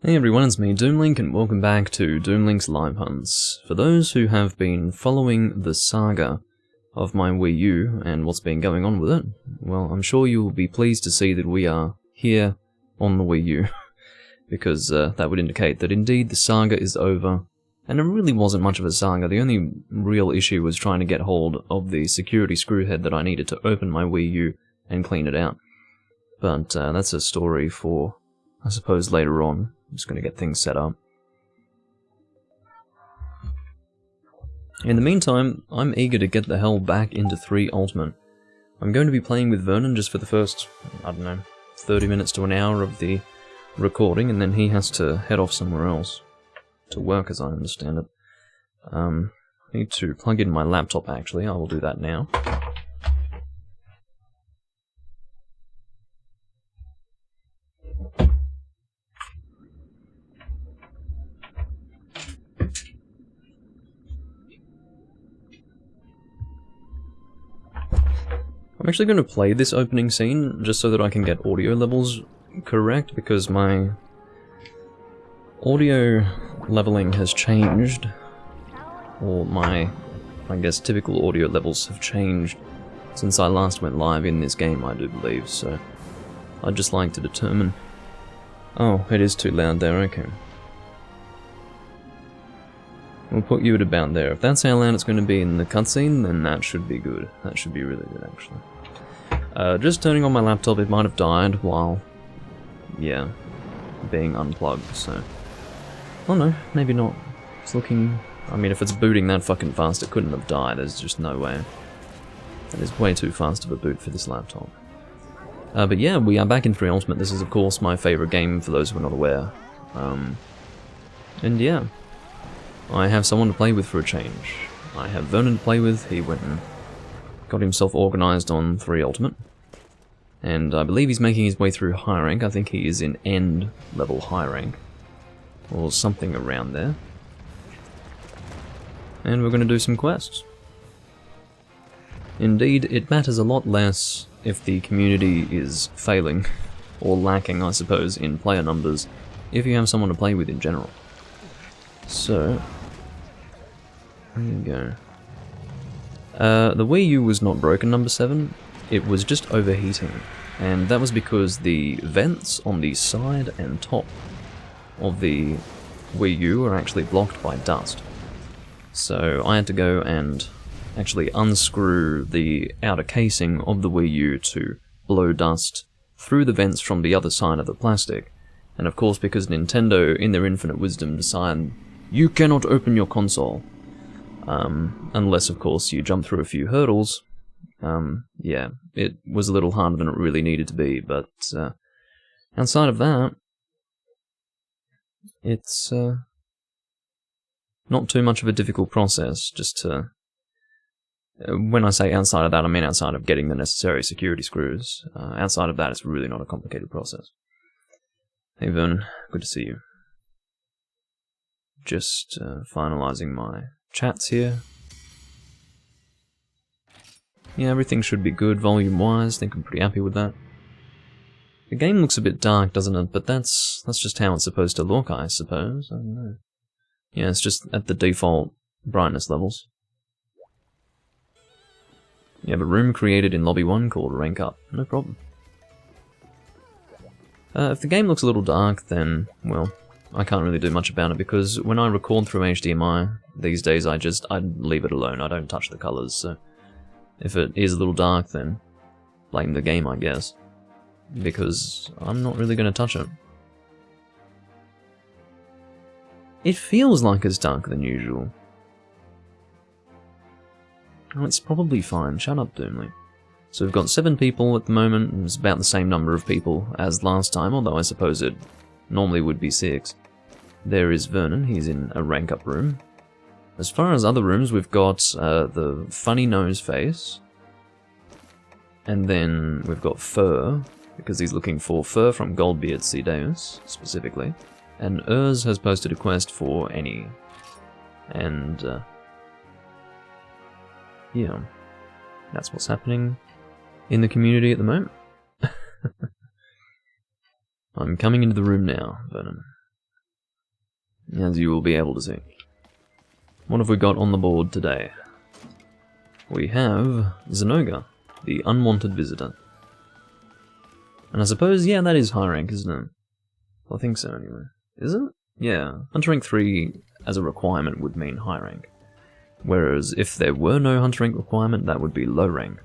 Hey everyone, it's me, Doomlink, and welcome back to Doomlink's Live Hunts. For those who have been following the saga of my Wii U and what's been going on with it, well, I'm sure you will be pleased to see that we are here on the Wii U, because that would indicate that indeed the saga is over, and it really wasn't much of a saga. The only real issue was trying to get hold of the security screwhead that I needed to open my Wii U and clean it out. But that's a story for, I suppose, later on. I'm just going to get things set up. In the meantime, I'm eager to get the hell back into 3 Ultimate. I'm going to be playing with Vernon just for the first, I don't know, 30 minutes to an hour of the recording, and then he has to head off somewhere else. To work, as I understand it. I need to plug in my laptop, actually. I will do that now. I'm actually going to play this opening scene just so that I can get audio levels correct, because my audio leveling has changed, or my, I guess, typical audio levels have changed since I last went live in this game, I do believe, so I'd just like to determine... Oh, it is too loud there, okay. We'll put you at about there. If that's how loud it's going to be in the cutscene, then that should be good. That should be really good, actually. Just turning on my laptop, it might have died while, yeah, being unplugged, so... Oh no, maybe not. It's looking... I mean, if it's booting that fucking fast, it couldn't have died. There's just no way. That is way too fast of a boot for this laptop. But yeah, we are back in 3 Ultimate. This is, of course, my favourite game, for those who are not aware. And yeah. I have someone to play with for a change. I have Vernon to play with. He went and got himself organised on 3 Ultimate. And I believe he's making his way through high rank. I think he is in end level high rank. Or something around there. And we're going to do some quests. Indeed, it matters a lot less if the community is failing, or lacking, I suppose, in player numbers, if you have someone to play with in general. So, there you go. The Wii U was not broken, number 7. It was just overheating, and that was because the vents on the side and top of the Wii U are actually blocked by dust. So I had to go and actually unscrew the outer casing of the Wii U to blow dust through the vents from the other side of the plastic. And of course, because Nintendo, in their infinite wisdom, decided you cannot open your console. Unless, of course, you jump through a few hurdles. Yeah, it was a little harder than it really needed to be, but outside of that, it's not too much of a difficult process, just to... when I say outside of that, I mean outside of getting the necessary security screws. Outside of that, it's really not a complicated process. Hey Vernon, good to see you. Just finalising my chats here. Yeah, everything should be good volume-wise. I think I'm pretty happy with that. The game looks a bit dark, doesn't it? But that's just how it's supposed to look, I suppose. I don't know. Yeah, it's just at the default brightness levels. You have a room created in Lobby 1 called Rank Up. No problem. If the game looks a little dark, then, well, I can't really do much about it, because when I record through HDMI these days, I leave it alone. I don't touch the colours, so if it is a little dark, then blame the game, I guess, because I'm not really going to touch it. It feels like it's darker than usual. Oh, it's probably fine. Shut up, Doomlink. So we've got 7 people at the moment, and it's about the same number of people as last time, although I suppose it normally would be 6. There is Vernon, he's in a rank up room. As far as other rooms, we've got the funny nose face, and then we've got Fur, because he's looking for Fur from Goldbeard Cedeus, specifically, and Urs has posted a quest for Any, and yeah, that's what's happening in the community at the moment. I'm coming into the room now, Vernon. as you will be able to see. What have we got on the board today? We have Zenoga, the unwanted visitor. And I suppose, yeah, that is high rank, isn't it? Well, I think so, anyway. Is it? Yeah. Hunter rank 3 as a requirement would mean high rank. Whereas if there were no hunter rank requirement, that would be low rank.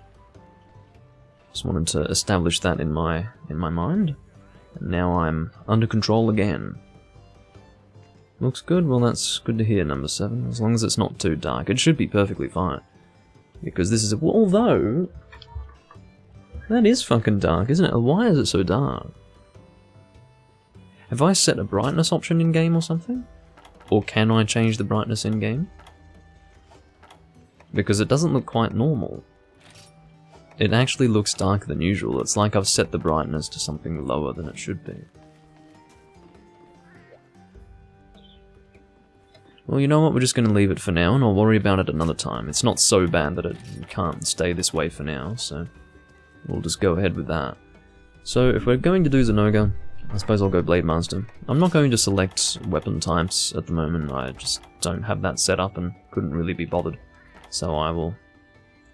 Just wanted to establish that in my mind. And now I'm under control again. Looks good. Well, that's good to hear, number 7. As long as it's not too dark, it should be perfectly fine. Because this is a... Although... that is fucking dark, isn't it? Why is it so dark? Have I set a brightness option in-game or something? Or can I change the brightness in-game? Because it doesn't look quite normal. It actually looks darker than usual. It's like I've set the brightness to something lower than it should be. Well, you know what? We're just going to leave it for now, and I'll worry about it another time. It's not so bad that it can't stay this way for now, so we'll just go ahead with that. So, if we're going to do Zenoga, I suppose I'll go Blade Master. I'm not going to select weapon types at the moment. I just don't have that set up and couldn't really be bothered. So I will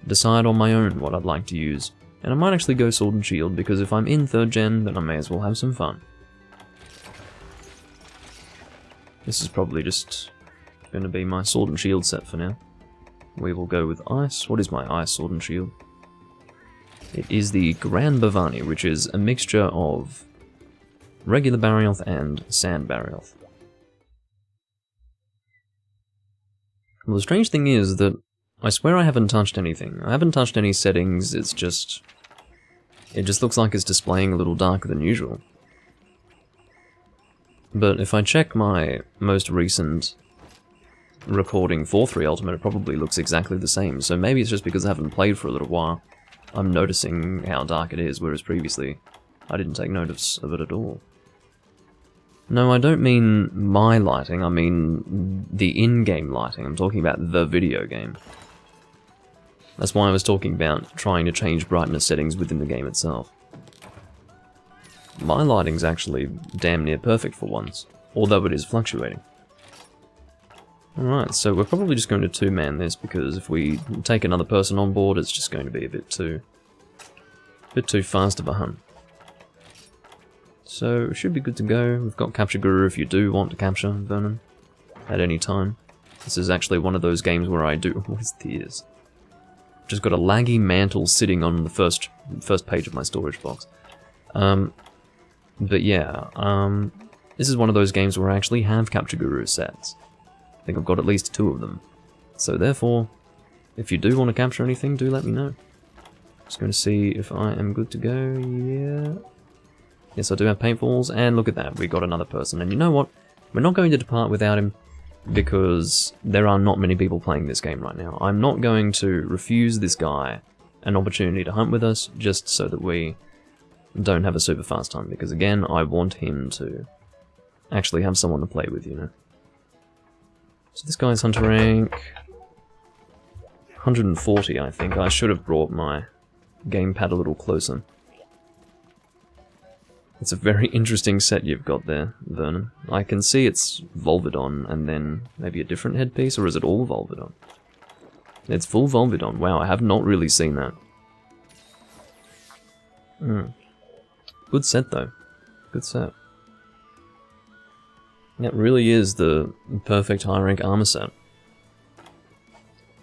decide on my own what I'd like to use. And I might actually go Sword and Shield, because if I'm in 3rd gen, then I may as well have some fun. This is probably just going to be my Sword and Shield set for now. We will go with Ice. What is my Ice Sword and Shield? It is the Grand Bhavani, which is a mixture of regular Barioth and Sand Barioth. Well, the strange thing is that I swear I haven't touched anything. I haven't touched any settings, it just looks like it's displaying a little darker than usual. But if I check my most recent recording for 3 Ultimate, it probably looks exactly the same, so maybe it's just because I haven't played for a little while. I'm noticing how dark it is, whereas previously I didn't take notice of it at all. No, I don't mean my lighting, I mean the in-game lighting. I'm talking about the video game. That's why I was talking about trying to change brightness settings within the game itself. My lighting's actually damn near perfect for once, although it is fluctuating. Alright, so we're probably just going to 2-man this, because if we take another person on board, it's just going to be a bit too fast of a hunt. So, it should be good to go. We've got Capture Guru if you do want to capture Vernon at any time. This is actually one of those games where I do... What's this? Just got a laggy mantle sitting on the first page of my storage box. But yeah, this is one of those games where I actually have Capture Guru sets. I think I've got at least 2 of them. So therefore, if you do want to capture anything, do let me know. Just going to see if I am good to go. Yeah. Yes, I do have paintballs, and look at that, we got another person. And you know what? We're not going to depart without him, because there are not many people playing this game right now. I'm not going to refuse this guy an opportunity to hunt with us, just so that we don't have a super fast time, because again, I want him to actually have someone to play with, you know. So this guy's hunter rank 140, I think. I should have brought my gamepad a little closer. It's a very interesting set you've got there, Vernon. I can see it's Volvidon and then maybe a different headpiece, or is it all Volvidon? It's full Volvidon. Wow, I have not really seen that. Good set though. Good set. It really is the perfect high rank armor set.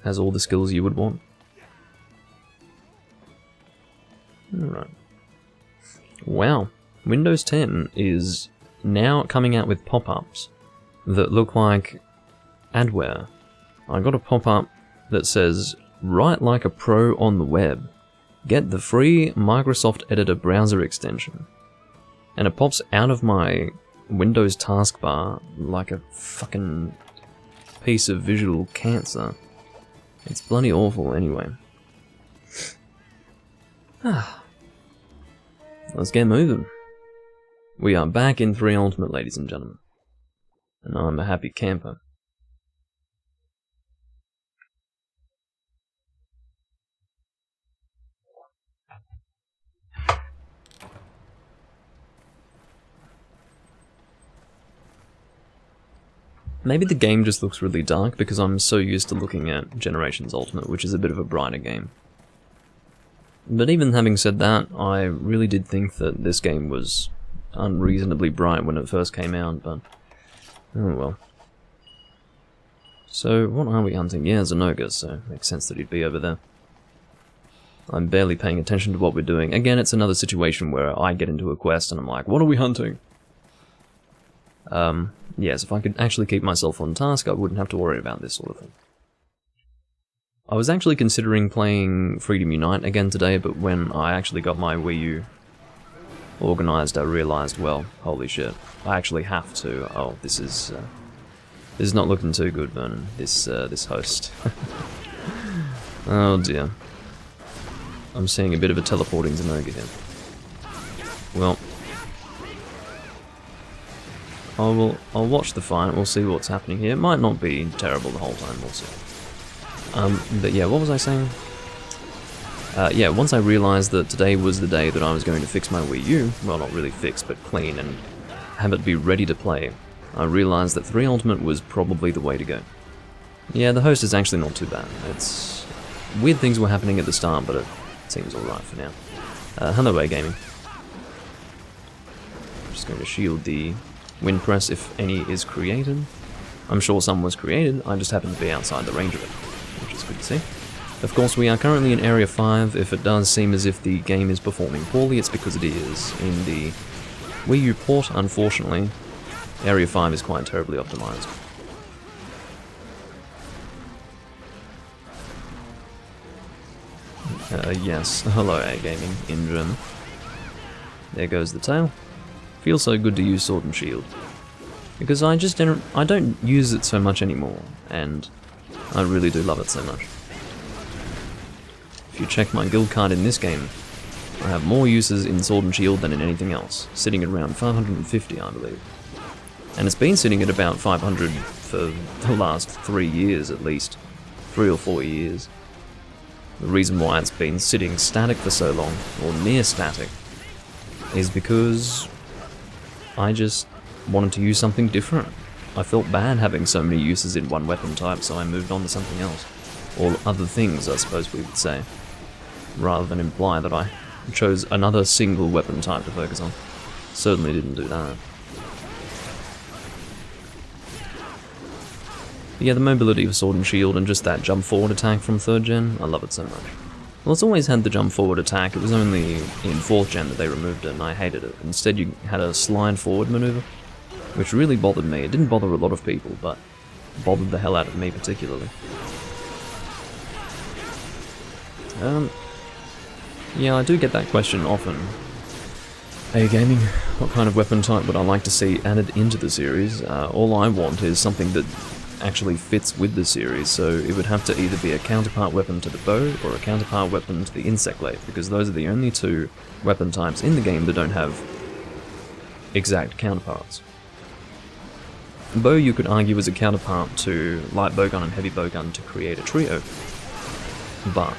Has all the skills you would want. Alright. Wow. Windows 10 is now coming out with pop-ups that look like adware. I got a pop-up that says, "Write like a pro on the web. Get the free Microsoft Editor browser extension." And it pops out of my Windows taskbar like a fucking piece of visual cancer. It's bloody awful anyway. Let's get moving. We are back in 3 Ultimate, ladies and gentlemen. And I'm a happy camper. Maybe the game just looks really dark because I'm so used to looking at Generations Ultimate, which is a bit of a brighter game. But even having said that, I really did think that this game was unreasonably bright when it first came out, but oh well. So, what are we hunting? Yeah, Zenoga, so it makes sense that he'd be over there. I'm barely paying attention to what we're doing. Again, it's another situation where I get into a quest and I'm like, what are we hunting? Yes, if I could actually keep myself on task, I wouldn't have to worry about this sort of thing. I was actually considering playing Freedom Unite again today, but when I actually got my Wii U organized, I realized, well, holy shit, I actually have to. Oh, this is not looking too good, Vernon. This host. Oh dear. I'm seeing a bit of a teleporting Zenoga here. Well, I'll watch the fight. We'll see what's happening here. It might not be terrible the whole time. We'll see. But yeah, what was I saying? Yeah, once I realized that today was the day that I was going to fix my Wii U, well, not really fix, but clean and have it be ready to play, I realized that 3 Ultimate was probably the way to go. Yeah, the host is actually not too bad. It's weird things were happening at the start, but it seems alright for now. Hello, A-Gaming. Just going to shield the wind press if any is created. I'm sure some was created, I just happen to be outside the range of it, which is good to see. Of course, we are currently in Area 5. If it does seem as if the game is performing poorly, it's because it is. In the Wii U port, unfortunately, Area 5 is quite terribly optimized. Yes, hello A-Gaming, in German. There goes the tail. Feels so good to use Sword and Shield. Because I don't use it so much anymore, and I really do love it so much. If you check my guild card in this game, I have more uses in Sword and Shield than in anything else, sitting at around 550, I believe. And it's been sitting at about 500 for the last 3 years at least. 3 or 4 years. The reason why it's been sitting static for so long, or near static, is because I just wanted to use something different. I felt bad having so many uses in one weapon type, so I moved on to something else. Or other things, I suppose we would say. Rather than imply that I chose another single weapon type to focus on. Certainly didn't do that. But yeah, the mobility of Sword and Shield and just that jump forward attack from 3rd gen, I love it so much. Well, it's always had the jump forward attack, it was only in 4th gen that they removed it and I hated it. Instead you had a slide forward maneuver, which really bothered me. It didn't bother a lot of people, but bothered the hell out of me particularly. Yeah, I do get that question often. Hey Gaming, what kind of weapon type would I like to see added into the series? All I want is something that actually fits with the series, so it would have to either be a counterpart weapon to the bow or a counterpart weapon to the insect glaive, because those are the only 2 weapon types in the game that don't have exact counterparts. Bow you could argue is a counterpart to light bowgun and heavy bowgun to create a trio, but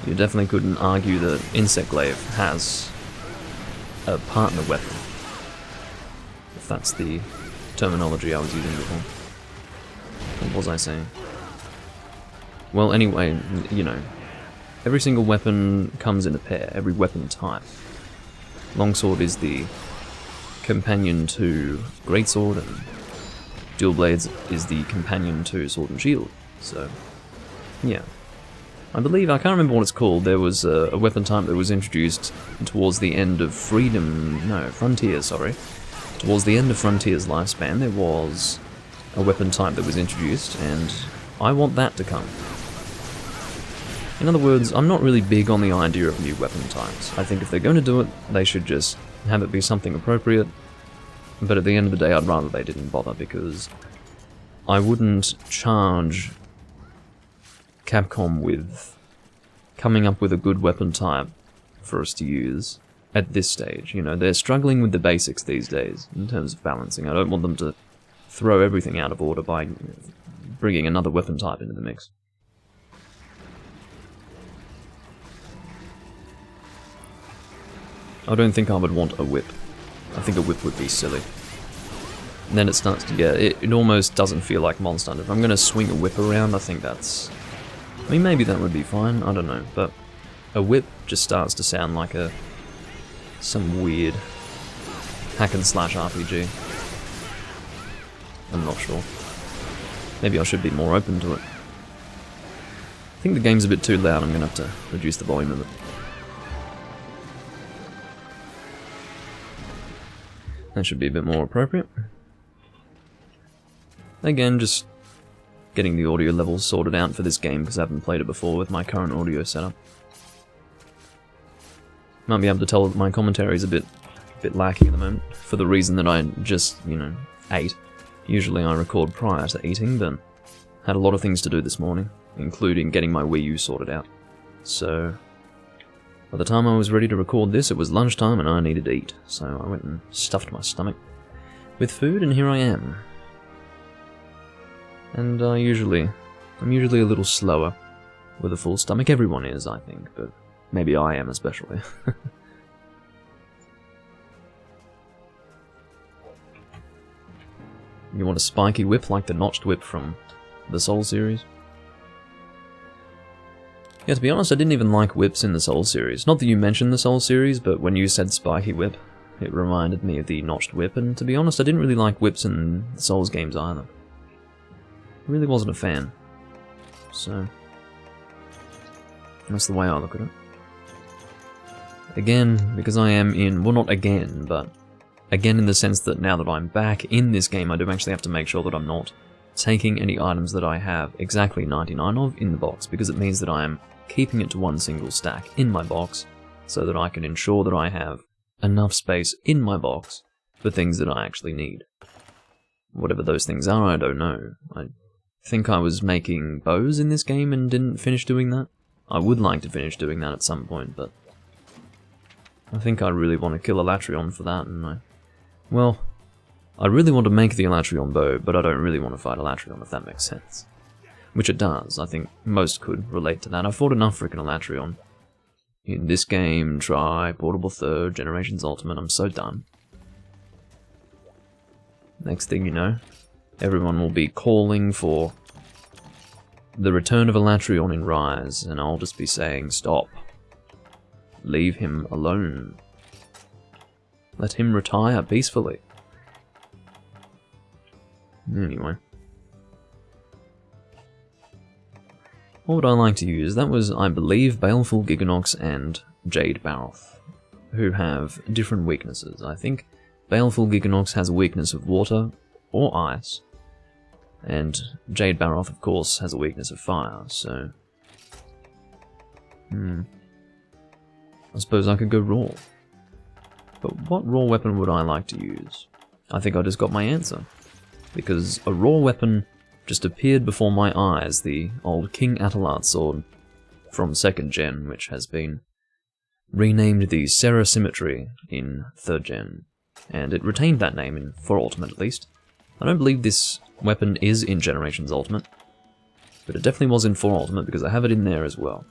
you definitely couldn't argue that insect glaive has a partner weapon, if that's the terminology I was using before. What was I saying? Well, anyway, you know, every single weapon comes in a pair, every weapon type. Longsword is the companion to greatsword, and dual blades is the companion to sword and shield, so, yeah. I believe, I can't remember what it's called, there was a weapon type that was introduced towards the end of Frontier, sorry. Towards the end of Frontier's lifespan, there was a weapon type that was introduced, and I want that to come. In other words, I'm not really big on the idea of new weapon types. I think if they're going to do it, they should just have it be something appropriate, but at the end of the day I'd rather they didn't bother, because I wouldn't charge Capcom with coming up with a good weapon type for us to use at this stage. You know, they're struggling with the basics these days in terms of balancing. I don't want them to throw everything out of order by bringing another weapon type into the mix. I don't think I would want a whip. I think a whip would be silly. And then it starts to get... It almost doesn't feel like Monster Hunter. If I'm going to swing a whip around, I think that's... I mean, maybe that would be fine, I don't know, but a whip just starts to sound like some weird hack-and-slash RPG. I'm not sure. Maybe I should be more open to it. I think the game's a bit too loud, I'm going to have to reduce the volume of it. That should be a bit more appropriate. Again, just getting the audio levels sorted out for this game because I haven't played it before with my current audio setup. Might be able to tell that my commentary is a bit lacking at the moment, for the reason that I just, you know, ate. Usually I record prior to eating, but had a lot of things to do this morning, including getting my Wii U sorted out. So, by the time I was ready to record this, it was lunchtime and I needed to eat, so I went and stuffed my stomach with food, and here I am. And I'm usually a little slower with a full stomach. Everyone is, I think, but maybe I am especially. You want a spiky whip like the notched whip from the Soul series? Yeah, to be honest, I didn't even like whips in the Soul series. Not that you mentioned the Soul series, but when you said spiky whip, it reminded me of the notched whip, and to be honest, I didn't really like whips in the Souls games either. I really wasn't a fan. So, that's the way I look at it. Again, because I am in, well, not again, but again in the sense that now that I'm back in this game, I do actually have to make sure that I'm not taking any items that I have exactly 99 of in the box, because it means that I am keeping it to one single stack in my box, so that I can ensure that I have enough space in my box for things that I actually need. Whatever those things are, I don't know. I think I was making bows in this game and didn't finish doing that. I would like to finish doing that at some point, but I think I really want to kill a Latrion for that, and well, I really want to make the Elatrion bow, but I don't really want to fight a Latrion, if that makes sense. Which it does. I think most could relate to that. I've fought enough freaking Elatrion. In this game, try Portable Third, Generations Ultimate, I'm so done. Next thing you know, everyone will be calling for the return of Elatrion in Rise, and I'll just be saying, stop. Leave him alone. Let him retire peacefully. Anyway. What would I like to use? That was, I believe, Baleful Giganox and Jade Baroth, who have different weaknesses. I think Baleful Giganox has a weakness of water or ice, and Jade Baroth, of course, has a weakness of fire, so... I suppose I could go raw. But what raw weapon would I like to use? I think I just got my answer. Because a raw weapon just appeared before my eyes, the old King Atalart sword from 2nd Gen, which has been renamed the Serra Symmetry in 3rd Gen. And it retained that name in 4 Ultimate at least. I don't believe this weapon is in Generations Ultimate, but it definitely was in 4 Ultimate because I have it in there as well.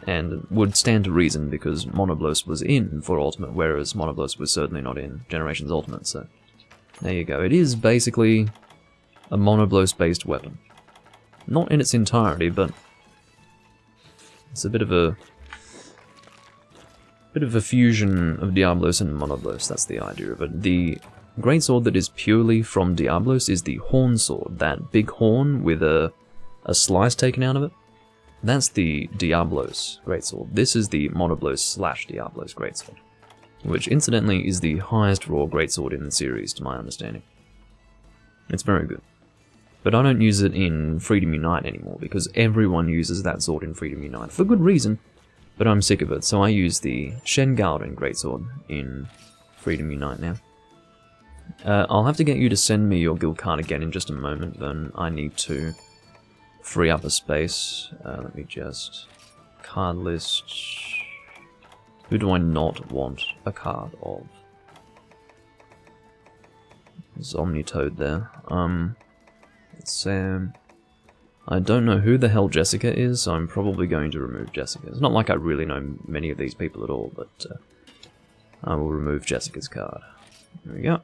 And it would stand to reason because Monoblos was in 4 Ultimate, whereas Monoblos was certainly not in Generations Ultimate, so there you go. It is basically a Monoblos-based weapon. Not in its entirety, but it's a bit of a fusion of Diablos and Monoblos, that's the idea of it. The greatsword that is purely from Diablos is the Horn Sword, that big horn with a slice taken out of it. That's the Diablos greatsword. This is the Monoblos/Diablos greatsword, which incidentally is the highest raw greatsword in the series, to my understanding. It's very good. But I don't use it in Freedom Unite anymore, because everyone uses that sword in Freedom Unite, for good reason, but I'm sick of it, so I use the Shen Galden greatsword in Freedom Unite now. I'll have to get you to send me your guild card again in just a moment, then I need to free up a space. Let me just... card list... Who do I not want a card of? There's Omnitoad there. Sam. I don't know who the hell Jessica is, so I'm probably going to remove Jessica. It's not like I really know many of these people at all, but I will remove Jessica's card. There we go.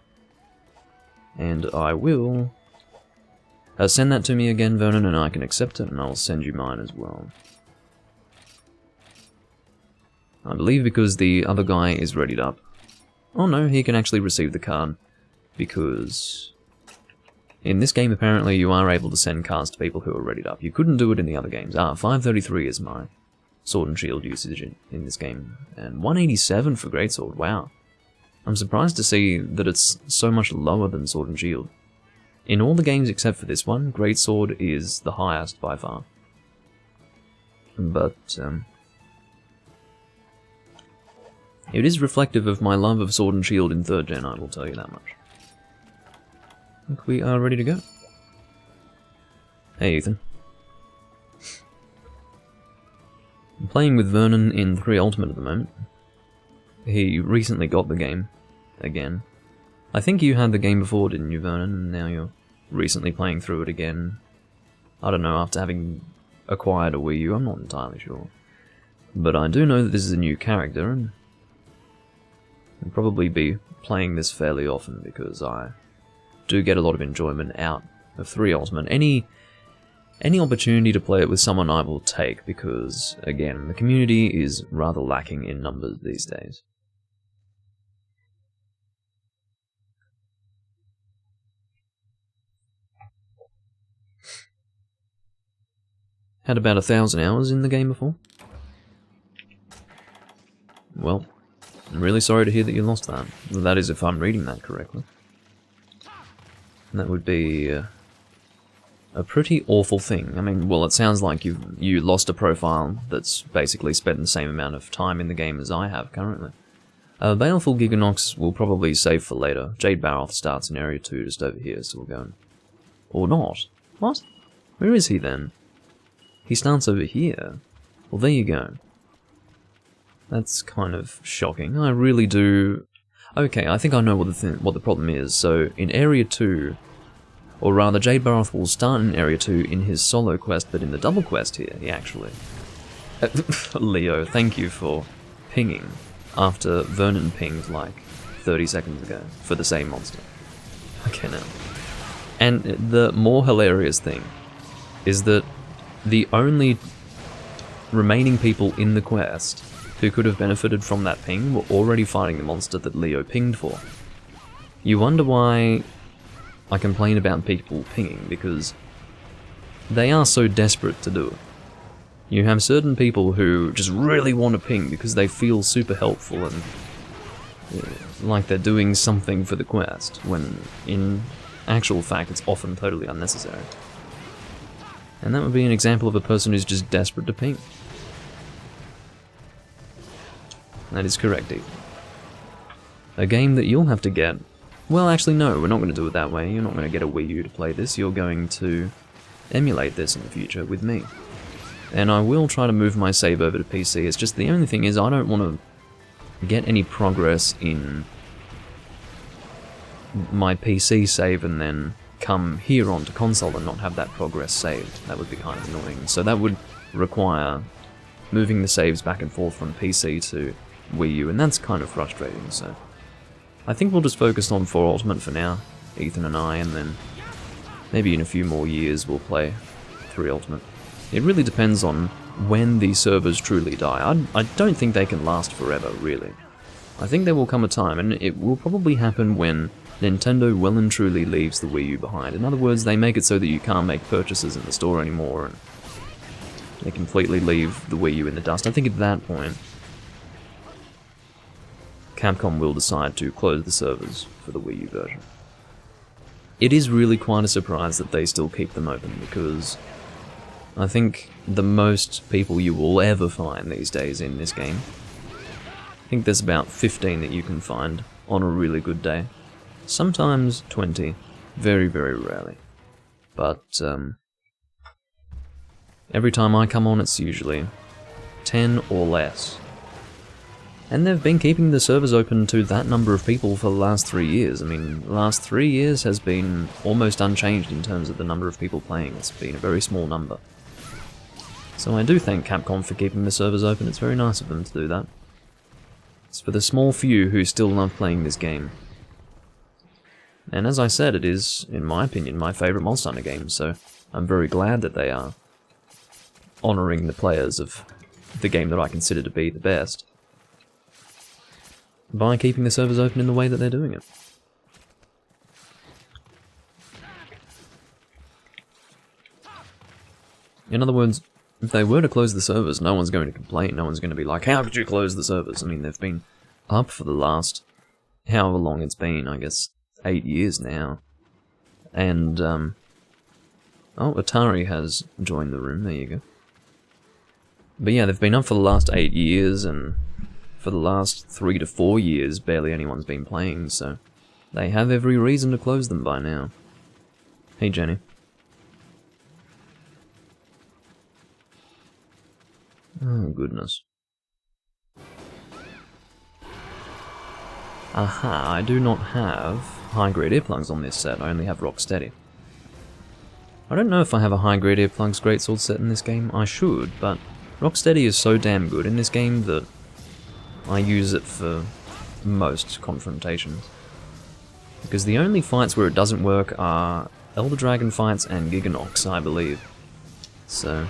And I will send that to me again, Vernon, and I can accept it, and I'll send you mine as well. I believe because the other guy is readied up. Oh no, he can actually receive the card, because in this game apparently you are able to send cards to people who are readied up. You couldn't do it in the other games. 533 is my sword and shield usage in this game, and 187 for greatsword, wow. I'm surprised to see that it's so much lower than sword and shield. In all the games except for this one, greatsword is the highest by far. But, it is reflective of my love of sword and shield in 3rd gen, I will tell you that much. I think we are ready to go. Hey Ethan. I'm playing with Vernon in 3 Ultimate at the moment. He recently got the game again. I think you had the game before, didn't you, Vernon? And now you're recently playing through it again. I don't know, after having acquired a Wii U, I'm not entirely sure. But I do know that this is a new character, and I'll probably be playing this fairly often because I do get a lot of enjoyment out of 3 Ultimate. Any opportunity to play it with someone I will take, because, again, the community is rather lacking in numbers these days. Had about 1,000 hours in the game before. Well, I'm really sorry to hear that you lost that. That is, if I'm reading that correctly. And that would be a pretty awful thing. I mean, well, it sounds like you lost a profile that's basically spent the same amount of time in the game as I have currently. Baleful Giganox will probably save for later. Jade Baroth starts in Area 2 just over here, so we'll go in. Or not. What? Where is he then? He starts over here. Well, there you go. That's kind of shocking. I really do... Okay, I think I know what the problem is. So, in Area 2, or rather, Jade Baroth will start in Area 2 in his solo quest, but in the double quest here, he actually... Leo, thank you for pinging after Vernon pinged like 30 seconds ago for the same monster. Okay, now. And the more hilarious thing is that the only remaining people in the quest who could have benefited from that ping were already fighting the monster that Leo pinged for. You wonder why I complain about people pinging, because they are so desperate to do it. You have certain people who just really want to ping because they feel super helpful and like they're doing something for the quest, when in actual fact it's often totally unnecessary. And that would be an example of a person who's just desperate to ping. That is correct, Ethan. A game that you'll have to get... Well, actually no, we're not going to do it that way. You're not going to get a Wii U to play this. You're going to emulate this in the future with me. And I will try to move my save over to PC. It's just the only thing is I don't want to get any progress in my PC save and then come here onto console and not have that progress saved. That would be kind of annoying. So that would require moving the saves back and forth from PC to Wii U, and that's kind of frustrating, so I think we'll just focus on 4 Ultimate for now, Ethan and I, and then maybe in a few more years we'll play 3 Ultimate. It really depends on when the servers truly die. I don't think they can last forever, really. I think there will come a time, and it will probably happen when Nintendo well and truly leaves the Wii U behind. In other words, they make it so that you can't make purchases in the store anymore, and they completely leave the Wii U in the dust. I think at that point, Capcom will decide to close the servers for the Wii U version. It is really quite a surprise that they still keep them open, because I think the most people you will ever find these days in this game, I think there's about 15 that you can find on a really good day. Sometimes 20, very, very rarely. But every time I come on, it's usually 10 or less. And they've been keeping the servers open to that number of people for the last 3 years. I mean, the last 3 years has been almost unchanged in terms of the number of people playing. It's been a very small number. So I do thank Capcom for keeping the servers open. It's very nice of them to do that. It's for the small few who still love playing this game. And as I said, it is, in my opinion, my favourite Monster Hunter game, so I'm very glad that they are honouring the players of the game that I consider to be the best by keeping the servers open in the way that they're doing it. In other words, if they were to close the servers, no one's going to complain, no one's going to be like, how could you close the servers? I mean, they've been up for the last, however long it's been, I guess 8 years now. And, oh, Atari has joined the room, there you go. But yeah, they've been up for the last 8 years, and for the last 3 to 4 years, barely anyone's been playing, so they have every reason to close them by now. Hey, Jenny. Oh, goodness. Aha, I do not have high-grade earplugs on this set, I only have Rocksteady. I don't know if I have a high-grade earplugs greatsword set in this game, I should, but Rocksteady is so damn good in this game that I use it for most confrontations. Because the only fights where it doesn't work are Elder Dragon fights and Giganox, I believe. So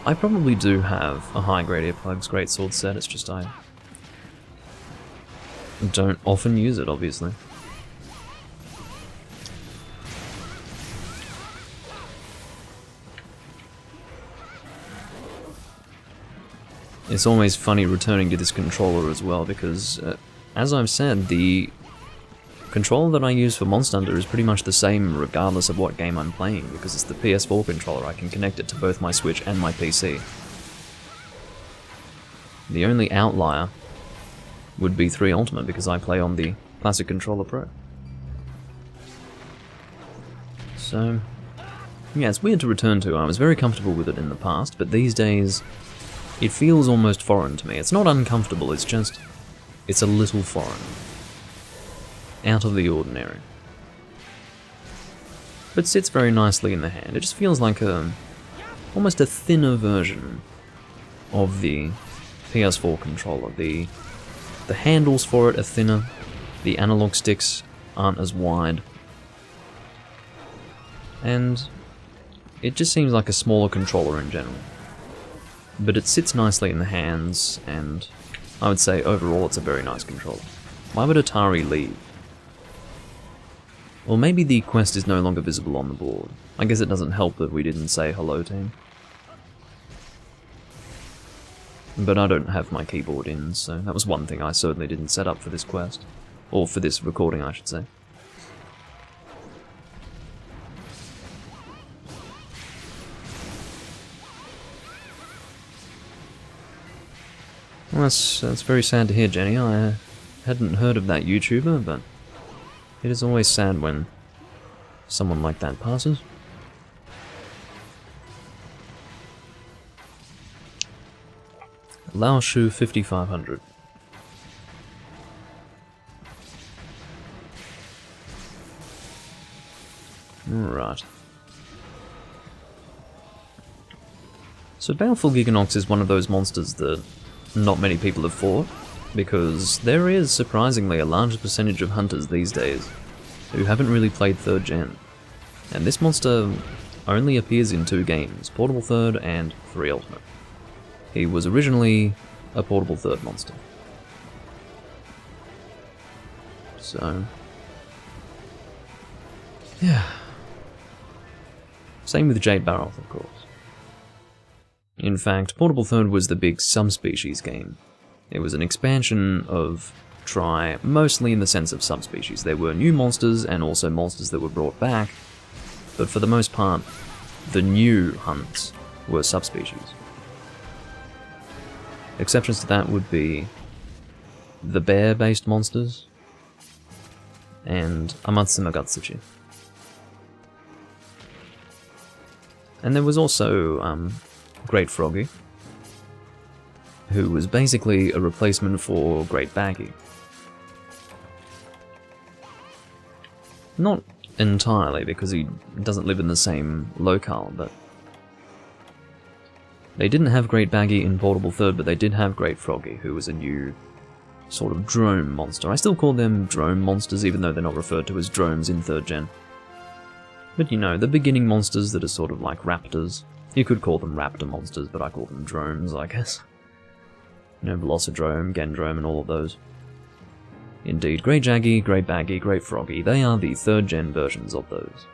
I probably do have a high-grade earplugs greatsword set, it's just I don't often use it, obviously. It's always funny returning to this controller as well, because, as I've said, the controller that I use for Monster Hunter is pretty much the same regardless of what game I'm playing, because it's the PS4 controller. I can connect it to both my Switch and my PC. The only outlier would be 3 Ultimate, because I play on the Classic Controller Pro. So, yeah, it's weird to return to. I was very comfortable with it in the past, but these days it feels almost foreign to me. It's not uncomfortable, it's just, it's a little foreign. Out of the ordinary. But sits very nicely in the hand. It just feels like almost a thinner version of the PS4 controller. The handles for it are thinner, the analog sticks aren't as wide, and it just seems like a smaller controller in general. But it sits nicely in the hands, and I would say overall it's a very nice controller. Why would Atari leave? Or maybe the quest is no longer visible on the board. I guess it doesn't help that we didn't say hello team. But I don't have my keyboard in, so that was one thing I certainly didn't set up for this quest. Or for this recording, I should say. Well, that's very sad to hear, Jenny. I hadn't heard of that YouTuber, but it is always sad when someone like that passes. Lao Shu 5500. Alright. So Baleful Giganox is one of those monsters that not many people have fought, because there is surprisingly a large percentage of hunters these days who haven't really played 3rd gen. And this monster only appears in 2 games, Portable 3rd and 3 Ultimate. He was originally a Portable 3rd monster. So, yeah. Same with Jade Barroth, of course. In fact, Portable 3rd was the big subspecies game. It was an expansion of Tri, mostly in the sense of subspecies. There were new monsters and also monsters that were brought back, but for the most part, the new hunts were subspecies. Exceptions to that would be the bear-based monsters and Amatsuma Gatsuchi. And there was also Great Froggy, who was basically a replacement for Great Baggy. Not entirely, because he doesn't live in the same locale, but they didn't have Great Baggy in Portable 3rd, but they did have Great Froggy, who was a new sort of drone monster. I still call them drone monsters, even though they're not referred to as drones in 3rd gen. But you know, the beginning monsters that are sort of like raptors. You could call them raptor monsters, but I call them drones, I guess. You know, Velocidrome, Gendrome, and all of those. Indeed, Great Jaggy, Great Baggy, Great Froggy, they are the 3rd gen versions of those.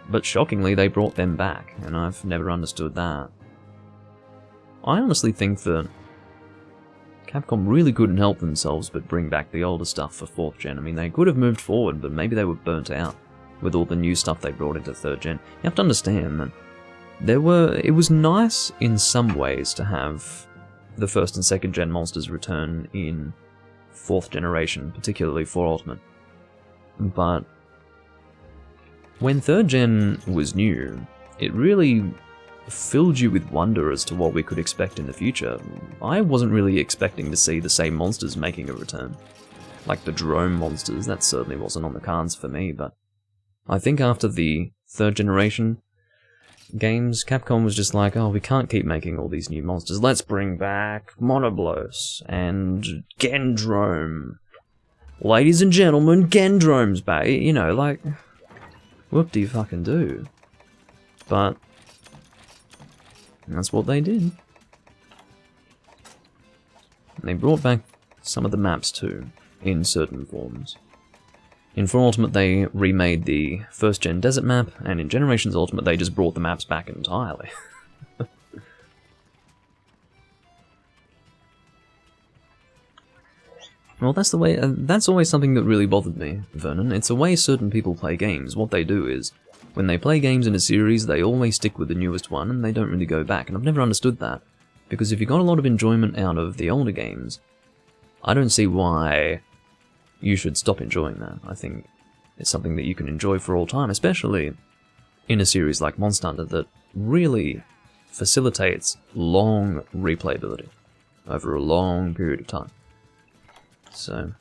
But shockingly, they brought them back, and I've never understood that. I honestly think that Capcom really couldn't help themselves but bring back the older stuff for 4th gen. I mean, they could have moved forward, but maybe they were burnt out with all the new stuff they brought into 3rd gen. You have to understand that it was nice in some ways to have the 1st and 2nd gen monsters return in 4th generation, particularly for Ultimate. But when 3rd gen was new, it really filled you with wonder as to what we could expect in the future. I wasn't really expecting to see the same monsters making a return. Like the drone monsters, that certainly wasn't on the cards for me, but I think after the 3rd generation games, Capcom was just like, oh, we can't keep making all these new monsters, let's bring back Monoblos and Gendrome. Ladies and gentlemen, Gendrome's back. You know, like, what do you fucking do? But that's what they did. And they brought back some of the maps too, in certain forms. In 4 Ultimate they remade the 1st gen desert map, and in Generations Ultimate they just brought the maps back entirely. Well, that's the way. That's always something that really bothered me, Vernon. It's the way certain people play games. What they do is, when they play games in a series, they always stick with the newest one, and they don't really go back. And I've never understood that, because if you got a lot of enjoyment out of the older games, I don't see why you should stop enjoying that. I think it's something that you can enjoy for all time, especially in a series like Monster Hunter that really facilitates long replayability over a long period of time. So,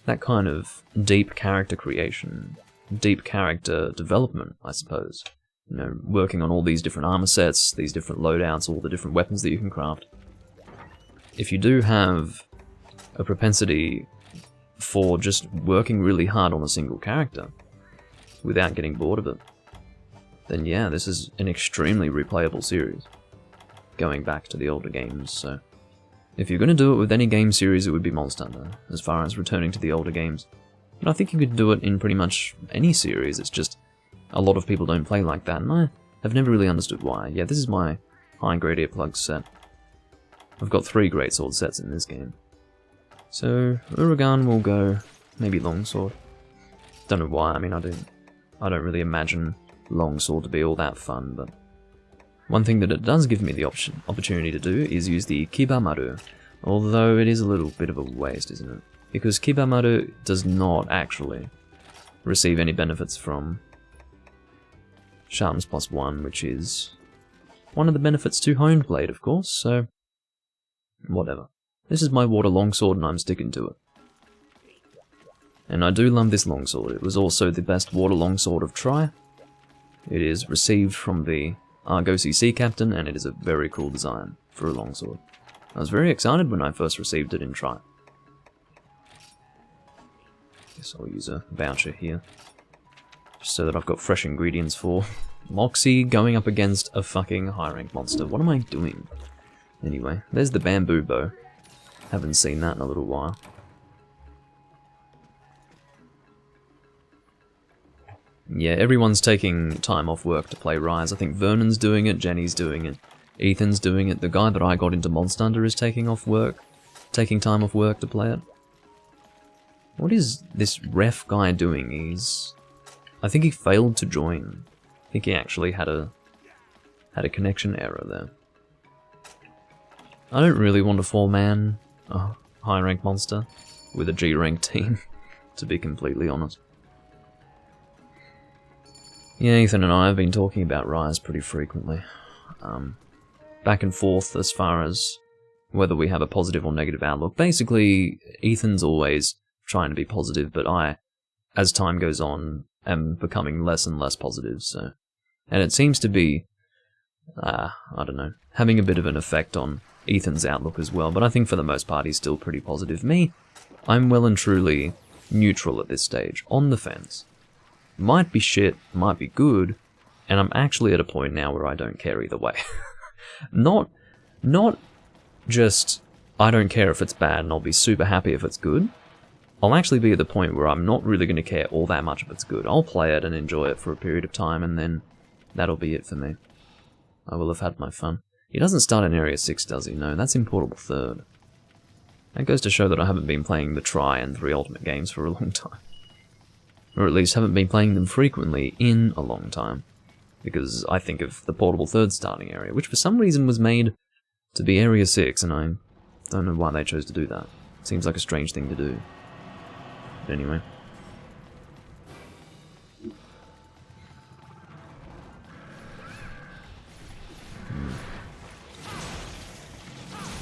that kind of deep character creation, deep character development, I suppose. You know, working on all these different armor sets, these different loadouts, all the different weapons that you can craft. If you do have a propensity for just working really hard on a single character without getting bored of it, then yeah, this is an extremely replayable series, going back to the older games. So if you're going to do it with any game series, it would be Monster Hunter, as far as returning to the older games. But I think you could do it in pretty much any series. It's just a lot of people don't play like that, and I have never really understood why. Yeah, this is my high grade earplug set. I've got 3 greatsword sets in this game. So Uragan will go maybe longsword. Don't know why. I mean, I don't really imagine longsword to be all that fun, but one thing that it does give me the opportunity to do is use the Kibamaru, although it is a little bit of a waste, isn't it? Because Kibamaru does not actually receive any benefits from Sharpness +1, which is one of the benefits to Honed Blade, of course, so whatever. This is my water longsword and I'm sticking to it. And I do love this longsword. It was also the best water longsword of Tri. It is received from the Argosy Sea Captain, and it is a very cool design for a longsword. I was very excited when I first received it in Tri. Guess I'll use a voucher here, just so that I've got fresh ingredients for Moxie going up against a fucking high rank monster. What am I doing? Anyway, there's the bamboo bow. Haven't seen that in a little while. Yeah, everyone's taking time off work to play Rise. I think Vernon's doing it, Jenny's doing it, Ethan's doing it. The guy that I got into Monster Hunter is taking time off work to play it. What is this ref guy doing? I think he failed to join. I think he actually had a connection error there. I don't really want to 4-man a high rank monster with a G rank team, to be completely honest. Yeah, Ethan and I have been talking about Rise pretty frequently. Back and forth as far as whether we have a positive or negative outlook. Basically, Ethan's always trying to be positive, but I, as time goes on, am becoming less and less positive, so... And it seems to be, I don't know, having a bit of an effect on Ethan's outlook as well, but I think for the most part he's still pretty positive. Me, I'm well and truly neutral at this stage, on the fence. Might be shit, might be good, and I'm actually at a point now where I don't care either way. Not just, I don't care if it's bad and I'll be super happy if it's good. I'll actually be at the point where I'm not really going to care all that much if it's good. I'll play it and enjoy it for a period of time, and then that'll be it for me. I will have had my fun. He doesn't start in Area 6, does he? No, that's in Portable Third. That goes to show that I haven't been playing the Try and 3 Ultimate games for a long time. Or at least haven't been playing them frequently in a long time. Because I think of the Portable Third starting area, which for some reason was made to be Area 6, and I don't know why they chose to do that. Seems like a strange thing to do. But anyway.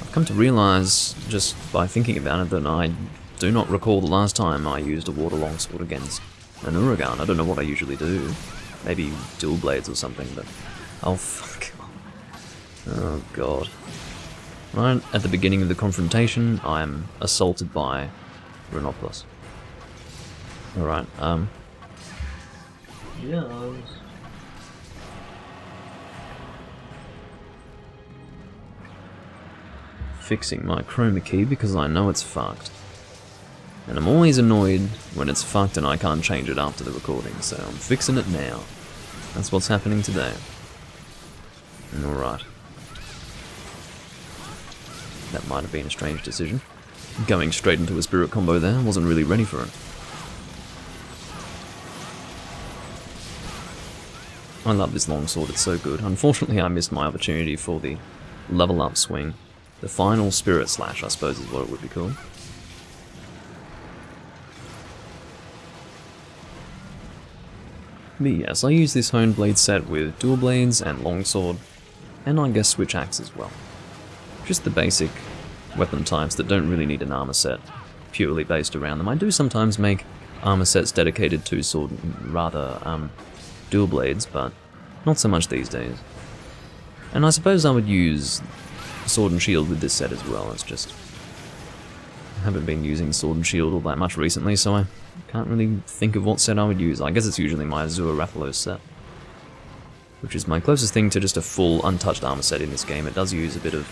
I've come to realise, just by thinking about it, that I do not recall the last time I used a water longsword against an Uragan. I don't know what I usually do. Maybe dual blades or something, but... oh, fuck. Oh, God. Right at the beginning of the confrontation, I'm assaulted by Rhinopolis. Alright, yes. Fixing my chroma key because I know it's fucked. And I'm always annoyed when it's fucked and I can't change it after the recording, so I'm fixing it now. That's what's happening today. Alright. That might have been a strange decision. Going straight into a spirit combo there, wasn't really ready for it. I love this longsword, it's so good. Unfortunately, I missed my opportunity for the level up swing. The final spirit slash, I suppose, is what it would be called. But yes, I use this honed blade set with dual blades and longsword, and I guess switch axe as well. Just the basic weapon types that don't really need an armor set purely based around them. I do sometimes make armor sets dedicated to dual blades, but not so much these days. And I suppose I would use sword and shield with this set as well. It's just I haven't been using sword and shield all that much recently, so I can't really think of what set I would use. I guess it's usually my Azure Rathalos set, which is my closest thing to just a full untouched armor set in this game. It does use a bit of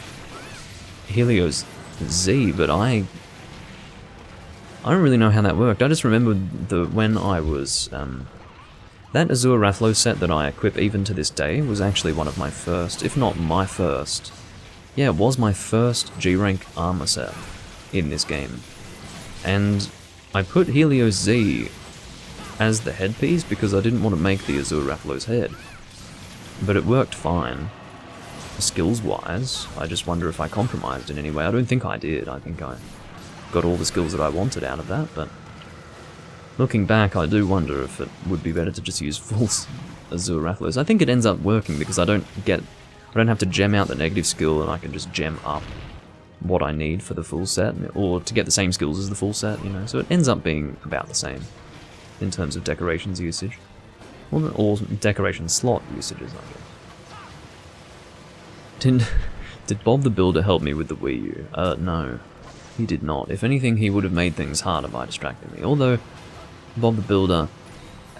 Helios Z, but I don't really know how that worked. I just remember when I was that Azure Rathalos set that I equip even to this day was actually one of my first, if not my first. Yeah, it was my first G-rank armor set in this game. And I put Helios Z as the headpiece because I didn't want to make the Azure Rathalos head. But it worked fine. Skills-wise, I just wonder if I compromised in any way. I don't think I did. I think I got all the skills that I wanted out of that, but looking back, I do wonder if it would be better to just use full Azure Rathalos. I think it ends up working because I don't have to gem out the negative skill, and I can just gem up what I need for the full set, or to get the same skills as the full set, you know. So it ends up being about the same in terms of decorations usage, or decoration slot usages, I guess. Did Bob the Builder help me with the Wii U? No, he did not. If anything, he would have made things harder by distracting me. Although Bob the Builder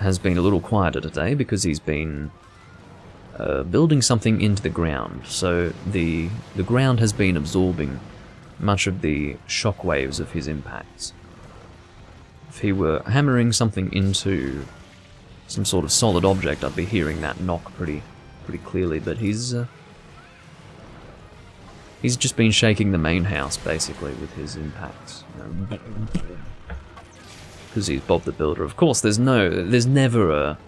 has been a little quieter today because he's been building something into the ground. So the ground has been absorbing much of the shockwaves of his impacts. If he were hammering something into some sort of solid object, I'd be hearing that knock pretty clearly. But he's just been shaking the main house basically with his impacts. Because he's Bob the Builder. Of course, there's never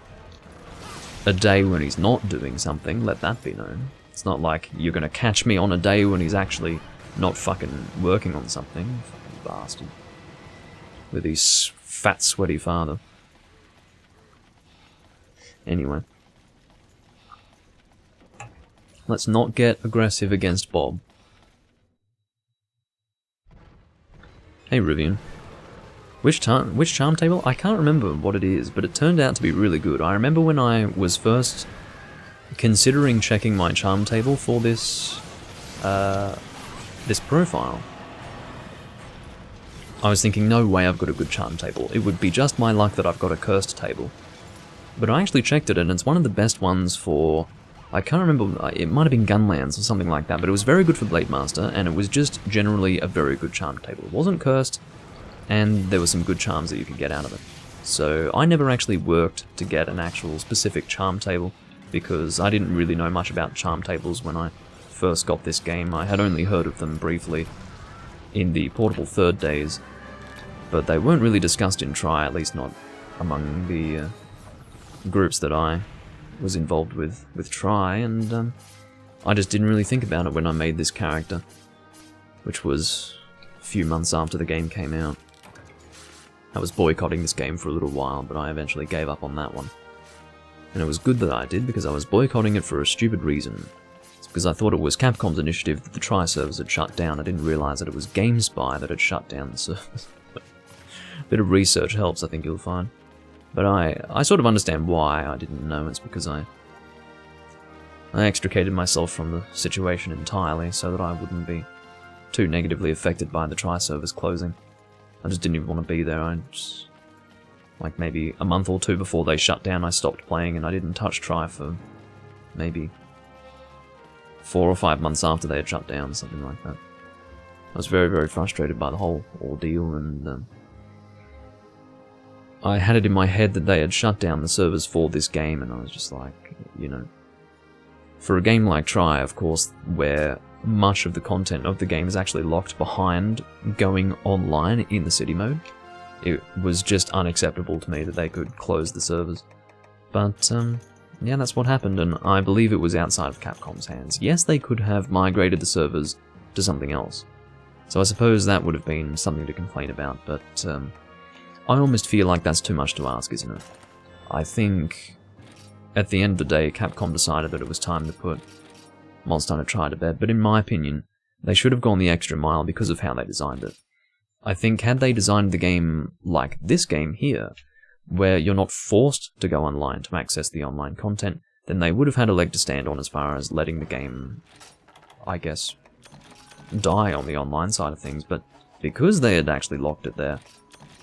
a day when he's not doing something, let that be known. It's not like you're gonna catch me on a day when he's actually not fucking working on something. Fucking bastard. With his fat, sweaty father. Anyway. Let's not get aggressive against Bob. Hey, Rivian. Which charm table? I can't remember what it is, but it turned out to be really good. I remember when I was first considering checking my charm table for this this profile. I was thinking, no way I've got a good charm table. It would be just my luck that I've got a cursed table. But I actually checked it, and it's one of the best ones for... I can't remember, it might have been Gunlands or something like that, but it was very good for Blade Master, and it was just generally a very good charm table. It wasn't cursed, and there were some good charms that you could get out of it. So I never actually worked to get an actual specific charm table, because I didn't really know much about charm tables when I first got this game. I had only heard of them briefly in the Portable Third days, but they weren't really discussed in Tri, at least not among the groups that I was involved with Tri, and I just didn't really think about it when I made this character, which was a few months after the game came out. I was boycotting this game for a little while, but I eventually gave up on that one. And it was good that I did, because I was boycotting it for a stupid reason. It's because I thought it was Capcom's initiative that the Tri servers had shut down. I didn't realise that it was GameSpy that had shut down the servers. A bit of research helps, I think you'll find. But I sort of understand why I didn't know. It's because I extricated myself from the situation entirely so that I wouldn't be too negatively affected by the Tri servers closing. I just didn't even want to be there. I just, like maybe a month or two before they shut down, I stopped playing, and I didn't touch Tri for maybe 4 or 5 months after they had shut down, something like that. I was very, very frustrated by the whole ordeal, and I had it in my head that they had shut down the servers for this game, and I was just like, you know, for a game like Tri, of course, where much of the content of the game is actually locked behind going online in the city mode, it was just unacceptable to me that they could close the servers. But, yeah, that's what happened, and I believe it was outside of Capcom's hands. Yes, they could have migrated the servers to something else, so I suppose that would have been something to complain about, but I almost feel like that's too much to ask, isn't it? I think, at the end of the day, Capcom decided that it was time to put Monster Hunter Tri to bed, but in my opinion, they should have gone the extra mile because of how they designed it. I think had they designed the game like this game here, where you're not forced to go online to access the online content, then they would have had a leg to stand on as far as letting the game, I guess, die on the online side of things, but because they had actually locked it there,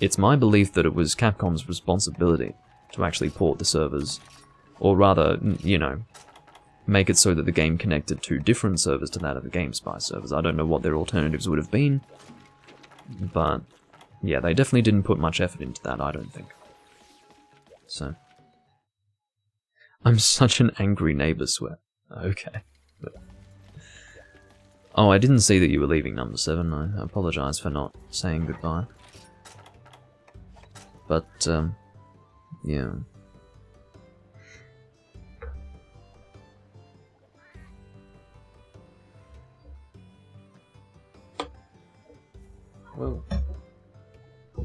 it's my belief that it was Capcom's responsibility to actually port the servers, or rather, you know, make it so that the game connected to different servers to that of the GameSpy servers. I don't know what their alternatives would have been, but yeah, they definitely didn't put much effort into that, I don't think. So, I'm such an angry neighbor, swear. Okay. Oh, I didn't see that you were leaving number 7. I apologize for not saying goodbye. But, yeah. Whoa.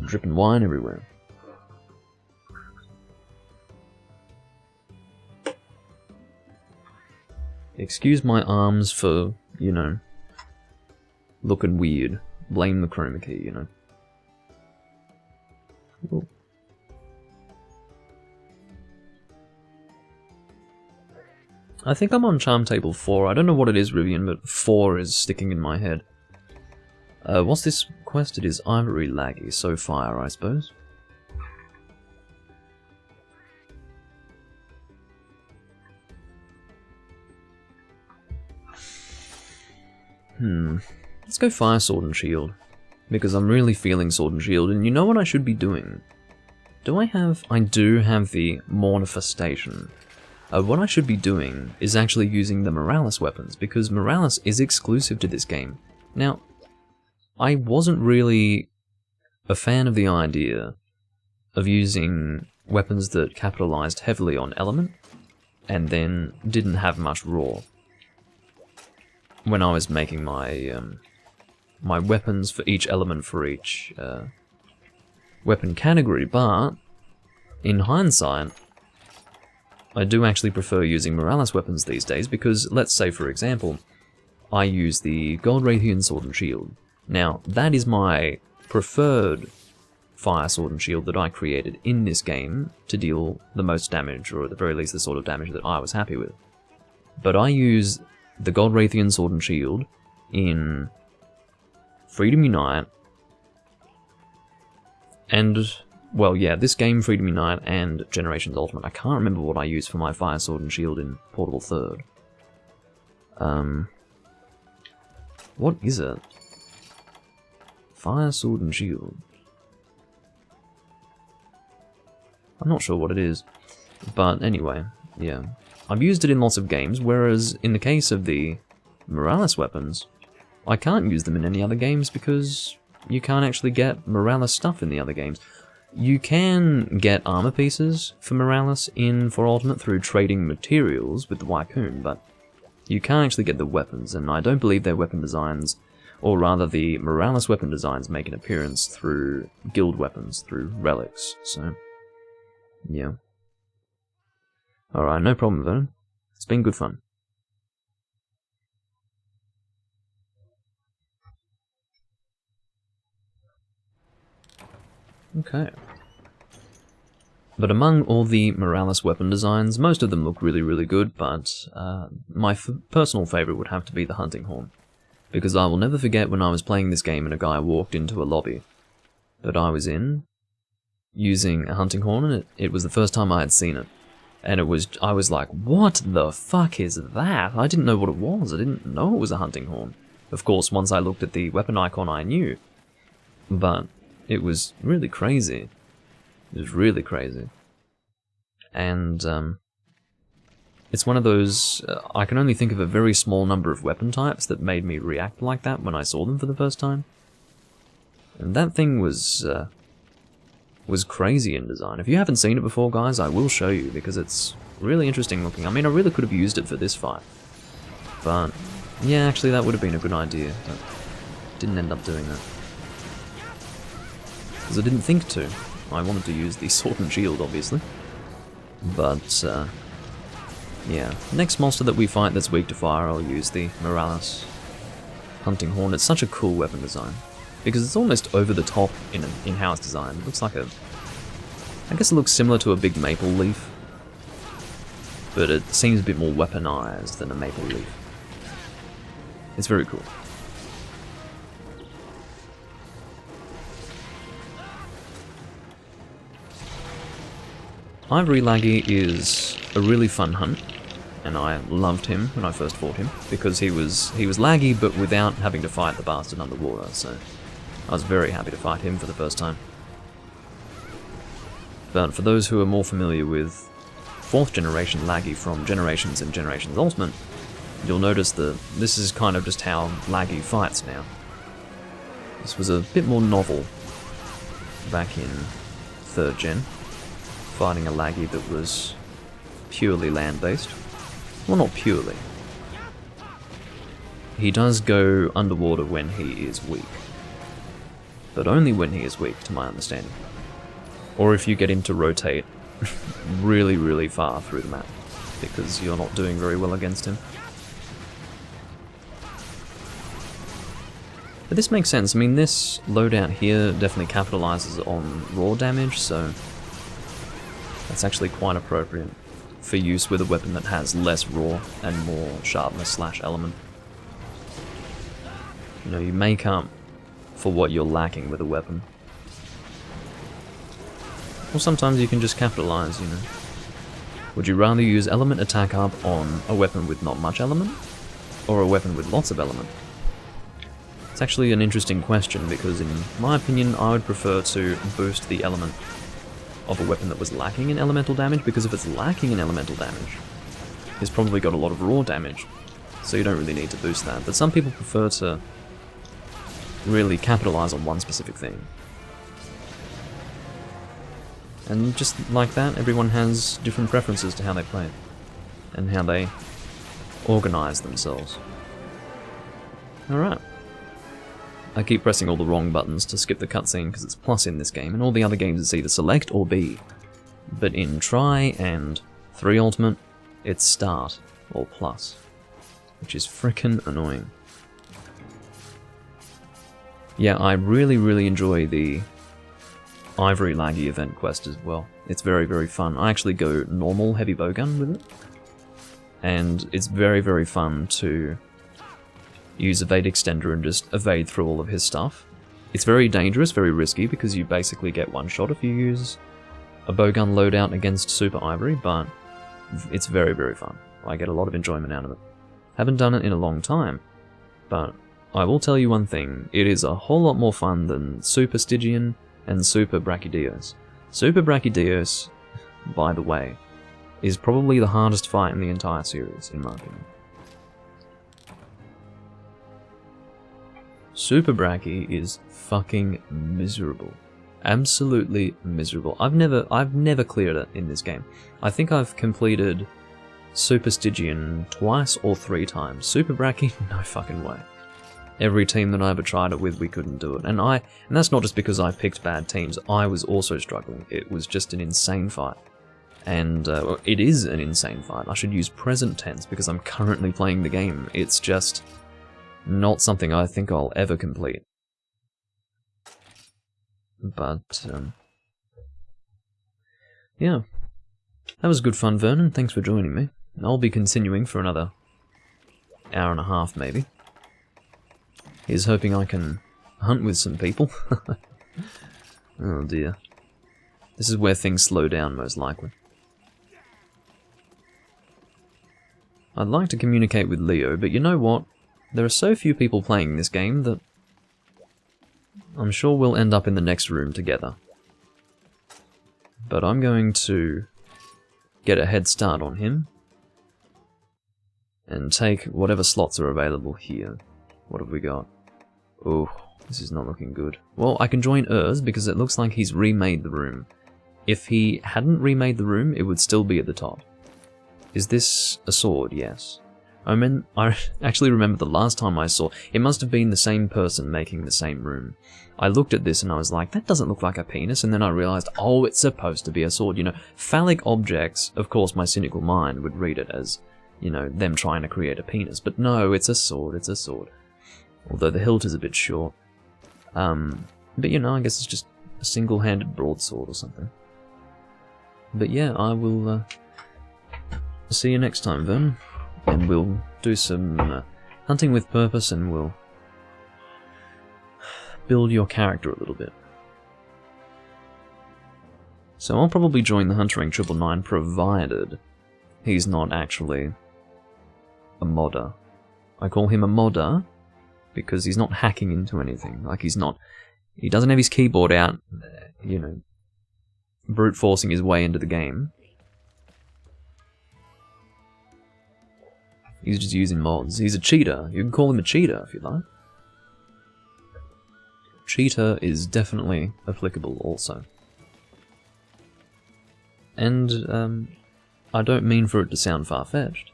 Dripping wine everywhere. Excuse my arms for, you know, looking weird. Blame the chroma key, you know. Ooh. I think I'm on Charm Table 4. I don't know what it is, Rivian, but 4 is sticking in my head. What's this quest? It is Ivory Laggy, so fire, I suppose. Let's go Fire, Sword and Shield, because I'm really feeling Sword and Shield, and you know what I should be doing? Do I have... I do have the Mornifestation. What I should be doing is actually using the Morales weapons, because Morales is exclusive to this game. Now, I wasn't really a fan of the idea of using weapons that capitalized heavily on element, and then didn't have much raw. When I was making my my weapons for each element for each weapon category, but in hindsight, I do actually prefer using Morales weapons these days because, let's say for example, I use the Gold Raytheon Sword and Shield. Now, that is my preferred Fire Sword and Shield that I created in this game to deal the most damage, or at the very least the sort of damage that I was happy with. But I use the Gold Raytheon Sword and Shield in Freedom Unite, And, well, yeah, this game, Freedom Unite and Generations Ultimate, I can't remember what I used for my Fire Sword and Shield in Portable Third. What is it? Fire Sword and Shield. I'm not sure what it is. But anyway, yeah. I've used it in lots of games, whereas in the case of the Morales weapons, I can't use them in any other games because you can't actually get Morales stuff in the other games. You can get armor pieces for Morales in For Ultimate through trading materials with the Wycoon, but you can't actually get the weapons, and I don't believe their weapon designs, or rather the Morales weapon designs, make an appearance through guild weapons, through relics, so yeah. Alright, no problem, Vernon. It's been good fun. Okay. But among all the Morales weapon designs, most of them look really, really good, but my personal favourite would have to be the hunting horn. Because I will never forget when I was playing this game and a guy walked into a lobby that I was in, using a hunting horn, and it was the first time I had seen it. And I was like, what the fuck is that? I didn't know what it was, I didn't know it was a hunting horn. Of course, once I looked at the weapon icon I knew. But it was really crazy. It was really crazy. And, it's one of those, I can only think of a very small number of weapon types that made me react like that when I saw them for the first time. And that thing was crazy in design. If you haven't seen it before, guys, I will show you, because it's really interesting looking. I mean, I really could have used it for this fight. But, yeah, actually that would have been a good idea, but didn't end up doing that. Because I didn't think to. I wanted to use the sword and shield, obviously. But, yeah. Next monster that we fight that's weak to fire, I'll use the Morales hunting horn. It's such a cool weapon design. Because it's almost over the top in how it's designed. It looks like a... I guess it looks similar to a big maple leaf. But it seems a bit more weaponized than a maple leaf. It's very cool. Ivory Laggy is a really fun hunt, and I loved him when I first fought him, because he was laggy but without having to fight the bastard underwater, so I was very happy to fight him for the first time. But for those who are more familiar with 4th generation Laggy from Generations and Generations Ultimate, you'll notice that this is kind of just how Laggy fights now. This was a bit more novel back in 3rd gen, fighting a Laggy that was purely land-based. Well, not purely. He does go underwater when he is weak. But only when he is weak, to my understanding. Or if you get him to rotate really, really far through the map, because you're not doing very well against him. But this makes sense. I mean, this loadout here definitely capitalizes on raw damage, so that's actually quite appropriate for use with a weapon that has less raw and more sharpness / element. You know, you make up for what you're lacking with a weapon. Or sometimes you can just capitalize, you know. Would you rather use element attack up on a weapon with not much element, or a weapon with lots of element? It's actually an interesting question, because in my opinion I would prefer to boost the element of a weapon that was lacking in elemental damage, because if it's lacking in elemental damage, it's probably got a lot of raw damage, so you don't really need to boost that. But some people prefer to really capitalize on one specific thing. And just like that, everyone has different preferences to how they play, and how they organize themselves. Alright. I keep pressing all the wrong buttons to skip the cutscene because it's plus in this game, and all the other games it's either select or B. But in Try and 3 Ultimate, it's start or plus, which is frickin' annoying. Yeah, I really, really enjoy the Ivory Laggy event quest as well. It's very, very fun. I actually go normal heavy bowgun with it, and it's very, very fun to use Evade Extender and just evade through all of his stuff It's very dangerous, very risky, because you basically get one shot if you use a bowgun loadout against Super Ivory, but it's very, very fun. I get a lot of enjoyment out of it. Haven't done it in a long time, but I will tell you one thing, it is a whole lot more fun than Super Stygian and Super Brachydios. Super Brachydios, by the way, is probably the hardest fight in the entire series, in my opinion. Super Brachy is fucking miserable. Absolutely miserable. I've never cleared it in this game. I think I've completed Super Stygian twice or 3 times. Super Brachy, no fucking way. Every team that I ever tried it with, we couldn't do it. And that's not just because I picked bad teams. I was also struggling. It was just an insane fight. And it is an insane fight. I should use present tense because I'm currently playing the game. It's just not something I think I'll ever complete. But, yeah. That was good fun, Vernon. Thanks for joining me. I'll be continuing for another hour and a half, maybe. Here's hoping I can hunt with some people. Oh dear. This is where things slow down, most likely. I'd like to communicate with Leo, but you know what? There are so few people playing this game that I'm sure we'll end up in the next room together. But I'm going to get a head start on him and take whatever slots are available here. What have we got? Oh, this is not looking good. Well, I can join Urs because it looks like he's remade the room. If he hadn't remade the room, it would still be at the top. Is this a sword? Yes. I actually remember the last time I saw, it must have been the same person making the same room. I looked at this and I was like, that doesn't look like a penis, and then I realized, oh, it's supposed to be a sword. You know, phallic objects, of course my cynical mind would read it as, you know, them trying to create a penis, but no, it's a sword, it's a sword. Although the hilt is a bit short. But you know, I guess it's just a single-handed broadsword or something. But yeah, I will see you next time, Vern. And we'll do some hunting with purpose, and we'll build your character a little bit. So I'll probably join the Huntering 999, provided he's not actually a modder. I call him a modder because he's not hacking into anything. Like, he doesn't have his keyboard out, you know, brute forcing his way into the game. He's just using mods. He's a cheater. You can call him a cheater if you like. Cheater is definitely applicable also. And, I don't mean for it to sound far-fetched.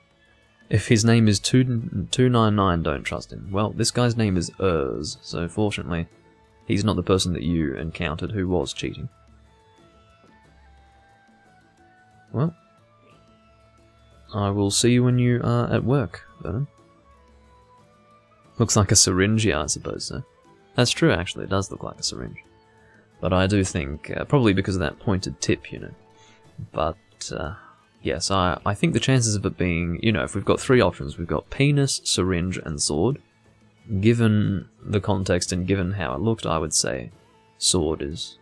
If his name is 299, don't trust him. Well, this guy's name is Urs, so fortunately, he's not the person that you encountered who was cheating. Well, I will see you when you are at work, Vernon. Looks like a syringe, yeah, I suppose so. That's true, actually, it does look like a syringe. But I do think, probably because of that pointed tip, you know. But, yes, I think the chances of it being, you know, if we've got 3 options, we've got penis, syringe, and sword. Given the context and given how it looked, I would say sword is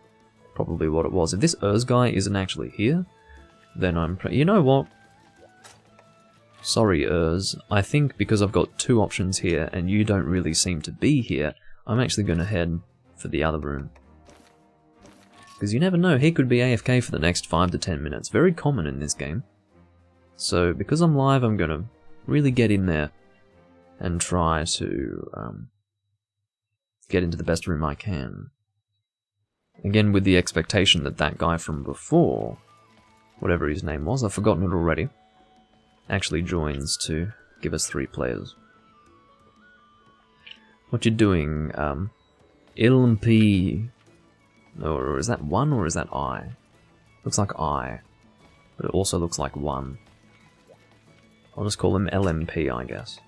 probably what it was. If this Urs guy isn't actually here, then you know what? Sorry, Urs. I think because I've got 2 options here and you don't really seem to be here, I'm actually going to head for the other room. Because you never know, he could be AFK for the next 5 to 10 minutes. Very common in this game. So, because I'm live, I'm going to really get in there and try to get into the best room I can. Again, with the expectation that that guy from before, whatever his name was, I've forgotten it already, actually joins to give us 3 players. What you doing, LMP? Or is that 1 or is that I? Looks like I, but it also looks like 1. I'll just call him LMP, I guess.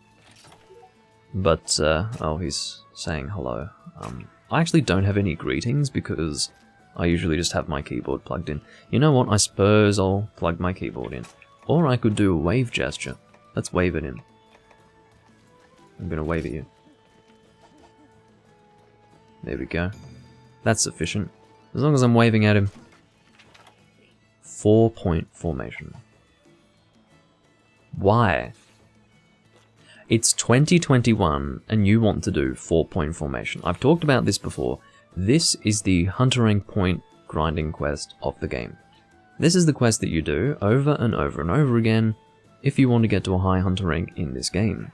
But, oh, he's saying hello. I actually don't have any greetings because I usually just have my keyboard plugged in. You know what, I suppose I'll plug my keyboard in. Or I could do a wave gesture. Let's wave at him. I'm gonna wave at you. There we go. That's sufficient. As long as I'm waving at him. 4-point formation. Why? It's 2021 and you want to do 4-point formation. I've talked about this before. This is the hunter rank point grinding quest of the game. This is the quest that you do over and over and over again if you want to get to a high hunter rank in this game.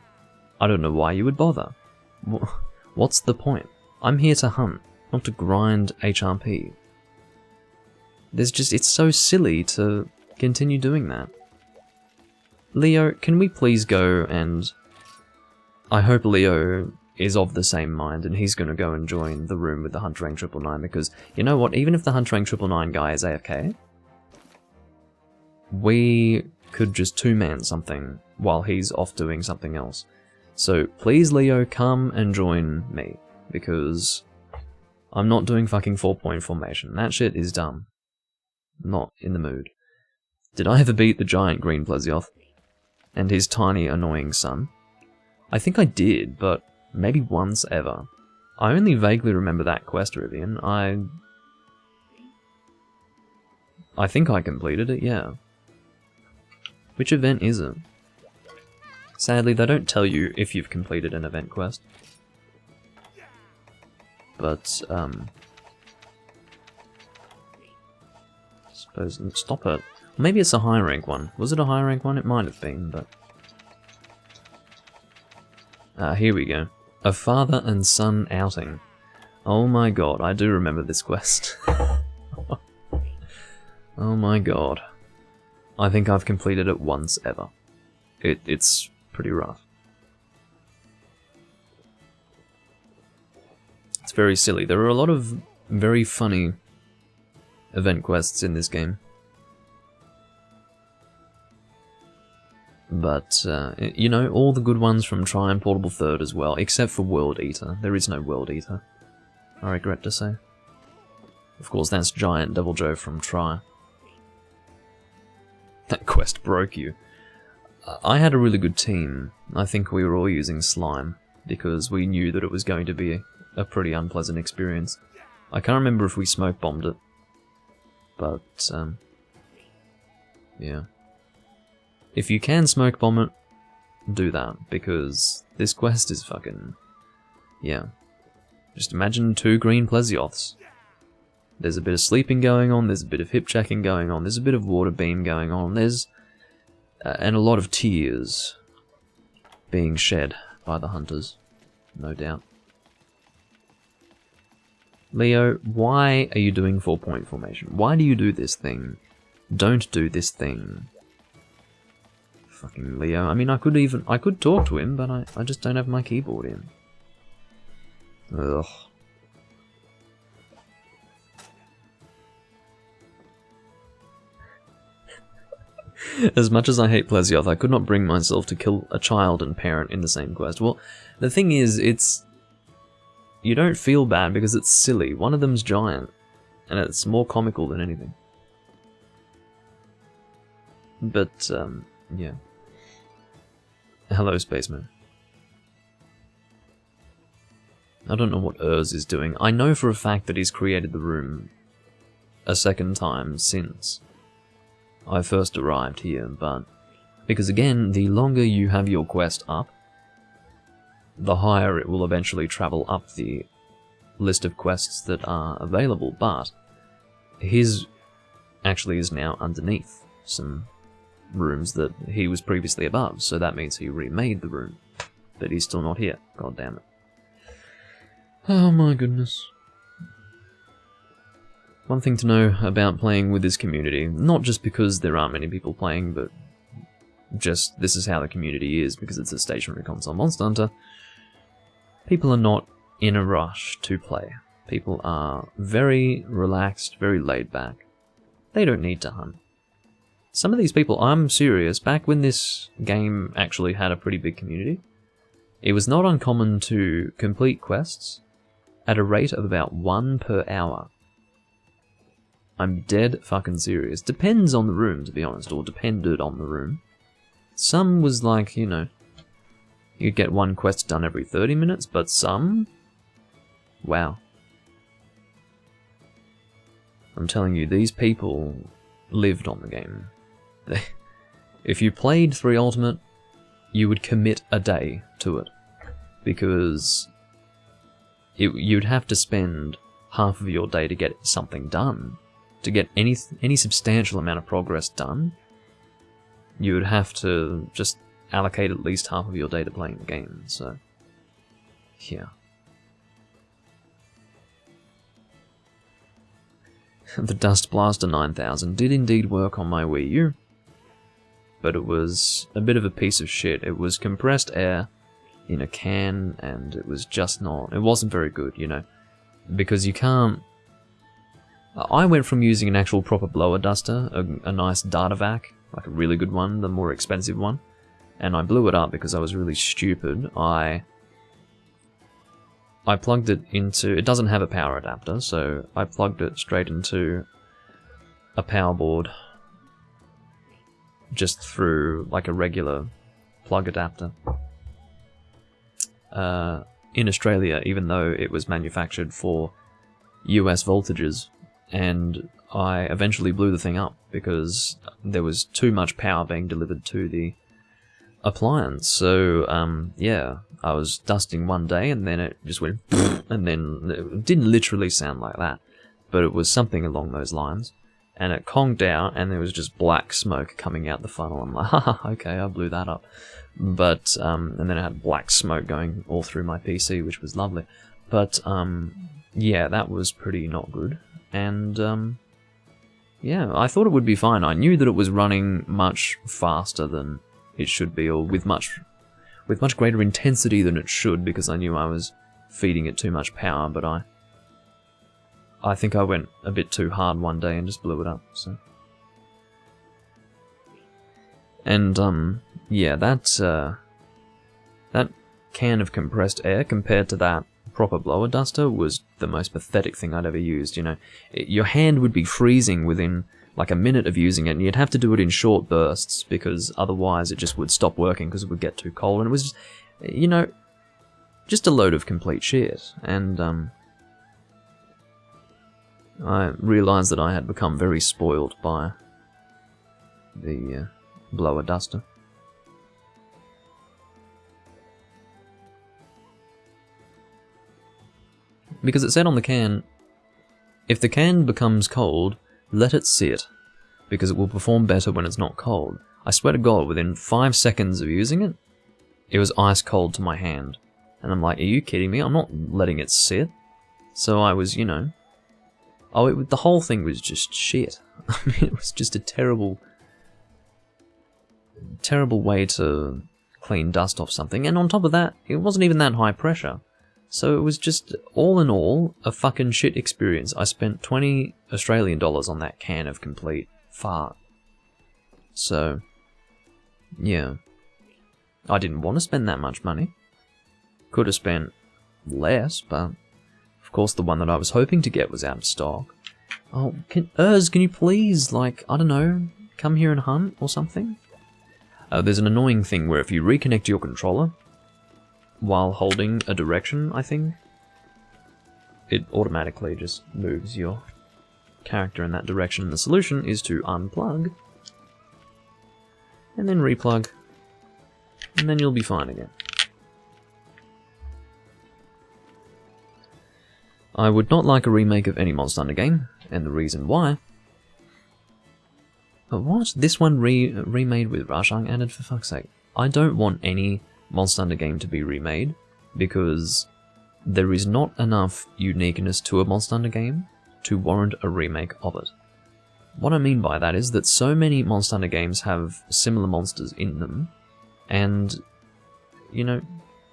I don't know why you would bother. What's the point? I'm here to hunt, not to grind HRP. It's so silly to continue doing that. Leo, can we please go and... I hope Leo is of the same mind and he's going to go and join the room with the Hunter Rank 999 because, you know what, even if the Hunter Rank 999 guy is AFK, we could just two-man something while he's off doing something else. So please, Leo, come and join me, because I'm not doing fucking 4-point formation. That shit is dumb. Not in the mood. Did I ever beat the giant green Plesioth? And his tiny, annoying son? I think I did, but maybe once ever. I only vaguely remember that quest, Rivian. I think I completed it, yeah. Which event is it? Sadly, they don't tell you if you've completed an event quest. But, suppose, stop it. Maybe it's a high rank one. Was it a high rank one? It might have been, but... here we go. A father and son outing. Oh my god, I do remember this quest. Oh my god. I think I've completed it once ever. It's pretty rough. It's very silly. There are a lot of very funny event quests in this game. But, you know, all the good ones from Try and Portable Third as well, except for World Eater. There is no World Eater, I regret to say. Of course, that's Giant Devil Joe from Try. That quest broke you. I had a really good team. I think we were all using slime, because we knew that it was going to be a pretty unpleasant experience. I can't remember if we smoke bombed it, but, yeah. If you can smoke bomb it, do that, because this quest is fucking... yeah. Just imagine 2 green Plesioths. There's a bit of sleeping going on, there's a bit of hip checking going on, there's a bit of water beam going on, there's... and a lot of tears being shed by the hunters, no doubt. Leo, why are you doing 4-point formation? Why do you do this thing? Don't do this thing. Fucking Leo. I mean, I could talk to him, but I just don't have my keyboard in. Ugh. As much as I hate Plesioth, I could not bring myself to kill a child and parent in the same quest. Well, the thing is, it's... you don't feel bad because it's silly. One of them's giant, and it's more comical than anything. But, yeah. Hello, Spaceman. I don't know what Urs is doing. I know for a fact that he's created the room a second time since I first arrived here, but... because again, the longer you have your quest up, the higher it will eventually travel up the list of quests that are available, but his actually is now underneath some rooms that he was previously above, so that means he remade the room, but he's still not here. God damn it. Oh my goodness. One thing to know about playing with this community, not just because there aren't many people playing, but just this is how the community is, because it's a stationary console Monster Hunter. People are not in a rush to play. People are very relaxed, very laid back. They don't need to hunt. Some of these people, I'm serious, back when this game actually had a pretty big community, it was not uncommon to complete quests at a rate of about 1 per hour. I'm dead fucking serious. Depends on the room, to be honest, or depended on the room. Some was like, you know, you'd get 1 quest done every 30 minutes, but some... wow. I'm telling you, these people lived on the game. If you played 3 Ultimate, you would commit a day to it. Because you'd have to spend half of your day to get something done. To get any substantial amount of progress done, you would have to just allocate at least half of your day to playing the game, so... yeah. The Dust Blaster 9000 did indeed work on my Wii U, but it was a bit of a piece of shit. It was compressed air in a can, and it was just not... it wasn't very good, you know, because you can't... I went from using an actual proper blower duster, a nice data vac, like a really good one, the more expensive one, and I blew it up because I was really stupid. I plugged it into... it doesn't have a power adapter, so I plugged it straight into a power board just through like a regular plug adapter. In Australia, even though it was manufactured for US voltages, and I eventually blew the thing up because there was too much power being delivered to the appliance. So, yeah, I was dusting one day and then it just went and then it didn't literally sound like that, but it was something along those lines. And it conked out and there was just black smoke coming out the funnel. I'm like, haha, okay, I blew that up. But, and then I had black smoke going all through my PC, which was lovely. But, yeah, that was pretty not good. And, yeah, I thought it would be fine. I knew that it was running much faster than it should be, or with much greater intensity than it should, because I knew I was feeding it too much power, but I think I went a bit too hard one day and just blew it up, so... And, yeah, that can of compressed air compared to that proper blower duster was the most pathetic thing I'd ever used, you know. Your hand would be freezing within like a minute of using it, and you'd have to do it in short bursts, because otherwise it just would stop working because it would get too cold, and it was just, you know, just a load of complete shit. And, I realised that I had become very spoiled by the blower duster. Because it said on the can, if the can becomes cold, let it sit, because it will perform better when it's not cold. I swear to God, within 5 seconds of using it, it was ice cold to my hand. And I'm like, are you kidding me? I'm not letting it sit. So I was, you know... oh, the whole thing was just shit. I mean, it was just a terrible way to clean dust off something. And on top of that, it wasn't even that high pressure. So it was just, all in all, a fucking shit experience. I spent 20 Australian dollars on that can of complete fart. So, yeah. I didn't want to spend that much money. Could have spent less, but of course the one that I was hoping to get was out of stock. Oh, can you please, like, I don't know, come here and hunt or something? There's an annoying thing where if you reconnect your controller while holding a direction, I think, it automatically just moves your character in that direction. The solution is to unplug and then replug, and then you'll be fine again. I would not like a remake of any Monster Hunter game, and the reason why... but what? This one remade with Rashang added, for fuck's sake. I don't want any Monster Hunter game to be remade, because there is not enough uniqueness to a Monster Hunter game to warrant a remake of it. What I mean by that is that so many Monster Hunter games have similar monsters in them, and, you know,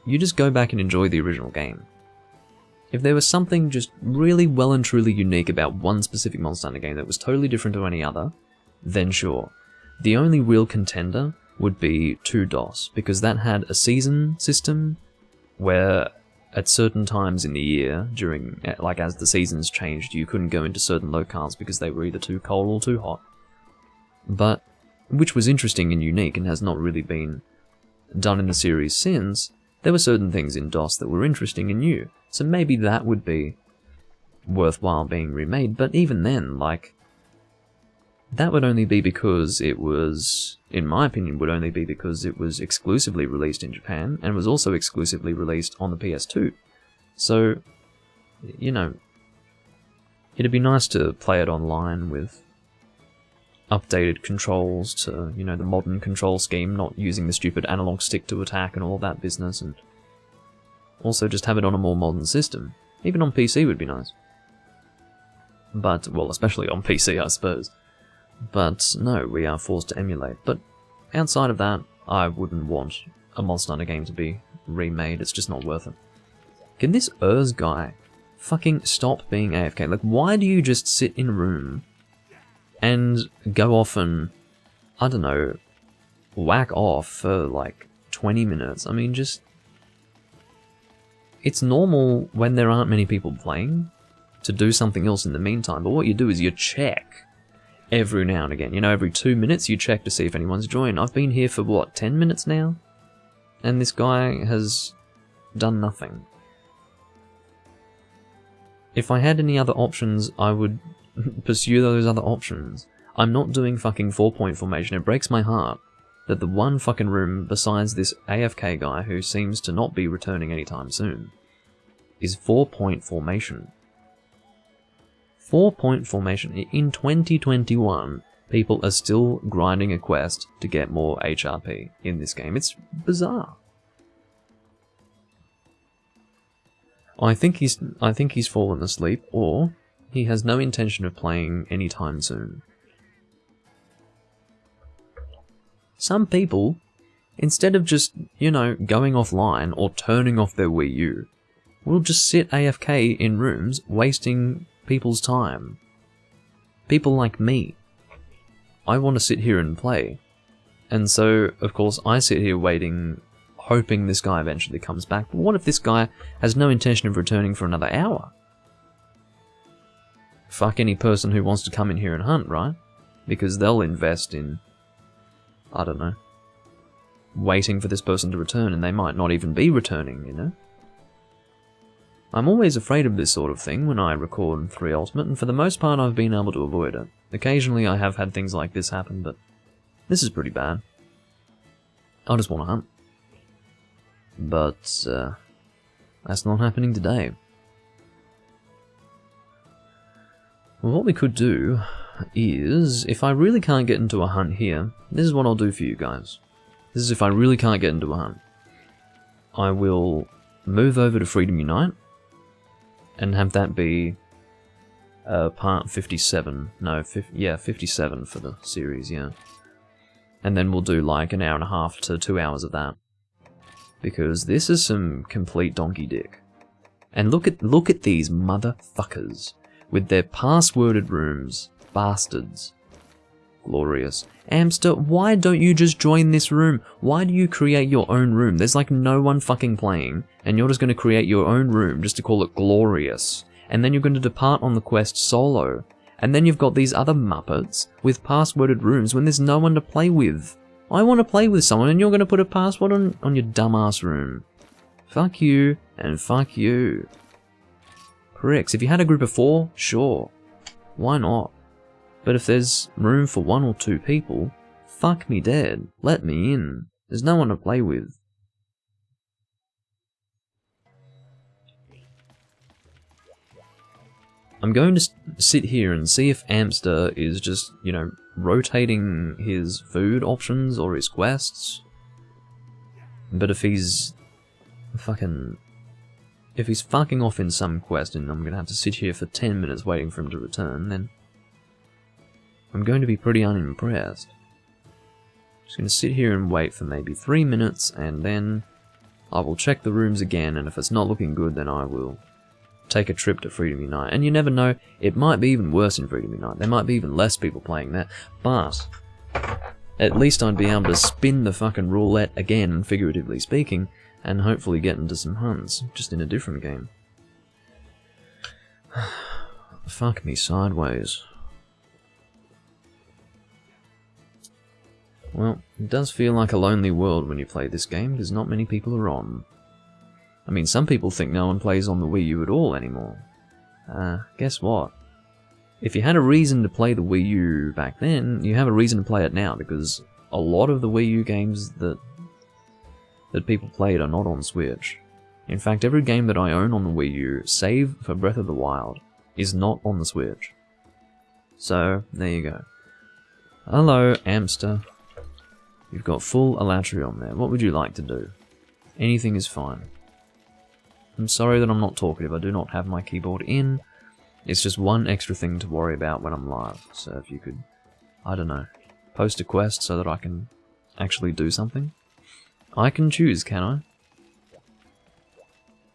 you just go back and enjoy the original game. If there was something just really well and truly unique about one specific Monster Hunter game that was totally different to any other, then sure. The only real contender would be 2DOS, because that had a season system where at certain times in the year, during, like, as the seasons changed, you couldn't go into certain locales because they were either too cold or too hot. But, which was interesting and unique and has not really been done in the series since, there were certain things in DOS that were interesting and new. So maybe that would be worthwhile being remade, but even then, like, that would only be because it was, in my opinion, would only be because it was exclusively released in Japan, and was also exclusively released on the PS2. So, you know, it'd be nice to play it online with updated controls to, you know, the modern control scheme, not using the stupid analog stick to attack and all that business, and also just have it on a more modern system. Even on PC would be nice. But, well, especially on PC, I suppose. But no, we are forced to emulate. But outside of that, I wouldn't want a Monster Hunter game to be remade. It's just not worth it. Can this Urz guy fucking stop being AFK? Like, why do you just sit in a room and go off and, I don't know, whack off for like 20 minutes? I mean, just... It's normal when there aren't many people playing to do something else in the meantime, but what you do is you check every now and again. You know, every 2 minutes you check to see if anyone's joined. I've been here for, what, 10 minutes now? And this guy has done nothing. If I had any other options, I would pursue those other options. I'm not doing fucking 4-point formation. It breaks my heart that the one fucking room besides this AFK guy who seems to not be returning anytime soon is 4-point formation. 4-point formation. In 2021, people are still grinding a quest to get more HRP in this game. It's bizarre. I think he's fallen asleep, or he has no intention of playing anytime soon. Some people, instead of just, you know, going offline or turning off their Wii U, will just sit AFK in rooms, wasting people's time. People like me. I want to sit here and play. And so, of course, I sit here waiting, hoping this guy eventually comes back. But what if this guy has no intention of returning for another hour? Fuck any person who wants to come in here and hunt, right? Because they'll invest in, I don't know, waiting for this person to return, and they might not even be returning, you know? I'm always afraid of this sort of thing when I record 3 Ultimate, and for the most part I've been able to avoid it. Occasionally I have had things like this happen, but this is pretty bad. I just want to hunt. But, that's not happening today. Well, what we could do is, if I really can't get into a hunt here, this is what I'll do for you guys. This is if I really can't get into a hunt. I will move over to Freedom Unite, and have that be part 57. No, 57 for the series, yeah. And then we'll do like an hour and a half to 2 hours of that. Because this is some complete donkey dick. And look at these motherfuckers with their passworded rooms. Bastards. Glorious. Amster, why don't you just join this room? Why do you create your own room? There's like no one fucking playing, and you're just going to create your own room just to call it glorious. And then you're going to depart on the quest solo. And then you've got these other muppets with passworded rooms when there's no one to play with. I want to play with someone and you're going to put a password on your dumbass room. Fuck you, and fuck you. Pricks. If you had a group of 4, sure. Why not? But if there's room for 1 or 2 people, fuck me dead. Let me in. There's no one to play with. I'm going to sit here and see if Amster is just, you know, rotating his food options or his quests. But if he's fucking off in some quest and I'm gonna have to sit here for 10 minutes waiting for him to return, then I'm going to be pretty unimpressed. Just gonna sit here and wait for maybe 3 minutes, and then I will check the rooms again, and if it's not looking good, then I will take a trip to Freedom Unite. And you never know, it might be even worse in Freedom Unite. There might be even less people playing there, but at least I'd be able to spin the fucking roulette again, figuratively speaking, and hopefully get into some hunts, just in a different game. Fuck me sideways. Well, it does feel like a lonely world when you play this game, because not many people are on. I mean, some people think no one plays on the Wii U at all anymore. guess what? If you had a reason to play the Wii U back then, you have a reason to play it now, because a lot of the Wii U games that people played are not on Switch. In fact, every game that I own on the Wii U, save for Breath of the Wild, is not on the Switch. So, there you go. Hello, Amster. You've got full Elatrion there. What would you like to do? Anything is fine. I'm sorry that I'm not talkative. I do not have my keyboard in. It's just one extra thing to worry about when I'm live. So if you could, I don't know, post a quest so that I can actually do something. I can choose, can I?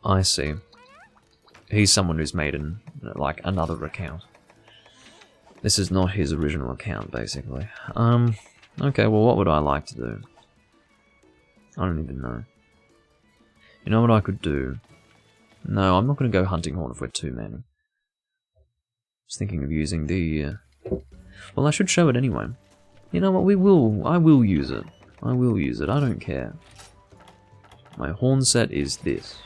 I see. He's someone who's made like another account. This is not his original account, basically. Okay, well, what would I like to do? I don't even know. You know what I could do? No, I'm not going to go hunting horn if we're too many. I was thinking of using the... Well, I should show it anyway. You know what, I will use it. I will use it, I don't care. My horn set is this.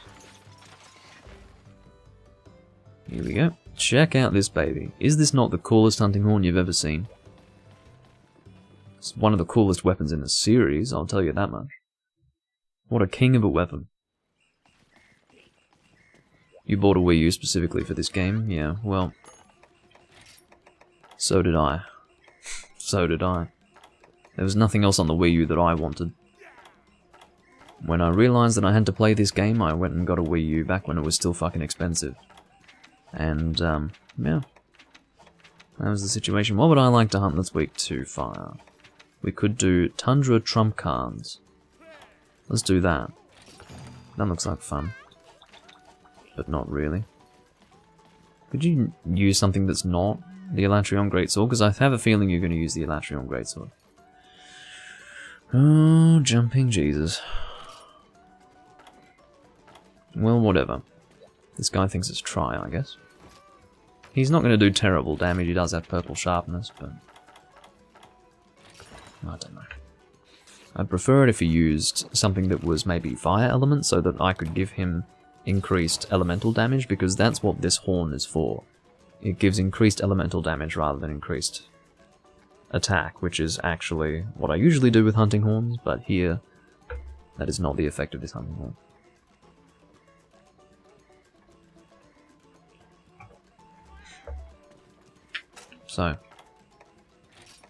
Here we go. Check out this baby. Is this not the coolest hunting horn you've ever seen? It's one of the coolest weapons in the series, I'll tell you that much. What a king of a weapon. You bought a Wii U specifically for this game? Yeah, well... So did I. So did I. There was nothing else on the Wii U that I wanted. When I realized that I had to play this game, I went and got a Wii U back when it was still fucking expensive. And, yeah. That was the situation. What would I like to hunt this week to fire? We could do Tundra Trump Cards. Let's do that. That looks like fun. But not really. Could you use something that's not the Elatrion Greatsword? Because I have a feeling you're going to use the Elatrion Greatsword. Oh, jumping Jesus. Well, whatever. This guy thinks it's try, I guess. He's not going to do terrible damage, he does have purple sharpness, but... I don't know. I'd prefer it if he used something that was maybe fire element, so that I could give him increased elemental damage, because that's what this horn is for. It gives increased elemental damage rather than increased attack, which is actually what I usually do with hunting horns, but here, that is not the effect of this hunting horn. So,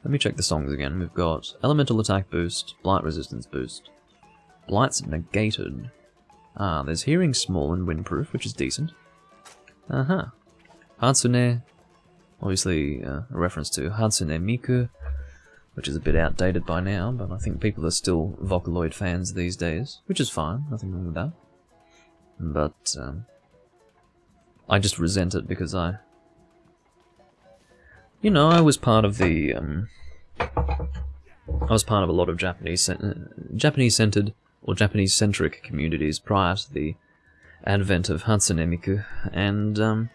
let me check the songs again. We've got Elemental Attack Boost, Blight Resistance Boost. Blight's negated. Ah, there's Hearing Small and Windproof, which is decent. Uh-huh. Hatsune, obviously a reference to Hatsune Miku, which is a bit outdated by now, but I think people are still Vocaloid fans these days, which is fine, nothing wrong with that. But, I just resent it because you know, I was part of the, I was part of a lot of Japanese-centered or Japanese-centric communities prior to the advent of Hatsune Miku, and,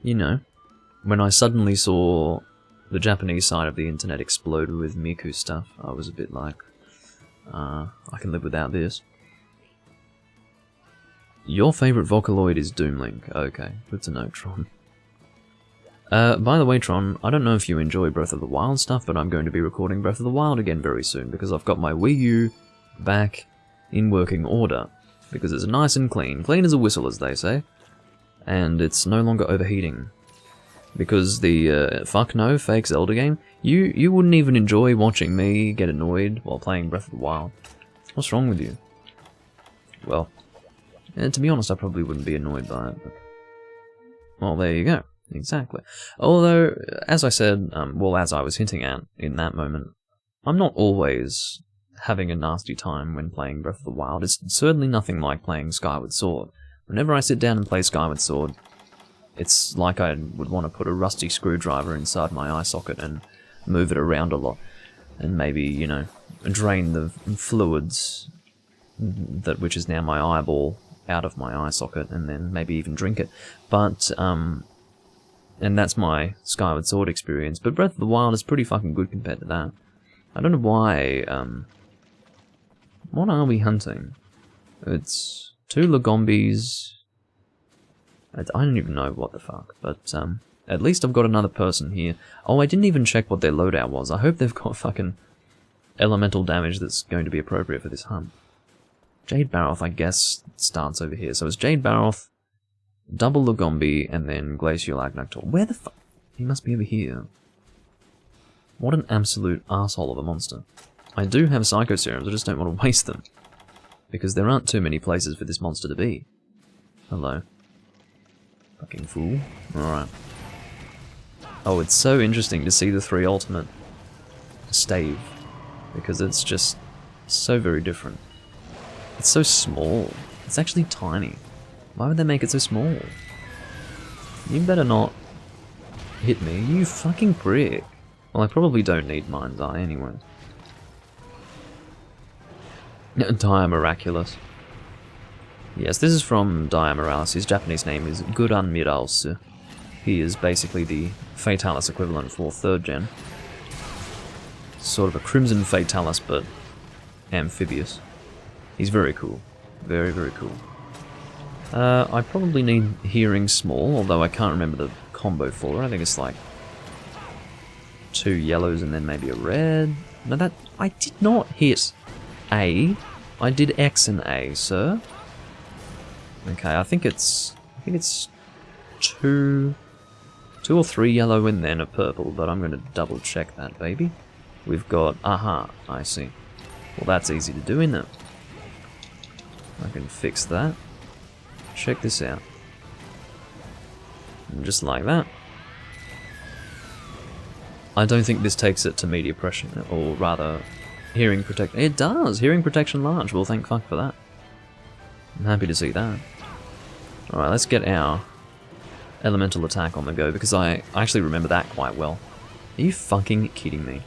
you know, when I suddenly saw the Japanese side of the internet explode with Miku stuff, I was a bit like, I can live without this. Your favourite Vocaloid is Doomlink. Okay, good to know, Tron. By the way, Tron, I don't know if you enjoy Breath of the Wild stuff, but I'm going to be recording Breath of the Wild again very soon, because I've got my Wii U back in working order. Because it's nice and clean. Clean as a whistle, as they say. And it's no longer overheating. Because the, fuck no, fake Zelda game, you wouldn't even enjoy watching me get annoyed while playing Breath of the Wild. What's wrong with you? Well, to be honest, I probably wouldn't be annoyed by it, but... Well, there you go. Exactly. Although, as I said, well, as I was hinting at in that moment, I'm not always having a nasty time when playing Breath of the Wild. It's certainly nothing like playing Skyward Sword. Whenever I sit down and play Skyward Sword, it's like I would want to put a rusty screwdriver inside my eye socket and move it around a lot, and maybe, you know, drain the fluids, which is now my eyeball, out of my eye socket, and then maybe even drink it. But, and that's my Skyward Sword experience, but Breath of the Wild is pretty fucking good compared to that. I don't know why, what are we hunting? It's 2 Lagombis, I don't even know what the fuck, but at least I've got another person here. Oh, I didn't even check what their loadout was. I hope they've got fucking elemental damage that's going to be appropriate for this hunt. Jade Baroth, I guess, starts over here. So it's Jade Baroth, double Lagombi, and then Glacial Agnactor. Where the fuck? He must be over here. What an absolute asshole of a monster. I do have Psycho Serums, I just don't want to waste them. Because there aren't too many places for this monster to be. Hello. Fucking fool. Alright. Oh, it's so interesting to see the 3 ultimate stave. Because it's just so very different. It's so small. It's actually tiny. Why would they make it so small? You better not hit me, you fucking prick. Well, I probably don't need Mind's Eye anyway. Dire Miraculous. Yes, this is from Dire Moralis. His Japanese name is Guran Miralsu. He is basically the Fatalis equivalent for 3rd gen. Sort of a Crimson Fatalis, but amphibious. He's very cool. Very, very cool. I probably need Hearing Small, although I can't remember the combo for it. I think it's like 2 yellows and then maybe a red. No, that... I did not hit A. I did X and A, sir. Okay, I think it's 2 or 3 yellow and then a purple, but I'm going to double check that, baby. We've got... Aha, I see. Well, that's easy to do, isn't it? I can fix that. Check this out. And just like that. I don't think this takes it to media pressure, or rather, hearing protection. It does! Hearing protection large. Well, thank fuck for that. I'm happy to see that. Alright, let's get our elemental attack on the go, because I actually remember that quite well. Are you fucking kidding me?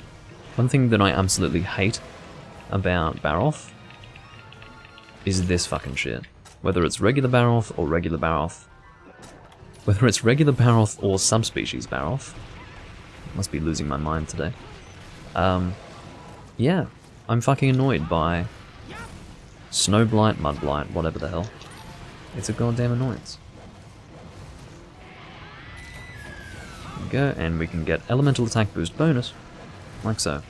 One thing that I absolutely hate about Baroth is this fucking shit. Whether it's regular Baroth or regular Baroth. Whether it's regular Baroth or subspecies Baroth. Must be losing my mind today. Yeah, I'm fucking annoyed by Snowblight, Mudblight, whatever the hell. It's a goddamn annoyance. There we go, and we can get elemental attack boost bonus. Like so.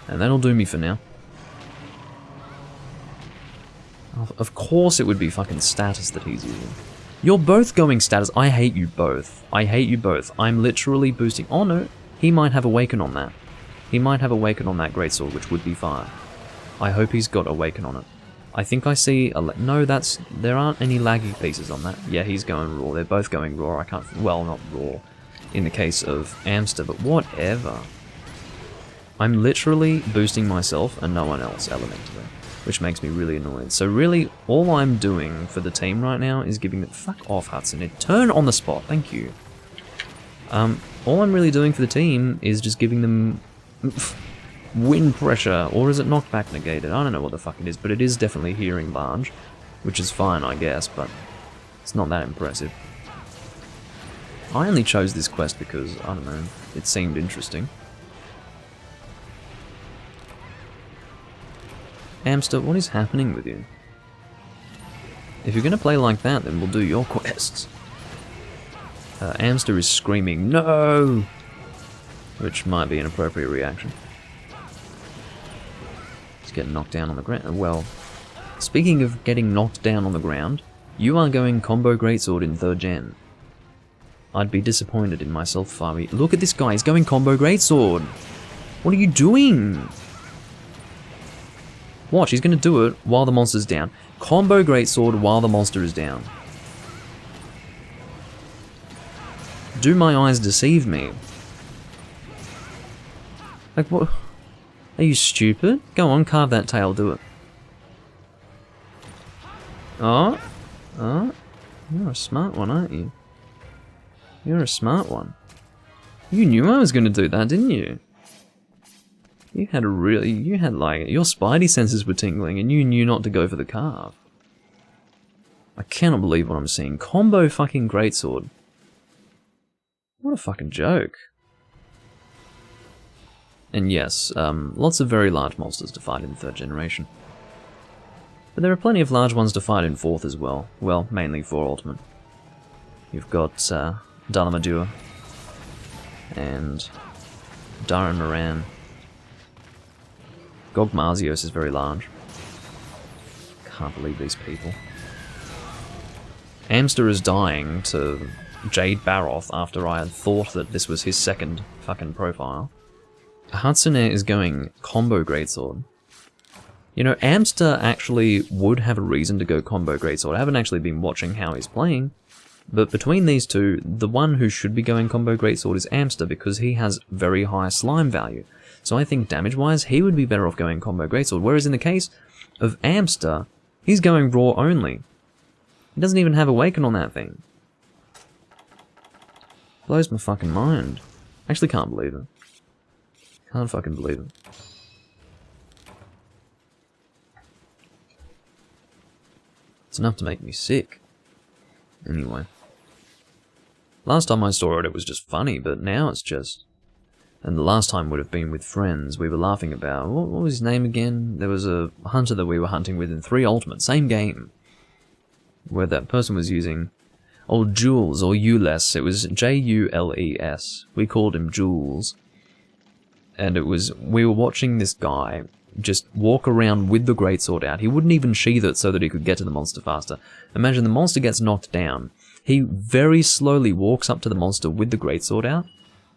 And that'll do me for now. Of course it would be fucking status that he's using. You're both going status. I hate you both. I hate you both. I'm literally boosting. Oh no, he might have Awaken on that. He might have Awaken on that greatsword, which would be fine. I hope he's got Awaken on it. I think I see a... No, that's... There aren't any laggy pieces on that. Yeah, he's going raw. They're both going raw. I can't... Well, not raw in the case of Amster, but whatever. I'm literally boosting myself and no one else elementally, which makes me really annoyed. So really, all I'm doing for the team right now is giving them... Fuck off, Hudson. Turn on the spot. Thank you. All I'm really doing for the team is just giving them... wind pressure, or is it knockback negated? I don't know what the fuck it is, but it is definitely hearing large, which is fine, I guess, but it's not that impressive. I only chose this quest because, I don't know, it seemed interesting. Amster, what is happening with you? If you're gonna play like that, then we'll do your quests. Amster is screaming, no! Which might be an appropriate reaction. He's getting knocked down on the ground. Well, speaking of getting knocked down on the ground, you are going combo greatsword in 3rd gen. I'd be disappointed in myself, Fabi. Look at this guy, he's going combo greatsword! What are you doing? Watch, he's gonna do it while the monster's down. Combo greatsword while the monster is down. Do my eyes deceive me? Like, what? Are you stupid? Go on, carve that tail, do it. Oh? Oh? You're a smart one, aren't you? You're a smart one. You knew I was gonna do that, didn't you? You had like, your spidey senses were tingling and you knew not to go for the carve. I cannot believe what I'm seeing. Combo fucking greatsword. What a fucking joke. And yes, lots of very large monsters to fight in the 3rd generation. But there are plenty of large ones to fight in 4th as well. Well, mainly for Ultimate. You've got Dalamadur and Darren Moran. Gogmarzios is very large. Can't believe these people. Amster is dying to Jade Baroth after I had thought that this was his second fucking profile. Hatsune is going combo Greatsword. You know, Amster actually would have a reason to go combo Greatsword. I haven't actually been watching how he's playing, but between these two, the one who should be going combo Greatsword is Amster because he has very high slime value. So I think damage-wise, he would be better off going combo Greatsword, whereas in the case of Amster, he's going raw only. He doesn't even have Awaken on that thing. Blows my fucking mind. Actually can't believe it. Can't fucking believe it. It's enough to make me sick. Anyway. Last time I saw it, it was just funny, but now it's just... And the last time would have been with friends we were laughing about. What was his name again? There was a hunter that we were hunting with in 3 Ultimate, same game. Where that person was using... Oh, Jules, or Ules. It was Jules. We called him Jules. And it was... We were watching this guy just walk around with the greatsword out. He wouldn't even sheath it so that he could get to the monster faster. Imagine the monster gets knocked down. He very slowly walks up to the monster with the greatsword out,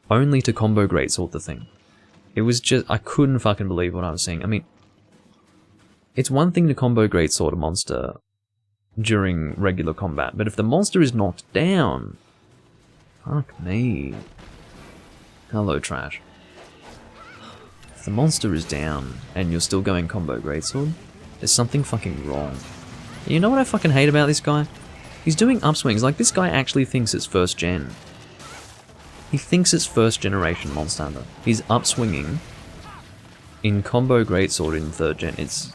only to combo greatsword the thing. It was just... I couldn't fucking believe what I was seeing. I mean, it's one thing to combo greatsword a monster during regular combat, but if the monster is knocked down... Fuck me. Hello, trash. If the monster is down, and you're still going combo greatsword, there's something fucking wrong. You know what I fucking hate about this guy? He's doing upswings, like this guy actually thinks it's 1st gen. He thinks it's 1st generation Monster Hunter. He's upswinging in combo greatsword in 3rd gen. It's...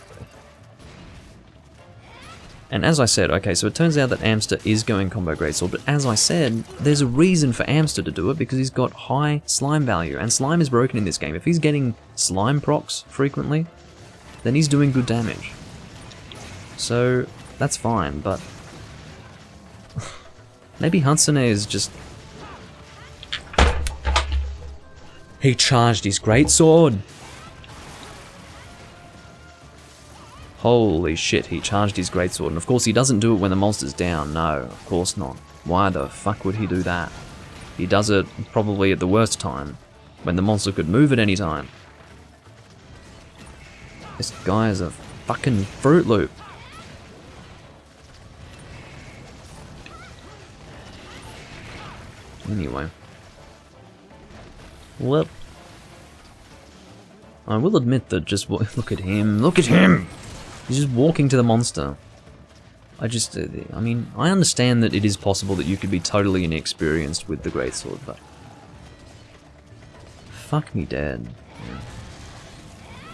And as I said, okay, so it turns out that Amster is going combo greatsword, but as I said, there's a reason for Amster to do it because he's got high slime value, and slime is broken in this game. If he's getting slime procs frequently, then he's doing good damage. So, that's fine, but... Maybe Hatsune is just... He charged his greatsword! Holy shit, he charged his greatsword, and of course he doesn't do it when the monster's down, no, of course not. Why the fuck would he do that? He does it probably at the worst time, when the monster could move at any time. This guy is a fucking Fruit Loop. Anyway. Well, I will admit that just look at him, look at him! He's just walking to the monster. I mean, I understand that it is possible that you could be totally inexperienced with the greatsword, but... Fuck me dead. Yeah.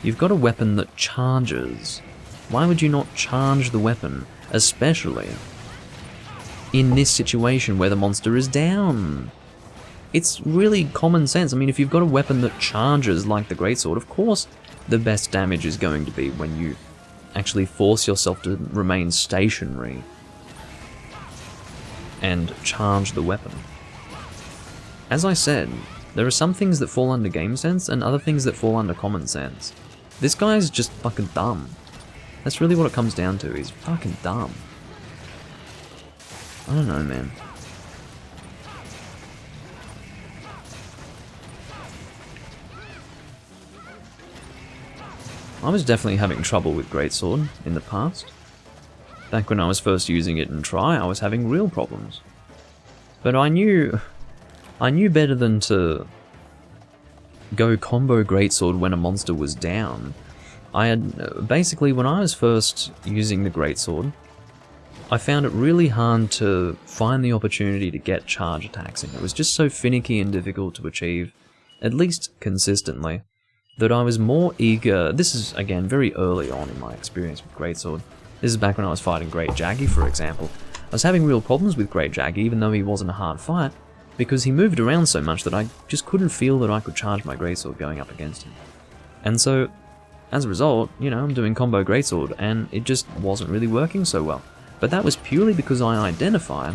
You've got a weapon that charges. Why would you not charge the weapon, especially in this situation where the monster is down? It's really common sense. I mean, if you've got a weapon that charges like the greatsword, of course the best damage is going to be when you actually force yourself to remain stationary and charge the weapon. As I said, there are some things that fall under game sense and other things that fall under common sense. This guy's just fucking dumb. That's really what it comes down to. He's fucking dumb. I don't know, man. I was definitely having trouble with greatsword in the past. Back when I was first using it in Try, I was having real problems. But I knew better than to go combo greatsword when a monster was down. I had basically, when I was first using the greatsword, I found it really hard to find the opportunity to get charge attacks in. It was just so finicky and difficult to achieve, at least consistently, that I was more eager. This is, again, very early on in my experience with greatsword. This is back when I was fighting Great Jaggy, for example. I was having real problems with Great Jaggy, even though he wasn't a hard fight, because he moved around so much that I just couldn't feel that I could charge my greatsword going up against him. And so, as a result, you know, I'm doing combo greatsword, and it just wasn't really working so well. But that was purely because I identified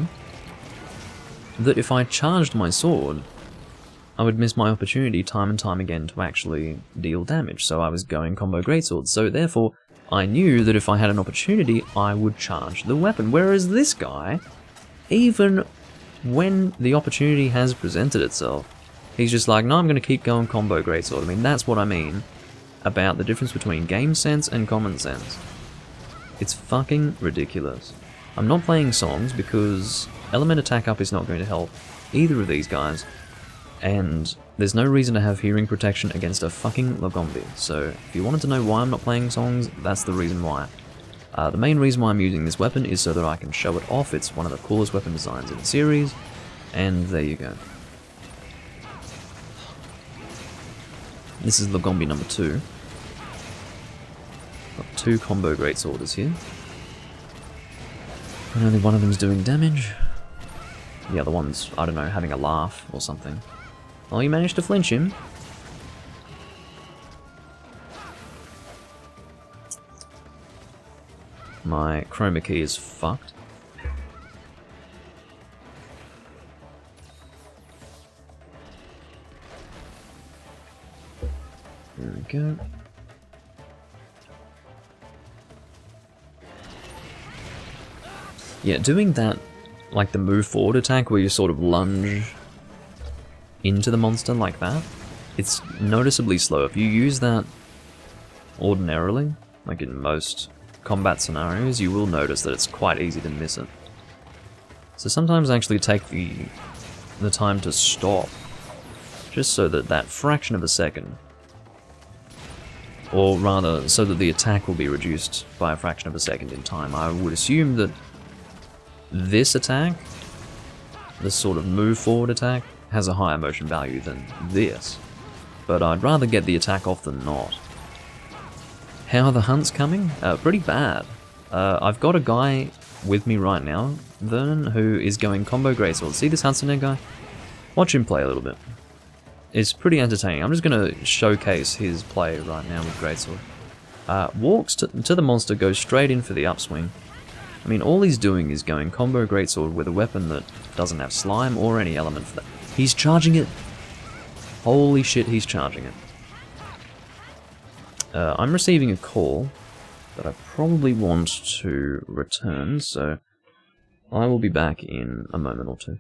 that if I charged my sword, I would miss my opportunity time and time again to actually deal damage, so I was going combo greatsword. So therefore, I knew that if I had an opportunity, I would charge the weapon. Whereas this guy, even when the opportunity has presented itself, he's just like, no, I'm going to keep going combo greatsword. I mean, that's what I mean about the difference between game sense and common sense. It's fucking ridiculous. I'm not playing songs because element attack up is not going to help either of these guys, and there's no reason to have hearing protection against a fucking Logombi. So if you wanted to know why I'm not playing songs, that's the reason why. The main reason why I'm using this weapon is so that I can show it off. It's one of the coolest weapon designs in the series, and there you go. This is Logombi number 2. Got 2 combo greatsworders here. And only one of them's doing damage. The other one's, I don't know, having a laugh or something. Oh, you managed to flinch him. My chroma key is fucked. There we go. Yeah, doing that, like the move forward attack where you sort of lunge into the monster like that, it's noticeably slow. If you use that ordinarily, like in most combat scenarios, you will notice that it's quite easy to miss it. So sometimes actually take the time to stop, just so that that fraction of a second, or rather, so that the attack will be reduced by a fraction of a second in time. I would assume that this attack, this sort of move forward attack, has a higher motion value than this, but I'd rather get the attack off than not. How are the hunts coming? Pretty bad. I've got a guy with me right now, Vernon, who is going combo greatsword. See this Hatsune guy? Watch him play a little bit. It's pretty entertaining. I'm just going to showcase his play right now with greatsword. Walks to the monster, goes straight in for the upswing. I mean, all he's doing is going combo greatsword with a weapon that doesn't have slime or any element for that. He's charging it! Holy shit, he's charging it. I'm receiving a call that I probably want to return, so I will be back in a moment or two.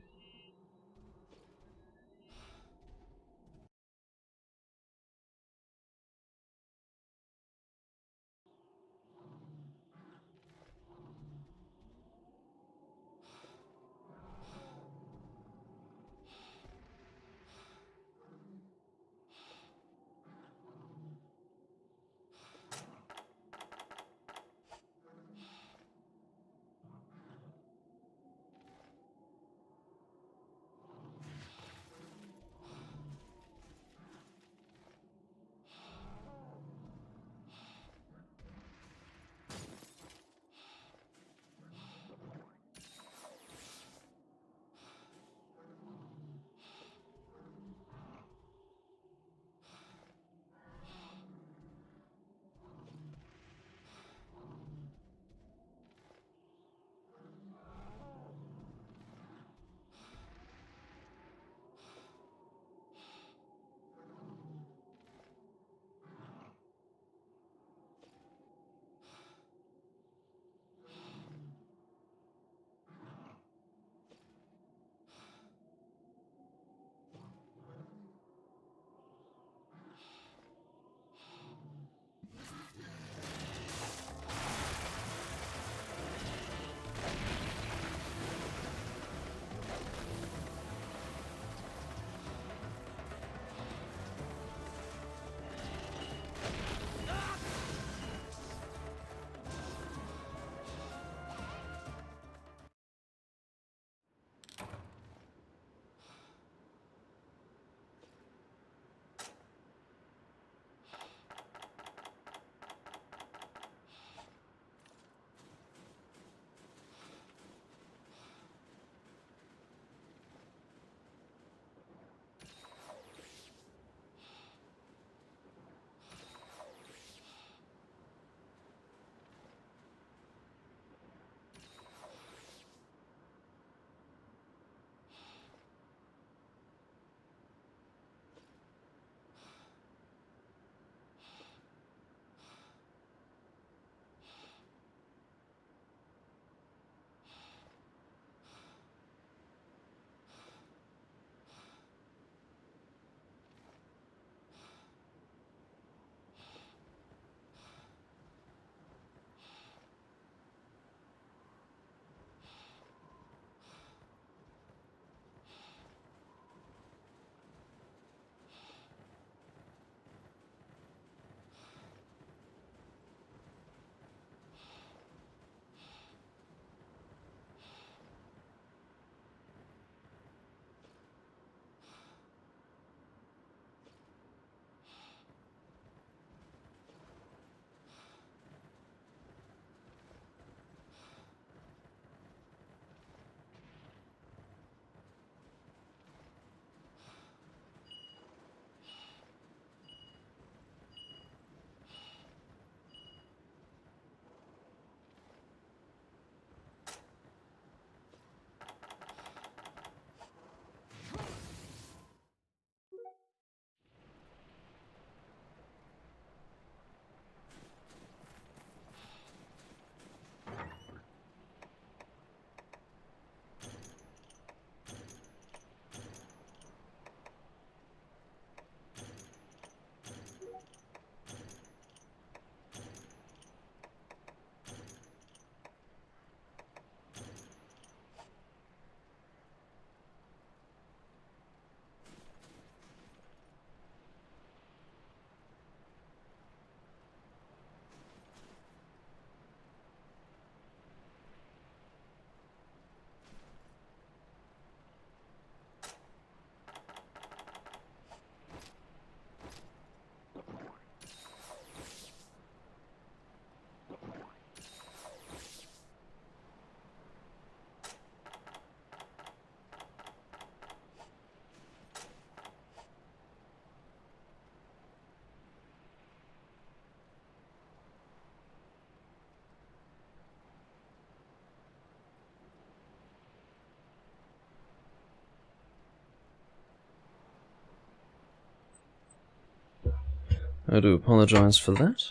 I do apologize for that.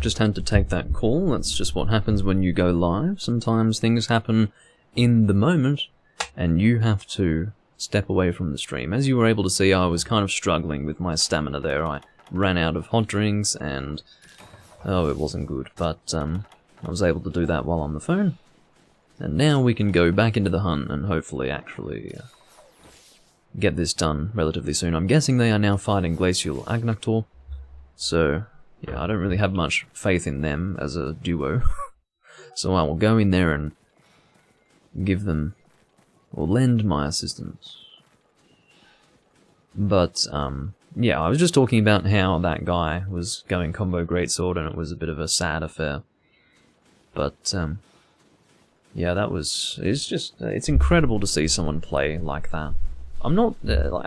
Just had to take that call. That's just what happens when you go live. Sometimes things happen in the moment, and you have to step away from the stream. As you were able to see, I was kind of struggling with my stamina there. I ran out of hot drinks, and oh, it wasn't good. But I was able to do that while on the phone. And now we can go back into the hunt and hopefully actually get this done relatively soon. I'm guessing they are now fighting Glacial Agnaktor, so yeah, I don't really have much faith in them as a duo. So I will go in there and give them, or lend my assistance. But, yeah, I was just talking about how that guy was going combo greatsword and it was a bit of a sad affair. But, yeah, that was, it's incredible to see someone play like that. I'm not,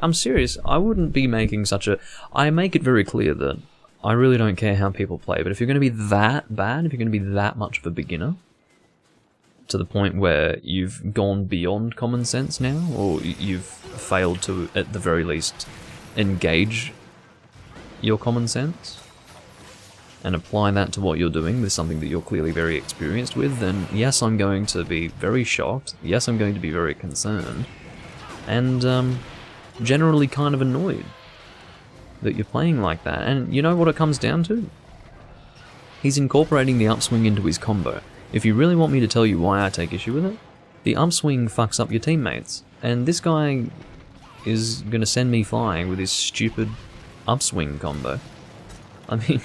I'm serious, I wouldn't be making such a, I make it very clear that I really don't care how people play, but if you're going to be that bad, if you're going to be that much of a beginner, to the point where you've gone beyond common sense now, or you've failed to, at the very least, engage your common sense, and apply that to what you're doing with something that you're clearly very experienced with, then yes, I'm going to be very shocked, yes, I'm going to be very concerned, and generally kind of annoyed that you're playing like that. And you know what it comes down to? He's incorporating the upswing into his combo. If you really want me to tell you why I take issue with it, the upswing fucks up your teammates, and this guy is going to send me flying with his stupid upswing combo. I mean,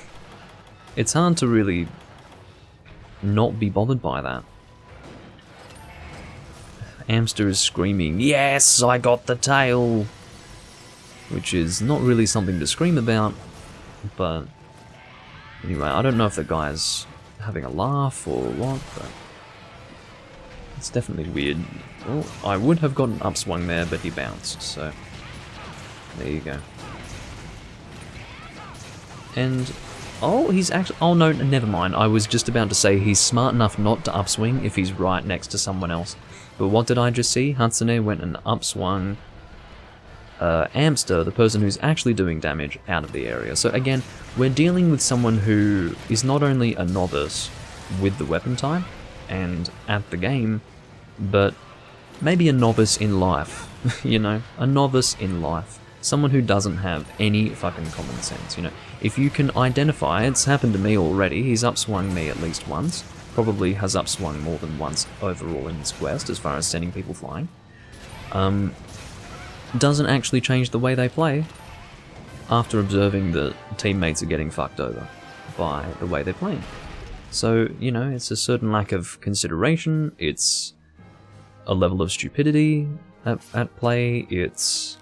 it's hard to really not be bothered by that. Amster is screaming, "Yes, I got the tail!" Which is not really something to scream about, but anyway, I don't know if the guy's having a laugh or what, but it's definitely weird. Well, I would have gotten upswung there, but he bounced, so there you go. And, oh, he's actually, oh no, never mind, I was just about to say he's smart enough not to upswing if he's right next to someone else. But what did I just see? Hatsune went and upswung Amster, the person who's actually doing damage, out of the area. So again, we're dealing with someone who is not only a novice with the weapon type and at the game, but maybe a novice in life, you know, a novice in life. Someone who doesn't have any fucking common sense, you know. If you can identify, it's happened to me already, he's upswung me at least once, probably has upswung more than once overall in this quest as far as sending people flying. Doesn't actually change the way they play after observing that teammates are getting fucked over by the way they're playing. So, you know, it's a certain lack of consideration, it's a level of stupidity at play, it's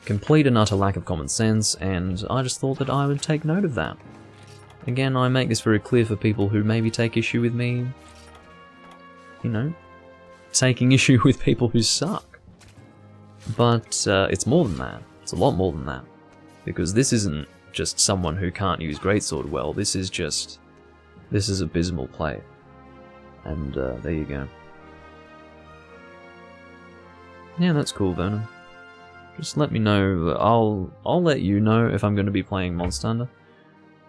complete and utter lack of common sense, and I just thought that I would take note of that. Again, I make this very clear for people who maybe take issue with me, you know, taking issue with people who suck. But it's more than that. It's a lot more than that. Because this isn't just someone who can't use greatsword well, this is abysmal play. And there you go. Yeah, that's cool, Vernon. Just let me know, I'll let you know if I'm going to be playing Monster Hunter,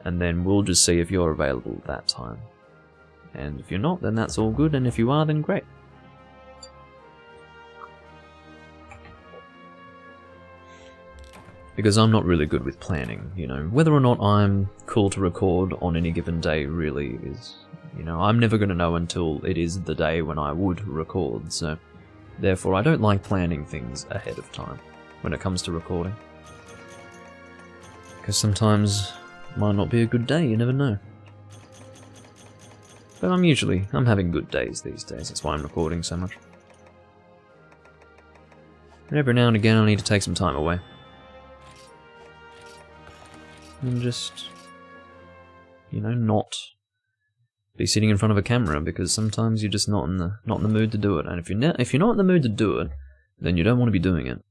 and then we'll just see if you're available at that time. And if you're not, then that's all good, and if you are, then great. Because I'm not really good with planning, you know. Whether or not I'm cool to record on any given day really is, you know, I'm never going to know until it is the day when I would record, so therefore I don't like planning things ahead of time when it comes to recording. Because sometimes it might not be a good day, you never know. But I'm having good days these days, that's why I'm recording so much. And every now and again I need to take some time away. And just, you know, not be sitting in front of a camera, because sometimes you're just not in the mood to do it. And if you're not in the mood to do it, then you don't want to be doing it,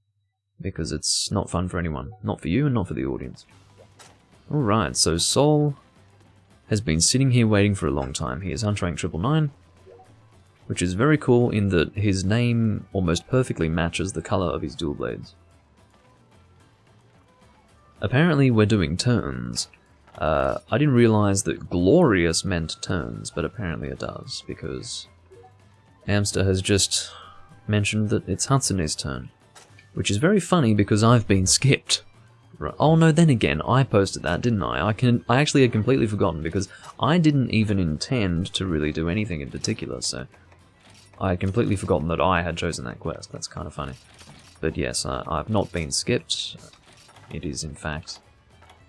because it's not fun for anyone, not for you and not for the audience. All right, so Sol has been sitting here waiting for a long time. He is Hunter Rank 999, which is very cool in that his name almost perfectly matches the color of his dual blades. apparently we're doing turns. I didn't realize that glorious meant turns, but apparently it does, because Amster has just mentioned that it's Hatsune's turn, which is very funny because I've been skipped. Right. Oh no, then again, I posted that, didn't I? I actually had completely forgotten because I didn't even intend to really do anything in particular, so I had completely forgotten that I had chosen that quest. That's kind of funny. But yes, I've not been skipped. It is, in fact,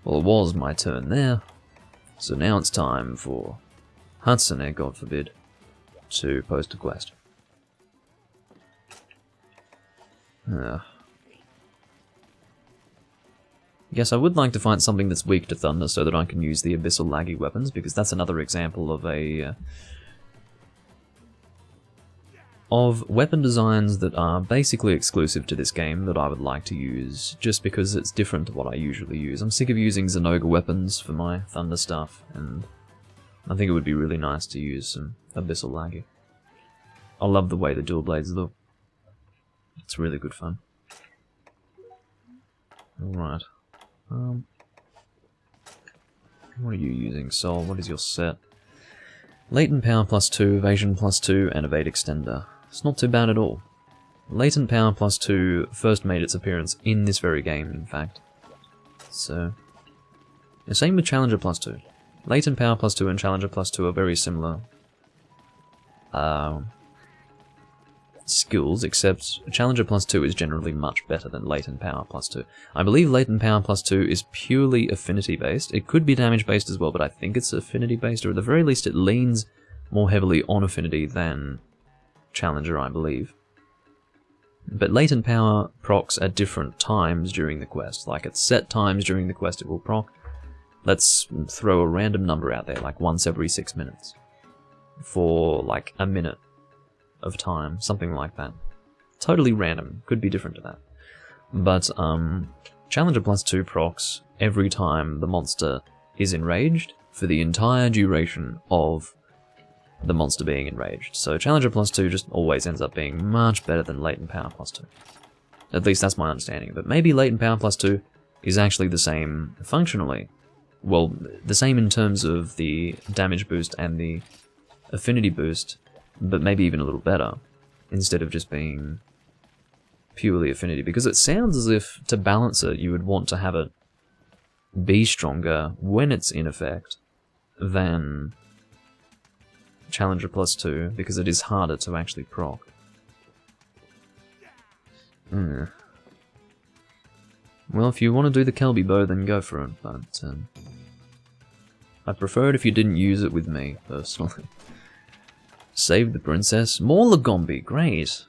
well, it was my turn there. So now it's time for Hatsune, God forbid, to post a quest. Yes, I would like to find something that's weak to thunder so that I can use the abyssal laggy weapons, because that's another example of of weapon designs that are basically exclusive to this game that I would like to use, just because it's different to what I usually use. I'm sick of using Zenoga weapons for my thunder stuff, and I think it would be really nice to use some abyssal laggy. I love the way the dual blades look. It's really good fun. Alright. What are you using, Sol? What is your set? Latent power +2, evasion +2, and evade extender. It's not too bad at all. Latent power +2 first made its appearance in this very game, in fact. So, the same with Challenger +2. Latent power +2 and Challenger +2 are very similar skills, except Challenger +2 is generally much better than Latent power +2. I believe Latent power +2 is purely affinity based. It could be damage based as well, but I think it's affinity based, or at the very least it leans more heavily on affinity than Challenger, I believe. But Latent power procs at different times during the quest. Like at set times during the quest it will proc. Let's throw a random number out there, like once every 6 minutes. For like a minute of time, something like that. Totally random, could be different to that. But Challenger +2 procs every time the monster is enraged for the entire duration of the monster being enraged. So Challenger +2 just always ends up being much better than Latent power +2. At least that's my understanding. But maybe Latent power +2 is actually the same functionally. Well, the same in terms of the damage boost and the affinity boost, but maybe even a little better, instead of just being purely affinity, because it sounds as if, to balance it, you would want to have it be stronger when it's in effect than Challenger +2, because it is harder to actually proc. Well, if you want to do the Kelby bow, then go for it, but I'd prefer it if you didn't use it with me, personally. Save the princess. More Lagombi. Great.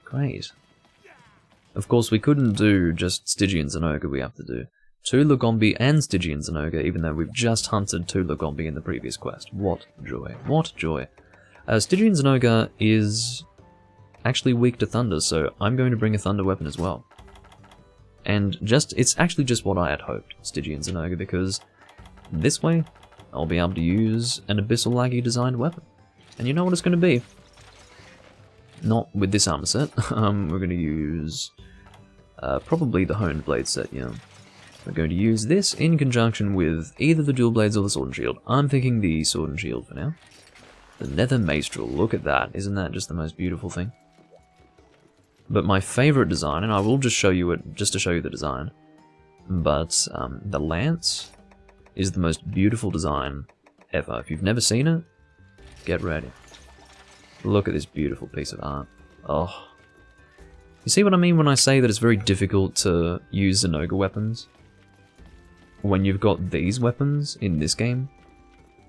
Great. Of course, we couldn't do just Stygian Zenoga, we have to do 2 Lagombi and Stygian Zenoga, even though we've just hunted 2 Lagombi in the previous quest. What joy. What joy. Stygian Zenoga is actually weak to thunder, so I'm going to bring a thunder weapon as well. And it's actually just what I had hoped, Stygian Zenoga, because this way, I'll be able to use an abyssal laggy designed weapon. And you know what it's going to be? Not with this armor set. We're going to use probably the honed blade set, yeah. We're going to use this in conjunction with either the dual blades or the sword and shield. I'm thinking the sword and shield for now. The nether maestral, look at that. Isn't that just the most beautiful thing? But my favorite design, and I will just show you it just to show you the design, but the lance is the most beautiful design ever. If you've never seen it, get ready. Look at this beautiful piece of art. Oh. You see what I mean when I say that it's very difficult to use Zenoga weapons? When you've got these weapons in this game?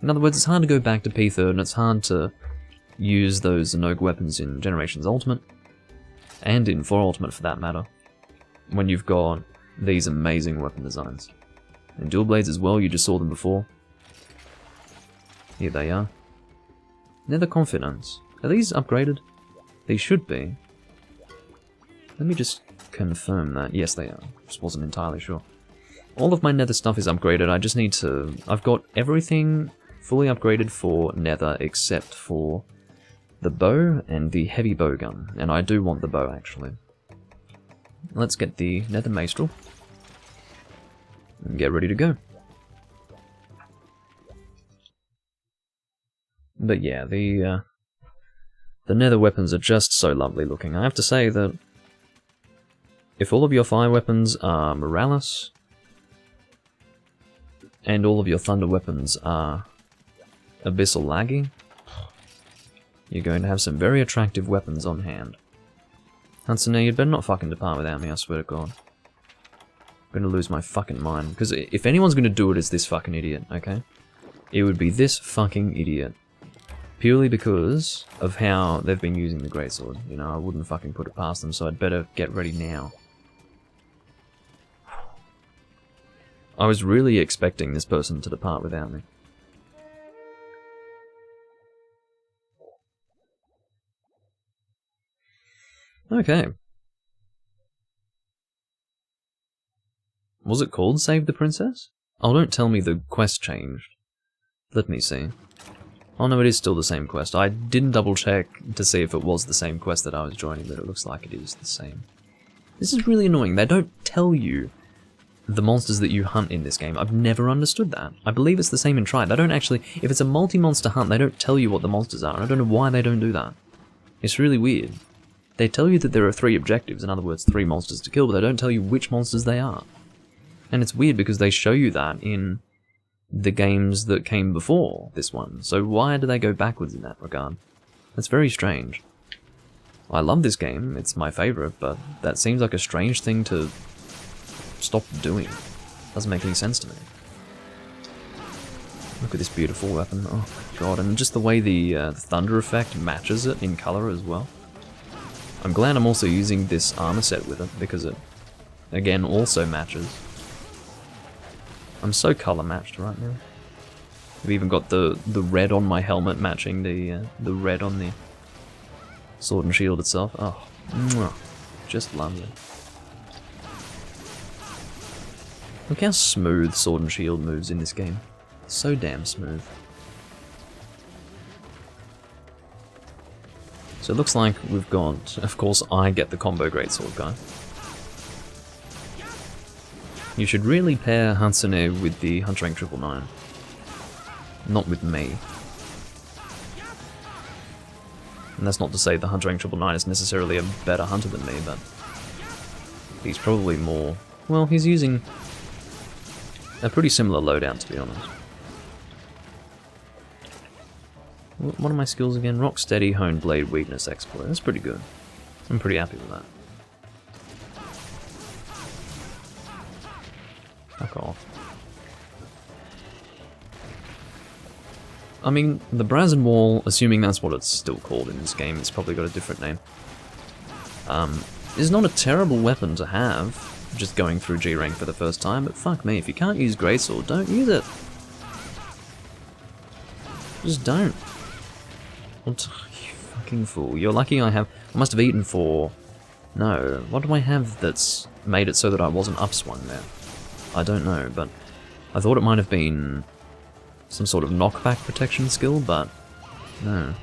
In other words, it's hard to go back to P3rd, and it's hard to use those Zenoga weapons in Generations Ultimate, and in 4 Ultimate for that matter, when you've got these amazing weapon designs. And dual blades as well, you just saw them before. Here they are. Nether Confidence. Are these upgraded? They should be. Let me just confirm that. Yes, they are. Just wasn't entirely sure. All of my nether stuff is upgraded. I just need to... I've got everything fully upgraded for nether except for the bow and the heavy bow gun. And I do want the bow, actually. Let's get the nether maestral. and get ready to go. But yeah, the nether weapons are just so lovely looking. I have to say that if all of your fire weapons are Moralis, and all of your thunder weapons are Abyssal Laggy, you're going to have some very attractive weapons on hand. Hansone, you'd better not fucking depart without me, I swear to God. I'm gonna lose my fucking mind. Because if anyone's gonna do it, it's this fucking idiot, okay? It would be this fucking idiot. Purely because of how they've been using the greatsword. You know, I wouldn't fucking put it past them, so I'd better get ready now. I was really expecting this person to depart without me. Okay. Was it called Save the Princess? Oh, don't tell me the quest changed. Let me see. Oh no, it is still the same quest. I didn't double check to see if it was the same quest that I was joining, but it looks like it is the same. This is really annoying. They don't tell you the monsters that you hunt in this game. I've never understood that. I believe it's the same in Tri. They don't actually... If it's a multi-monster hunt, they don't tell you what the monsters are. I don't know why they don't do that. It's really weird. They tell you that there are 3 objectives, in other words 3 monsters to kill, but they don't tell you which monsters they are. And it's weird because they show you that in the games that came before this one, so why do they go backwards in that regard? That's very strange. I love this game, it's my favourite, but that seems like a strange thing to stop doing. Doesn't make any sense to me. Look at this beautiful weapon, oh god, and just the way the thunder effect matches it in colour as well. I'm glad I'm also using this armor set with it, because it, again, also matches. I'm so colour matched right now. I've even got the red on my helmet matching the red on the sword and shield itself. Oh, mwah, just lovely. Look how smooth sword and shield moves in this game. So damn smooth. So it looks like we've got, of course I get the combo greatsword guy. You should really pair Hansone with the Hunter Rank 999. Not with me. And that's not to say the Hunter Rank 999 is necessarily a better hunter than me, but he's probably more... Well, he's using a pretty similar loadout, to be honest. What are my skills again? Rock Steady, Hone Blade, Weakness, Exploit. That's pretty good. I'm pretty happy with that. Fuck off. I mean, the Brazen Wall, assuming that's what it's still called in this game, it's probably got a different name, is not a terrible weapon to have, just going through G rank for the first time, but fuck me, if you can't use Greatsword, don't use it. Just don't. What? You fucking fool. You're lucky I must have eaten for... No, what do I have that's made it so that I wasn't upswung there? I don't know, but I thought it might have been some sort of knockback protection skill, but no.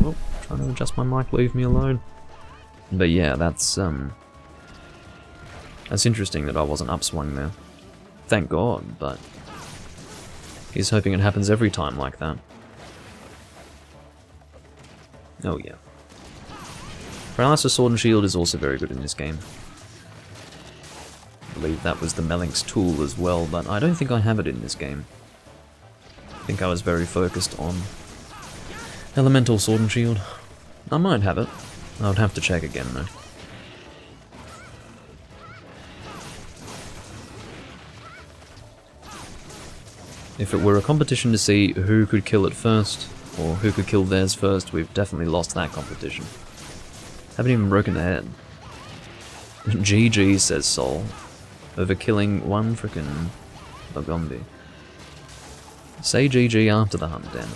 Well, trying to adjust my mic, leave me alone. But yeah, that's interesting that I wasn't upswung there. Thank God, but he's hoping it happens every time like that. Oh yeah. Paralysis Sword and Shield is also very good in this game. I believe that was the Melink's tool as well, but I don't think I have it in this game. I think I was very focused on Elemental Sword and Shield. I might have it. I would have to check again though. If it were a competition to see who could kill it first, or who could kill theirs first, we've definitely lost that competition. Haven't even broken the head. GG, says Sol, over killing one frickin' Logombi. Say GG after the hunt, damn it.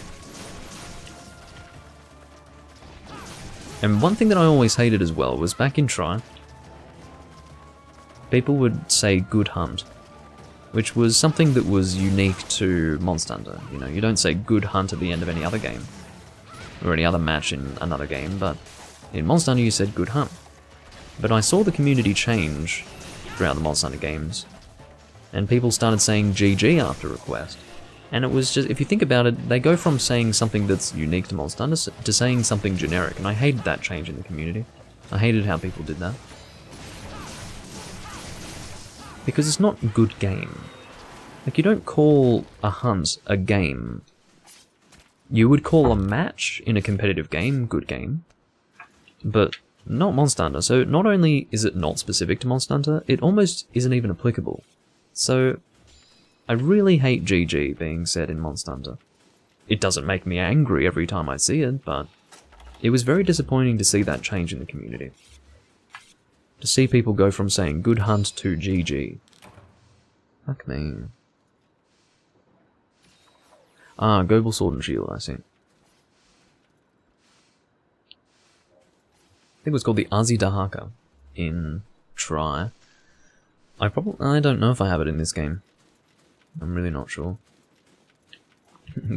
And one thing that I always hated as well was back in Tri, people would say good hunt, which was something that was unique to Monster Hunter. You know, you don't say good hunt at the end of any other game, or any other match in another game, but in Monster Hunter you said good hunt. But I saw the community change throughout the Monster Hunter games and people started saying GG after a quest. And it was just, if you think about it, they go from saying something that's unique to Monster Hunter to saying something generic, and I hated that change in the community. I hated how people did that. Because it's not a good game. Like, you don't call a hunt a game. You would call a match in a competitive game good game, but not Monster Hunter. So not only is it not specific to Monster Hunter, it almost isn't even applicable. So I really hate GG being said in Monster Hunter. It doesn't make me angry every time I see it, but it was very disappointing to see that change in the community. To see people go from saying good hunt to GG. Fuck me. Ah, Global Sword and Shield, I see. I think it was called the Azidahaka in Try. I don't know if I have it in this game. I'm really not sure.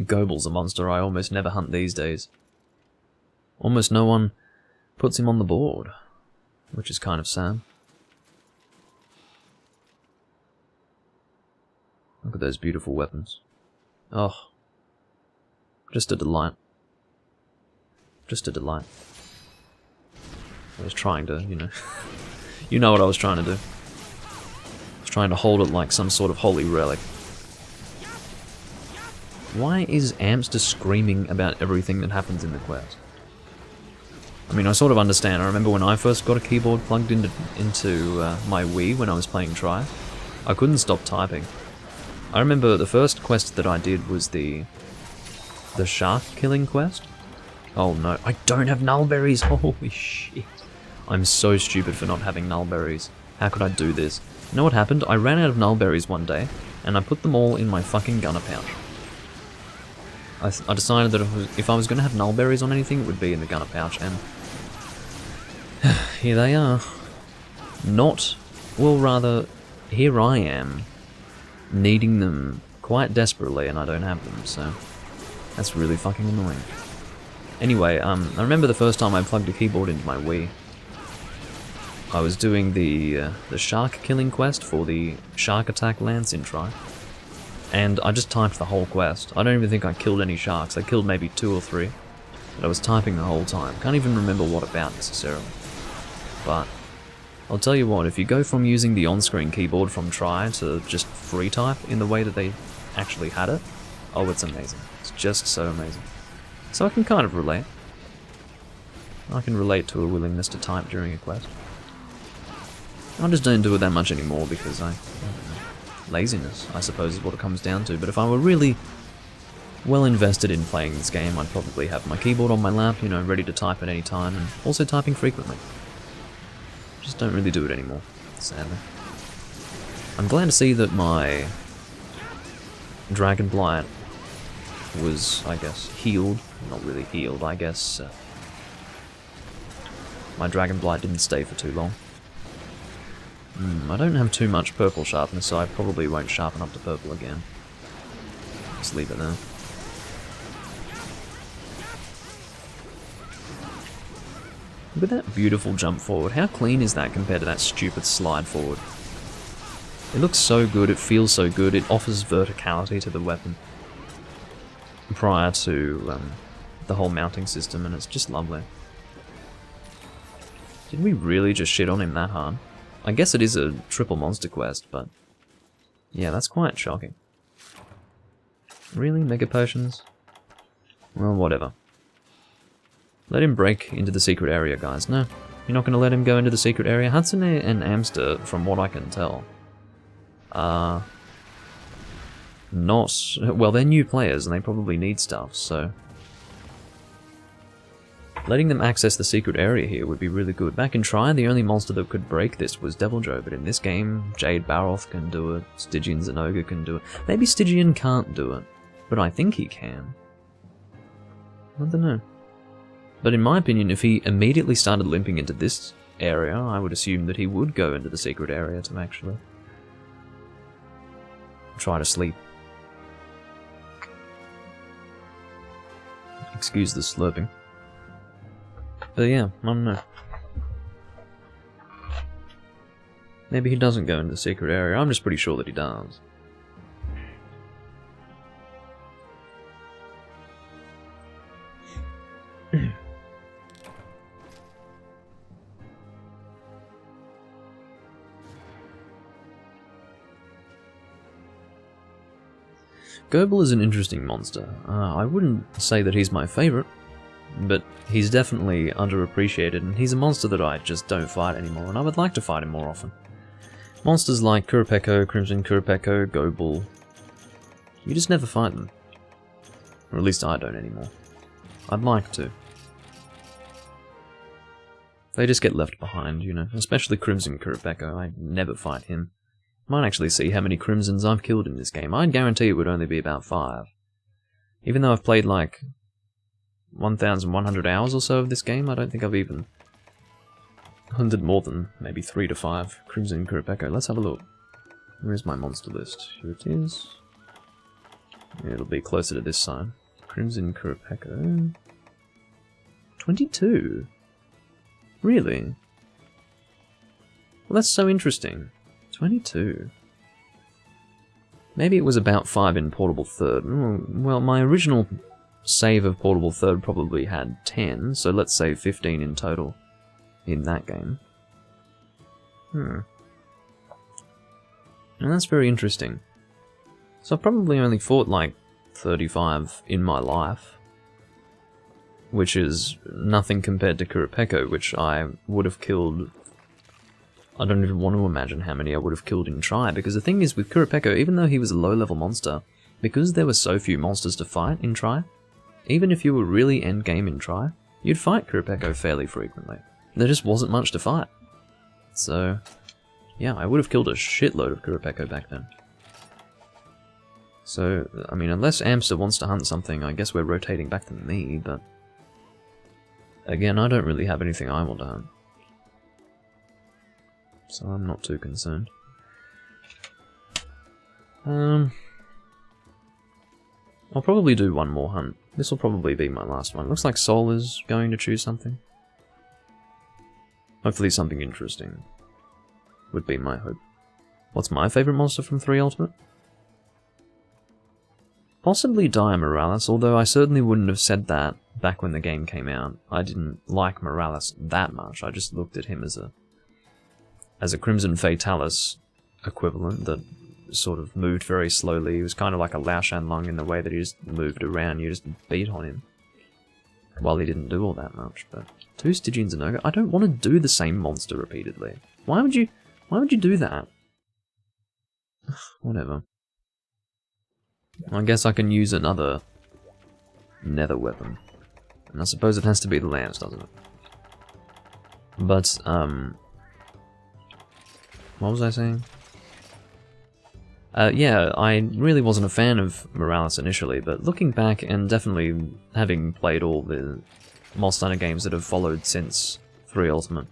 Goebel's a monster I almost never hunt these days. Almost no one puts him on the board, which is kind of sad. Look at those beautiful weapons. Oh. Just a delight. Just a delight. I was trying to, you know... you know what I was trying to do. I was trying to hold it like some sort of holy relic. Why is Amster screaming about everything that happens in the quest? I mean, I sort of understand. I remember when I first got a keyboard plugged into my Wii when I was playing Try. I couldn't stop typing. I remember the first quest that I did was the shark killing quest. Oh no, I don't have nullberries! Holy shit. I'm so stupid for not having nullberries. How could I do this? You know what happened? I ran out of nullberries one day, and I put them all in my fucking gunner pouch. I decided that if I was going to have nullberries on anything, it would be in the gunner pouch, and here they are. Well rather, here I am, needing them quite desperately, and I don't have them, so that's really fucking annoying. Anyway, I remember the first time I plugged a keyboard into my Wii. I was doing the shark killing quest for the shark attack lance in Try. And I just typed the whole quest. I don't even think I killed any sharks. I killed maybe 2 or 3. But I was typing the whole time. Can't even remember what about necessarily. But I'll tell you what, if you go from using the on-screen keyboard from Try to just free type in the way that they actually had it, oh, it's amazing. It's just so amazing. So I can kind of relate. I can relate to a willingness to type during a quest. I just don't do it that much anymore because I don't know. Laziness, I suppose, is what it comes down to. But if I were really well invested in playing this game, I'd probably have my keyboard on my lap, you know, ready to type at any time, and also typing frequently. Just don't really do it anymore, sadly. I'm glad to see that my Dragon Blight was, I guess, healed. Not really healed, I guess. My Dragon Blight didn't stay for too long. I don't have too much purple sharpness, so I probably won't sharpen up to purple again. Just leave it there. Look at that beautiful jump forward. How clean is that compared to that stupid slide forward? It looks so good, it feels so good, it offers verticality to the weapon prior to the whole mounting system, and it's just lovely. Did we really just shit on him that hard? I guess it is a triple monster quest, but yeah, that's quite shocking. Really? Mega potions? Well, whatever. Let him break into the secret area, guys. No, you're not going to let him go into the secret area? Hatsune and Amster, from what I can tell, are not... Well, they're new players, and they probably need stuff, so... Letting them access the secret area here would be really good. Back in Try, the only monster that could break this was Deviljho, but in this game, Jade Baroth can do it, Stygian Zenogre can do it. Maybe Stygian can't do it, but I think he can. I don't know. But in my opinion, if he immediately started limping into this area, I would assume that he would go into the secret area to actually try to sleep. Excuse the slurping. But yeah, I don't know. Maybe he doesn't go into the secret area. I'm just pretty sure that he does. Goebel is an interesting monster. I wouldn't say that he's my favourite, but he's definitely underappreciated, and he's a monster that I just don't fight anymore, and I would like to fight him more often. Monsters like Kurapeko, Crimson Kurapeko, Goebel, you just never fight them. Or at least I don't anymore. I'd like to. They just get left behind, you know, especially Crimson Kurapeko. I never fight him. Might actually see how many Crimsons I've killed in this game. I'd guarantee it would only be about 5. Even though I've played like 1,100 hours or so of this game, I don't think I've even hunted more than maybe 3 to 5 Crimson Kurapeko. Let's have a look. Where's my monster list? Here it is. It'll be closer to this side. Crimson Kurapeko. 22? Really? Well, that's so interesting. 22. Maybe it was about 5 in Portable Third. Well, my original save of Portable Third probably had 10, so let's say 15 in total in that game. And that's very interesting. So I've probably only fought like 35 in my life, which is nothing compared to Kurapeko, which I would have killed. I don't even want to imagine how many I would have killed in Tri, because the thing is with Kurapeko, even though he was a low-level monster, because there were so few monsters to fight in Tri, even if you were really endgame in Tri, you'd fight Kurapeko fairly frequently. There just wasn't much to fight. So, yeah, I would have killed a shitload of Kurapeko back then. So, I mean, unless Amster wants to hunt something, I guess we're rotating back to me, but again, I don't really have anything I want to hunt. So I'm not too concerned. I'll probably do one more hunt. This will probably be my last one. Looks like Sol is going to choose something. Hopefully something interesting would be my hope. What's my favourite monster from 3 Ultimate? Possibly Dire Morales, although I certainly wouldn't have said that back when the game came out. I didn't like Morales that much. I just looked at him as a Crimson Fatalis equivalent that sort of moved very slowly. He was kind of like a Lao Shanlong in the way that he just moved around. You just beat on him. While he didn't do all that much, but 2 Stygian Zenoga? I don't want to do the same monster repeatedly. Why would you do that? Whatever. I guess I can use another nether weapon. And I suppose it has to be the lance, doesn't it? But, what was I saying? Yeah, I really wasn't a fan of Morales initially, but looking back and definitely having played all the Monster Hunter games that have followed since 3 Ultimate,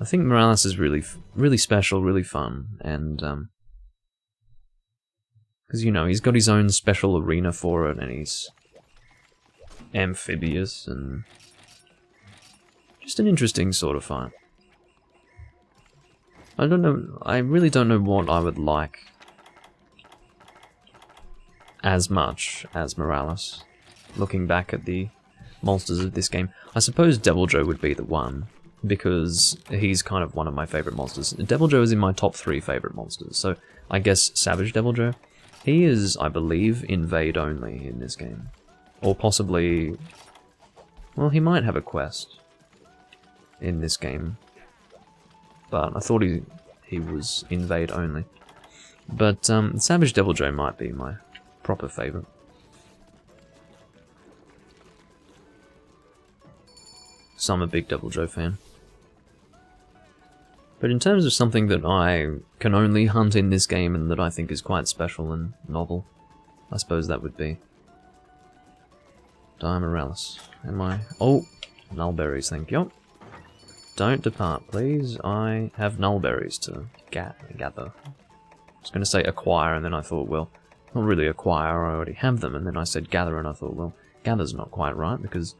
I think Morales is really special, really fun, and because, you know, he's got his own special arena for it, and he's amphibious, and just an interesting sort of fight. I don't know, I really don't know what I would like as much as Morales, looking back at the monsters of this game. I suppose Deviljho would be the one, because he's kind of one of my favourite monsters. Deviljho is in my top 3 favourite monsters, so I guess Savage Deviljho. He is, I believe, invade only in this game. Or possibly, well, he might have a quest in this game, but I thought he was invade only. But Savage Deviljho might be my proper favourite. So I'm a big Deviljho fan. But in terms of something that I can only hunt in this game and that I think is quite special and novel, I suppose that would be Dire Morales. Oh, nullberries, thank you. Don't depart, please. I have nullberries to gather. I was going to say acquire, and then I thought, well, not really acquire, I already have them, and then I said gather, and I thought, well, gather's not quite right, because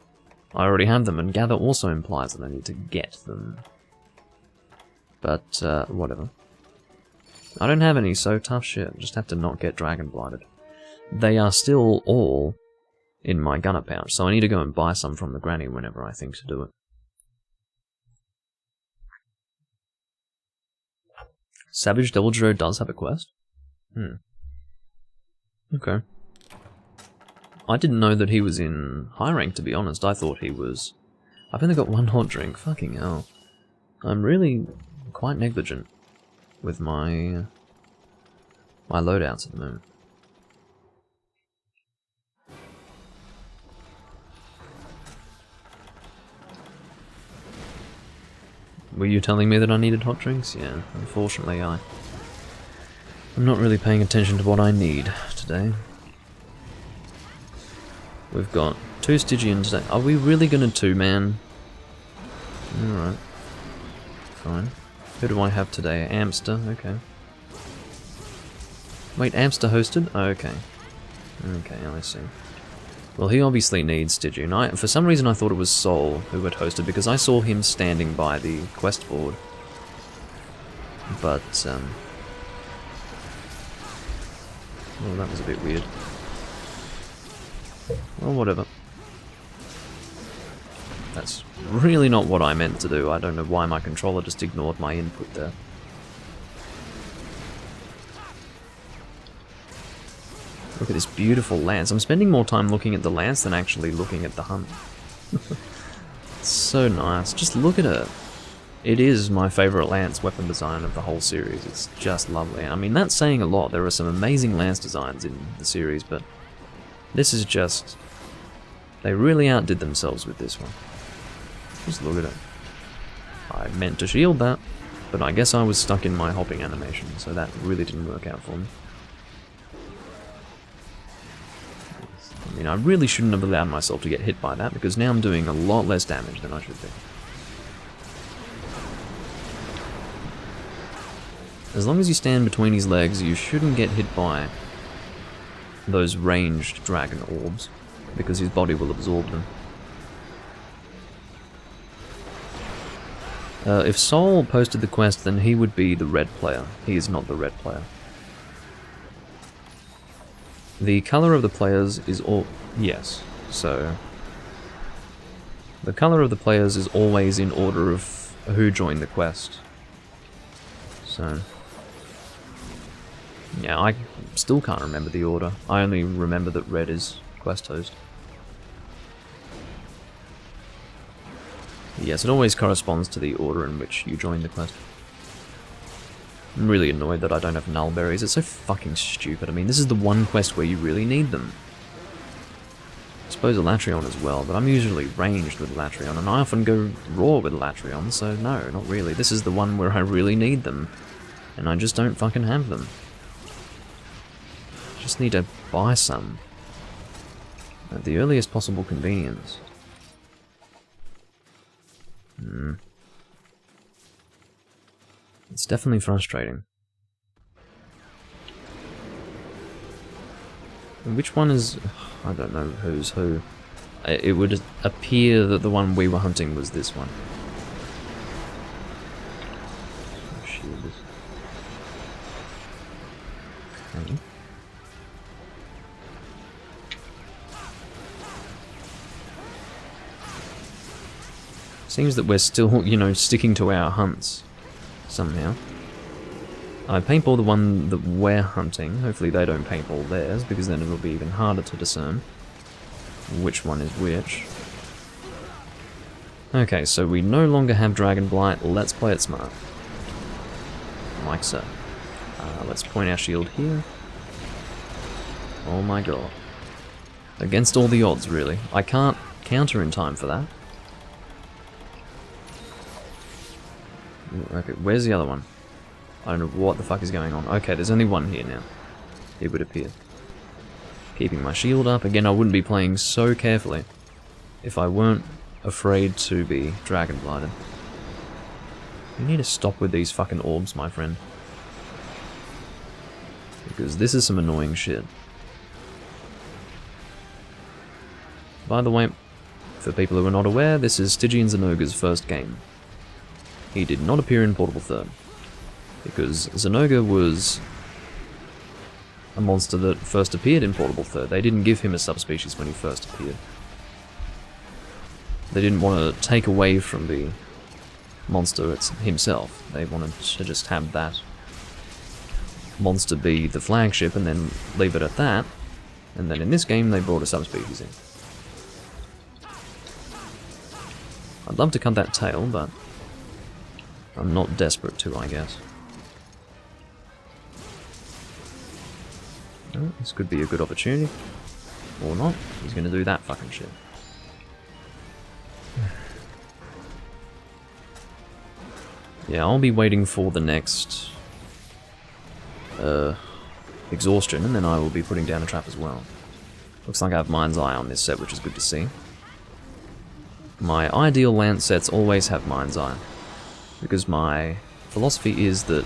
I already have them, and gather also implies that I need to get them. But, whatever. I don't have any, so tough shit. Just have to not get dragon blighted. They are still all in my gunner pouch, so I need to go and buy some from the granny whenever I think to do it. Savage Devil Joe does have a quest? Okay. I didn't know that he was in high rank, to be honest. I thought he was... I've only got one hot drink. Fucking hell. I'm really quite negligent with my loadouts at the moment. Were you telling me that I needed hot drinks? Yeah, unfortunately I'm not really paying attention to what I need today. We've got 2 Stygians today. Are we really gonna 2-man? Alright. Fine. Who do I have today? Amster, okay. Wait, Amster hosted? Oh, okay. Okay, I see. Well, he obviously needs Stygian. For some reason I thought it was Sol who had hosted, because I saw him standing by the quest board. But, well, that was a bit weird. Well, whatever. That's really not what I meant to do. I don't know why my controller just ignored my input there. Look at this beautiful lance. I'm spending more time looking at the lance than actually looking at the hunt. It's so nice. Just look at it. It is my favourite lance weapon design of the whole series. It's just lovely. I mean, that's saying a lot. There are some amazing lance designs in the series, but this is just... They really outdid themselves with this one. Just look at it. I meant to shield that, but I guess I was stuck in my hopping animation, so that really didn't work out for me. I mean, I really shouldn't have allowed myself to get hit by that, because now I'm doing a lot less damage than I should be. As long as you stand between his legs, you shouldn't get hit by those ranged dragon orbs, because his body will absorb them. If Sol posted the quest, then he would be the red player. He is not the red player. The colour of the players is all... Yes, so... The colour of the players is always in order of who joined the quest. So... Yeah, I still can't remember the order. I only remember that red is quest host. Yes, it always corresponds to the order in which you join the quest. I'm really annoyed that I don't have null berries. It's so fucking stupid. I mean, this is the one quest where you really need them. I suppose Elatrion as well, but I'm usually ranged with Elatrion, and I often go raw with Elatrion, so no, not really. This is the one where I really need them, and I just don't fucking have them. Just need to buy some at the earliest possible convenience. It's definitely frustrating. Which one is... I don't know who's who. It would appear that the one we were hunting was this one. Oh, shield this. Okay. Seems that we're still, you know, sticking to our hunts. Somehow. I paintball the one that we're hunting. Hopefully they don't paintball theirs, because then it'll be even harder to discern which one is which. Okay, so we no longer have Dragon Blight. Let's play it smart. Like so. Let's point our shield here. Oh my god. Against all the odds, really. I can't counter in time for that. Okay, where's the other one? I don't know what the fuck is going on. Okay, there's only one here now. It would appear. Keeping my shield up. Again, I wouldn't be playing so carefully if I weren't afraid to be dragon blighted. You need to stop with these fucking orbs, my friend. Because this is some annoying shit. By the way, for people who are not aware, this is Stygians and Ogre's first game. he did not appear in Portable Third. Because Zenoga was a monster that first appeared in Portable Third. They didn't give him a subspecies when he first appeared. They didn't want to take away from the monster himself. They wanted to just have that monster be the flagship and then leave it at that. And then in this game they brought a subspecies in. I'd love to cut that tail, but I'm not desperate to, I guess. Oh, this could be a good opportunity. Or not. He's gonna do that fucking shit. Yeah, I'll be waiting for the next exhaustion, and then I will be putting down a trap as well. Looks like I have Mind's Eye on this set, which is good to see. My ideal lance sets always have Mind's Eye, because my philosophy is that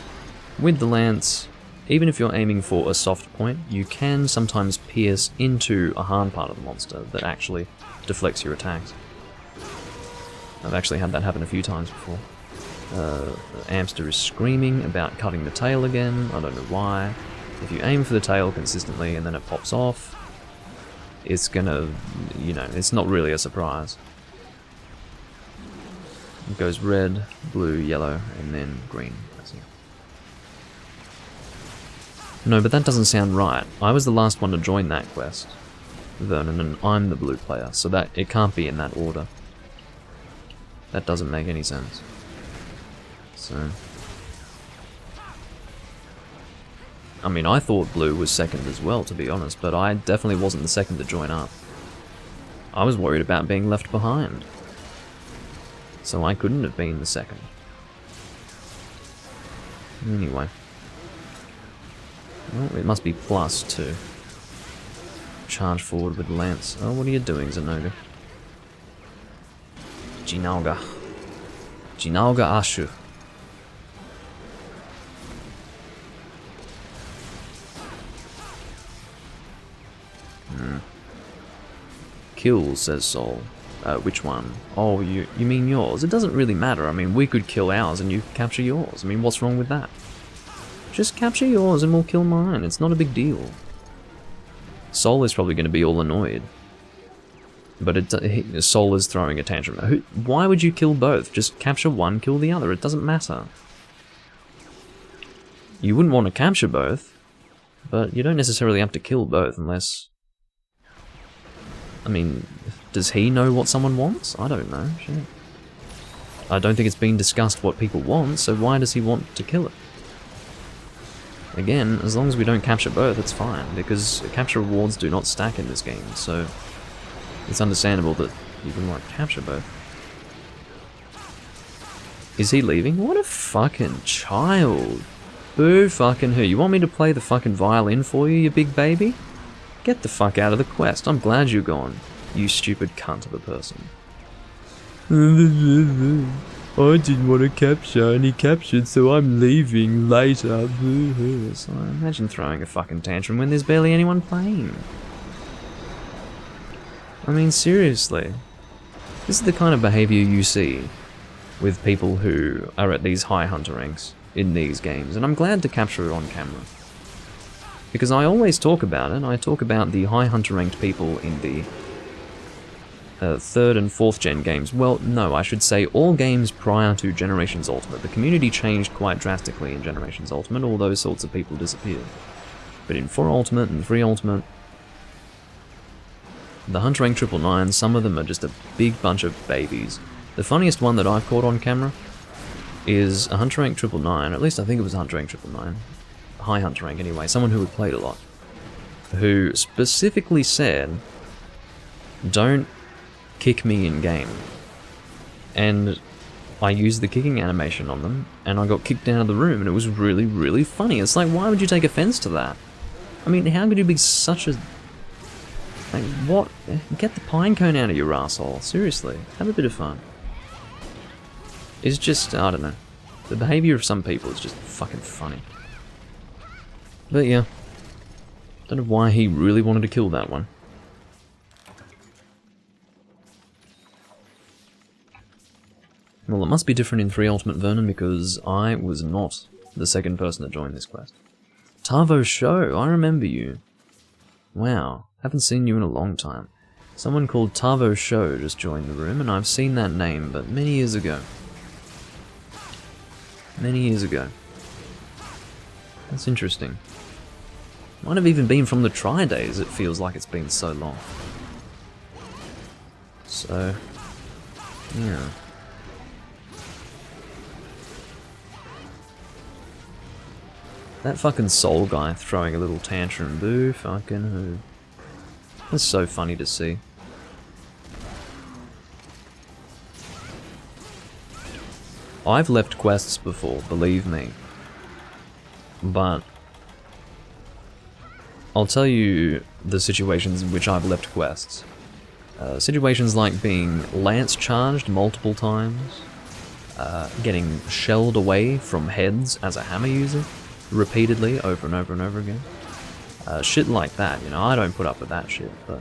with the lance, even if you're aiming for a soft point, you can sometimes pierce into a hard part of the monster that actually deflects your attacks. I've actually had that happen a few times before. Amster is screaming about cutting the tail again, I don't know why. If you aim for the tail consistently and then it pops off, it's gonna, you know, it's not really a surprise. It goes red, blue, yellow, and then green. No, but that doesn't sound right. I was the last one to join that quest, Vernon, and I'm the blue player, so that it can't be in that order. That doesn't make any sense. So, I mean, I thought blue was second as well, to be honest, but I definitely wasn't the second to join up. I was worried about being left behind, so I couldn't have been the second. Anyway. Well, it must be plus to charge forward with lance. Oh, what are you doing, Zenoga? Jinauga. Jinauga Ashu. Kills, says Sol. Which one? Oh, you mean yours? It doesn't really matter. I mean, we could kill ours and you could capture yours. I mean, what's wrong with that? Just capture yours and we'll kill mine. It's not a big deal. Sol is probably going to be all annoyed. But Sol is throwing a tantrum. Why would you kill both? Just capture one, kill the other. It doesn't matter. You wouldn't want to capture both, but you don't necessarily have to kill both unless... I mean, does he know what someone wants? I don't know. Shit. I don't think it's been discussed what people want, so why does he want to kill it? Again, as long as we don't capture both, it's fine, because capture rewards do not stack in this game, so it's understandable that you wouldn't want to capture both. Is he leaving? What a fucking child. Boo fucking who. You want me to play the fucking violin for you, you big baby? Get the fuck out of the quest. I'm glad you're gone, you stupid cunt of a person. I didn't want to capture, and he captured, so I'm leaving later. So imagine throwing a fucking tantrum when there's barely anyone playing. I mean, seriously. This is the kind of behaviour you see with people who are at these high hunter ranks in these games, and I'm glad to capture it on camera. Because I always talk about it. I talk about the high hunter ranked people in the 3rd and 4th gen games. Well, no, I should say all games prior to Generations Ultimate. The community changed quite drastically in Generations Ultimate. All those sorts of people disappeared. But in 4 Ultimate and 3 Ultimate, the hunter rank 999, some of them are just a big bunch of babies. The funniest one that I've caught on camera is a hunter rank 999, at least I think it was a hunter rank 999. High hunter rank anyway, someone who had played a lot, who specifically said, don't kick me in game. And I used the kicking animation on them, and I got kicked out of the room, and it was really, really funny. It's like, why would you take offense to that? I mean, how could you be such a... Like, what? Get the pine cone out of your asshole. Seriously, have a bit of fun. It's just, I don't know. The behaviour of some people is just fucking funny. But yeah, don't know why he really wanted to kill that one. Well, it must be different in 3 Ultimate Vernon because I was not the second person to join this quest. Tavo Show, I remember you. Wow, haven't seen you in a long time. Someone called Tavo Show just joined the room, and I've seen that name, but many years ago. Many years ago. That's interesting. Might have even been from the Try days, it feels like it's been so long. So, yeah. That fucking soul guy throwing a little tantrum, boo fucking who. That's so funny to see. I've left quests before, believe me. But I'll tell you the situations in which I've left quests. Situations like being lance charged multiple times, getting shelled away from heads as a hammer user, repeatedly, over and over and over again. Shit like that, you know, I don't put up with that shit, but...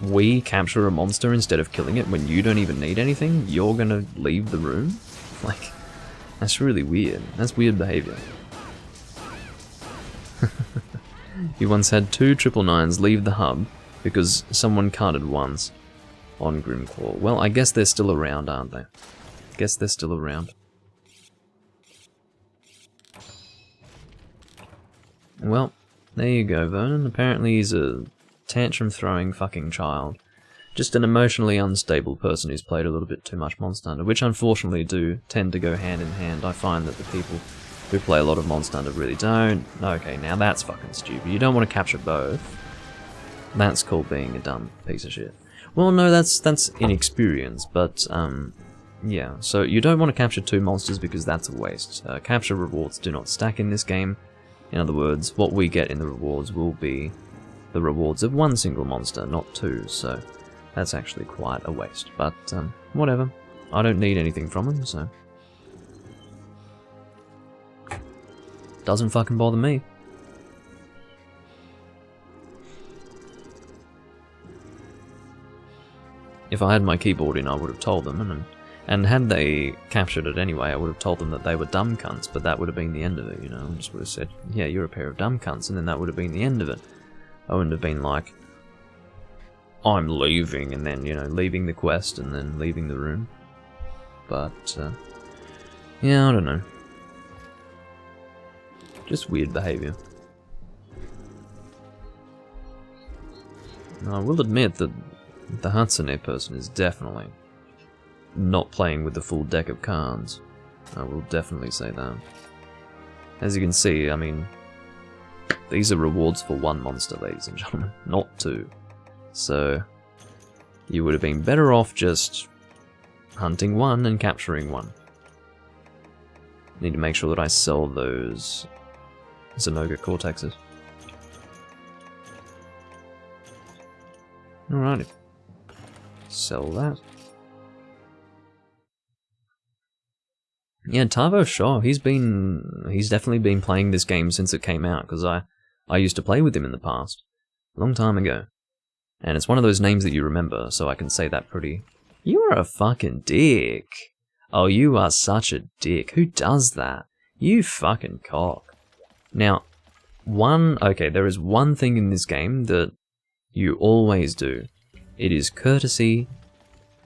We capture a monster instead of killing it when you don't even need anything, you're gonna leave the room? Like, that's really weird. That's weird behavior. You once had 2 999s leave the hub because someone carded once on Grimclaw. Well, I guess they're still around, aren't they? Guess they're still around. Well, there you go, Vernon. Apparently he's a tantrum-throwing fucking child. Just an emotionally unstable person who's played a little bit too much Monster Hunter, which unfortunately do tend to go hand in hand. I find that the people who play a lot of Monster Hunter really don't. Okay, now that's fucking stupid. You don't want to capture both. That's called being a dumb piece of shit. Well, no, that's inexperience, but, yeah. So you don't want to capture 2 monsters because that's a waste. Capture rewards do not stack in this game. In other words, what we get in the rewards will be the rewards of 1 single monster, not 2, so that's actually quite a waste. But, whatever. I don't need anything from them, so... Doesn't fucking bother me. If I had my keyboard in, I would have told them, and had they captured it anyway, I would have told them that they were dumb cunts, but that would have been the end of it, you know. I just would have said, yeah, you're a pair of dumb cunts, and then that would have been the end of it. I wouldn't have been like, I'm leaving, and then, you know, leaving the quest, and then leaving the room. But, yeah, I don't know. Just weird behaviour. I will admit that the Hatsune person is definitely not playing with the full deck of cards. I will definitely say that. As you can see, I mean, these are rewards for 1 monster, ladies and gentlemen, not 2. So, you would have been better off just hunting 1 and capturing 1. Need to make sure that I sell those Zenoga Cortexes. Alrighty. Sell that. Yeah, Tavo Shaw, he's definitely been playing this game since it came out, because I used to play with him in the past. A long time ago. And it's one of those names that you remember, so I can say that pretty... You are a fucking dick. Oh, you are such a dick. Who does that? You fucking cock. Now, there is one thing in this game that you always do. It is courtesy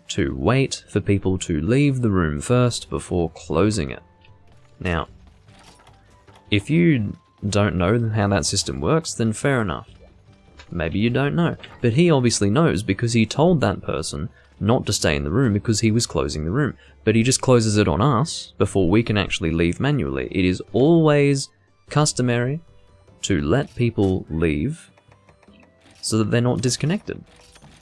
to wait for people to leave the room first before closing it. Now, if you don't know how that system works, then fair enough. Maybe you don't know, but he obviously knows because he told that person not to stay in the room because he was closing the room, but he just closes it on us before we can actually leave manually. It is always customary to let people leave so that they're not disconnected.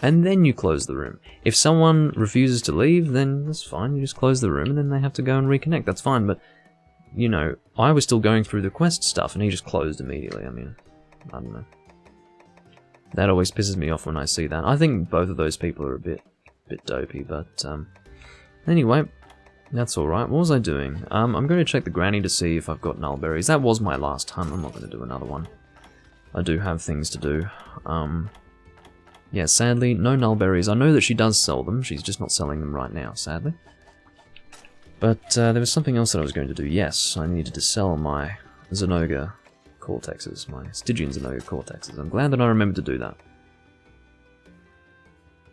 And then you close the room. If someone refuses to leave, then that's fine, you just close the room and then they have to go and reconnect, that's fine, but, you know, I was still going through the quest stuff and he just closed immediately. I mean, I don't know. That always pisses me off when I see that. I think both of those people are a bit dopey, but, anyway, that's alright. What was I doing? I'm going to check the granny to see if I've got nullberries. That was my last hunt, I'm not going to do another one. I do have things to do. Yeah, sadly, no nullberries. I know that she does sell them, she's just not selling them right now, sadly. But there was something else that I was going to do. Yes, I needed to sell my Zenogre Cortexes, my Stygian Zenogre Cortexes. I'm glad that I remembered to do that.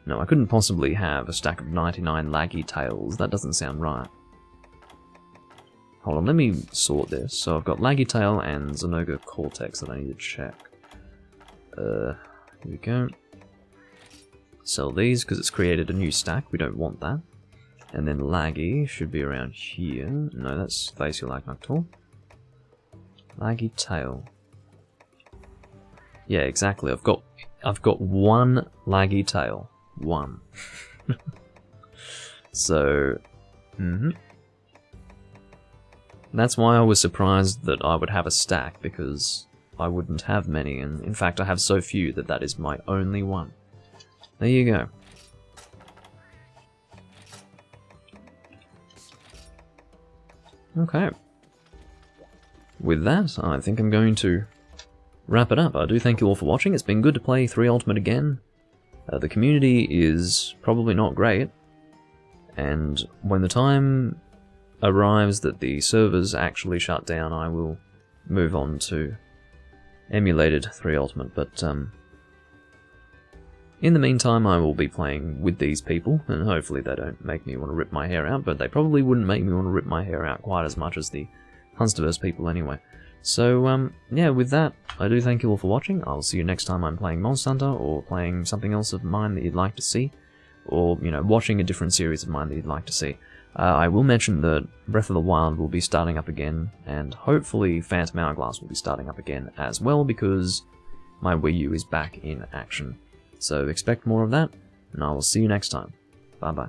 No, I couldn't possibly have a stack of 99 laggy tails. That doesn't sound right. Hold on, let me sort this. So I've got laggy tail and Zenogre Cortex that I need to check. Here we go. Sell these because it's created a new stack. We don't want that. And then laggy should be around here. No, that's Glaciolagnuctal. Laggy tail. Yeah, exactly. I've got one laggy tail. One. So, that's why I was surprised that I would have a stack, because I wouldn't have many, and in fact I have so few that that is my only one. There you go. Okay. With that, I think I'm going to wrap it up. I do thank you all for watching. It's been good to play 3 Ultimate again. The community is probably not great, and when the time arrives that the servers actually shut down, I will move on to emulated 3 Ultimate, but in the meantime I will be playing with these people, and hopefully they don't make me want to rip my hair out, but they probably wouldn't make me want to rip my hair out quite as much as the Hunsterverse people anyway. So, yeah, with that, I do thank you all for watching. I'll see you next time I'm playing Monster Hunter, or playing something else of mine that you'd like to see, or, you know, watching a different series of mine that you'd like to see. I will mention that Breath of the Wild will be starting up again, and hopefully Phantom Hourglass will be starting up again as well, because my Wii U is back in action. So expect more of that, and I will see you next time. Bye bye.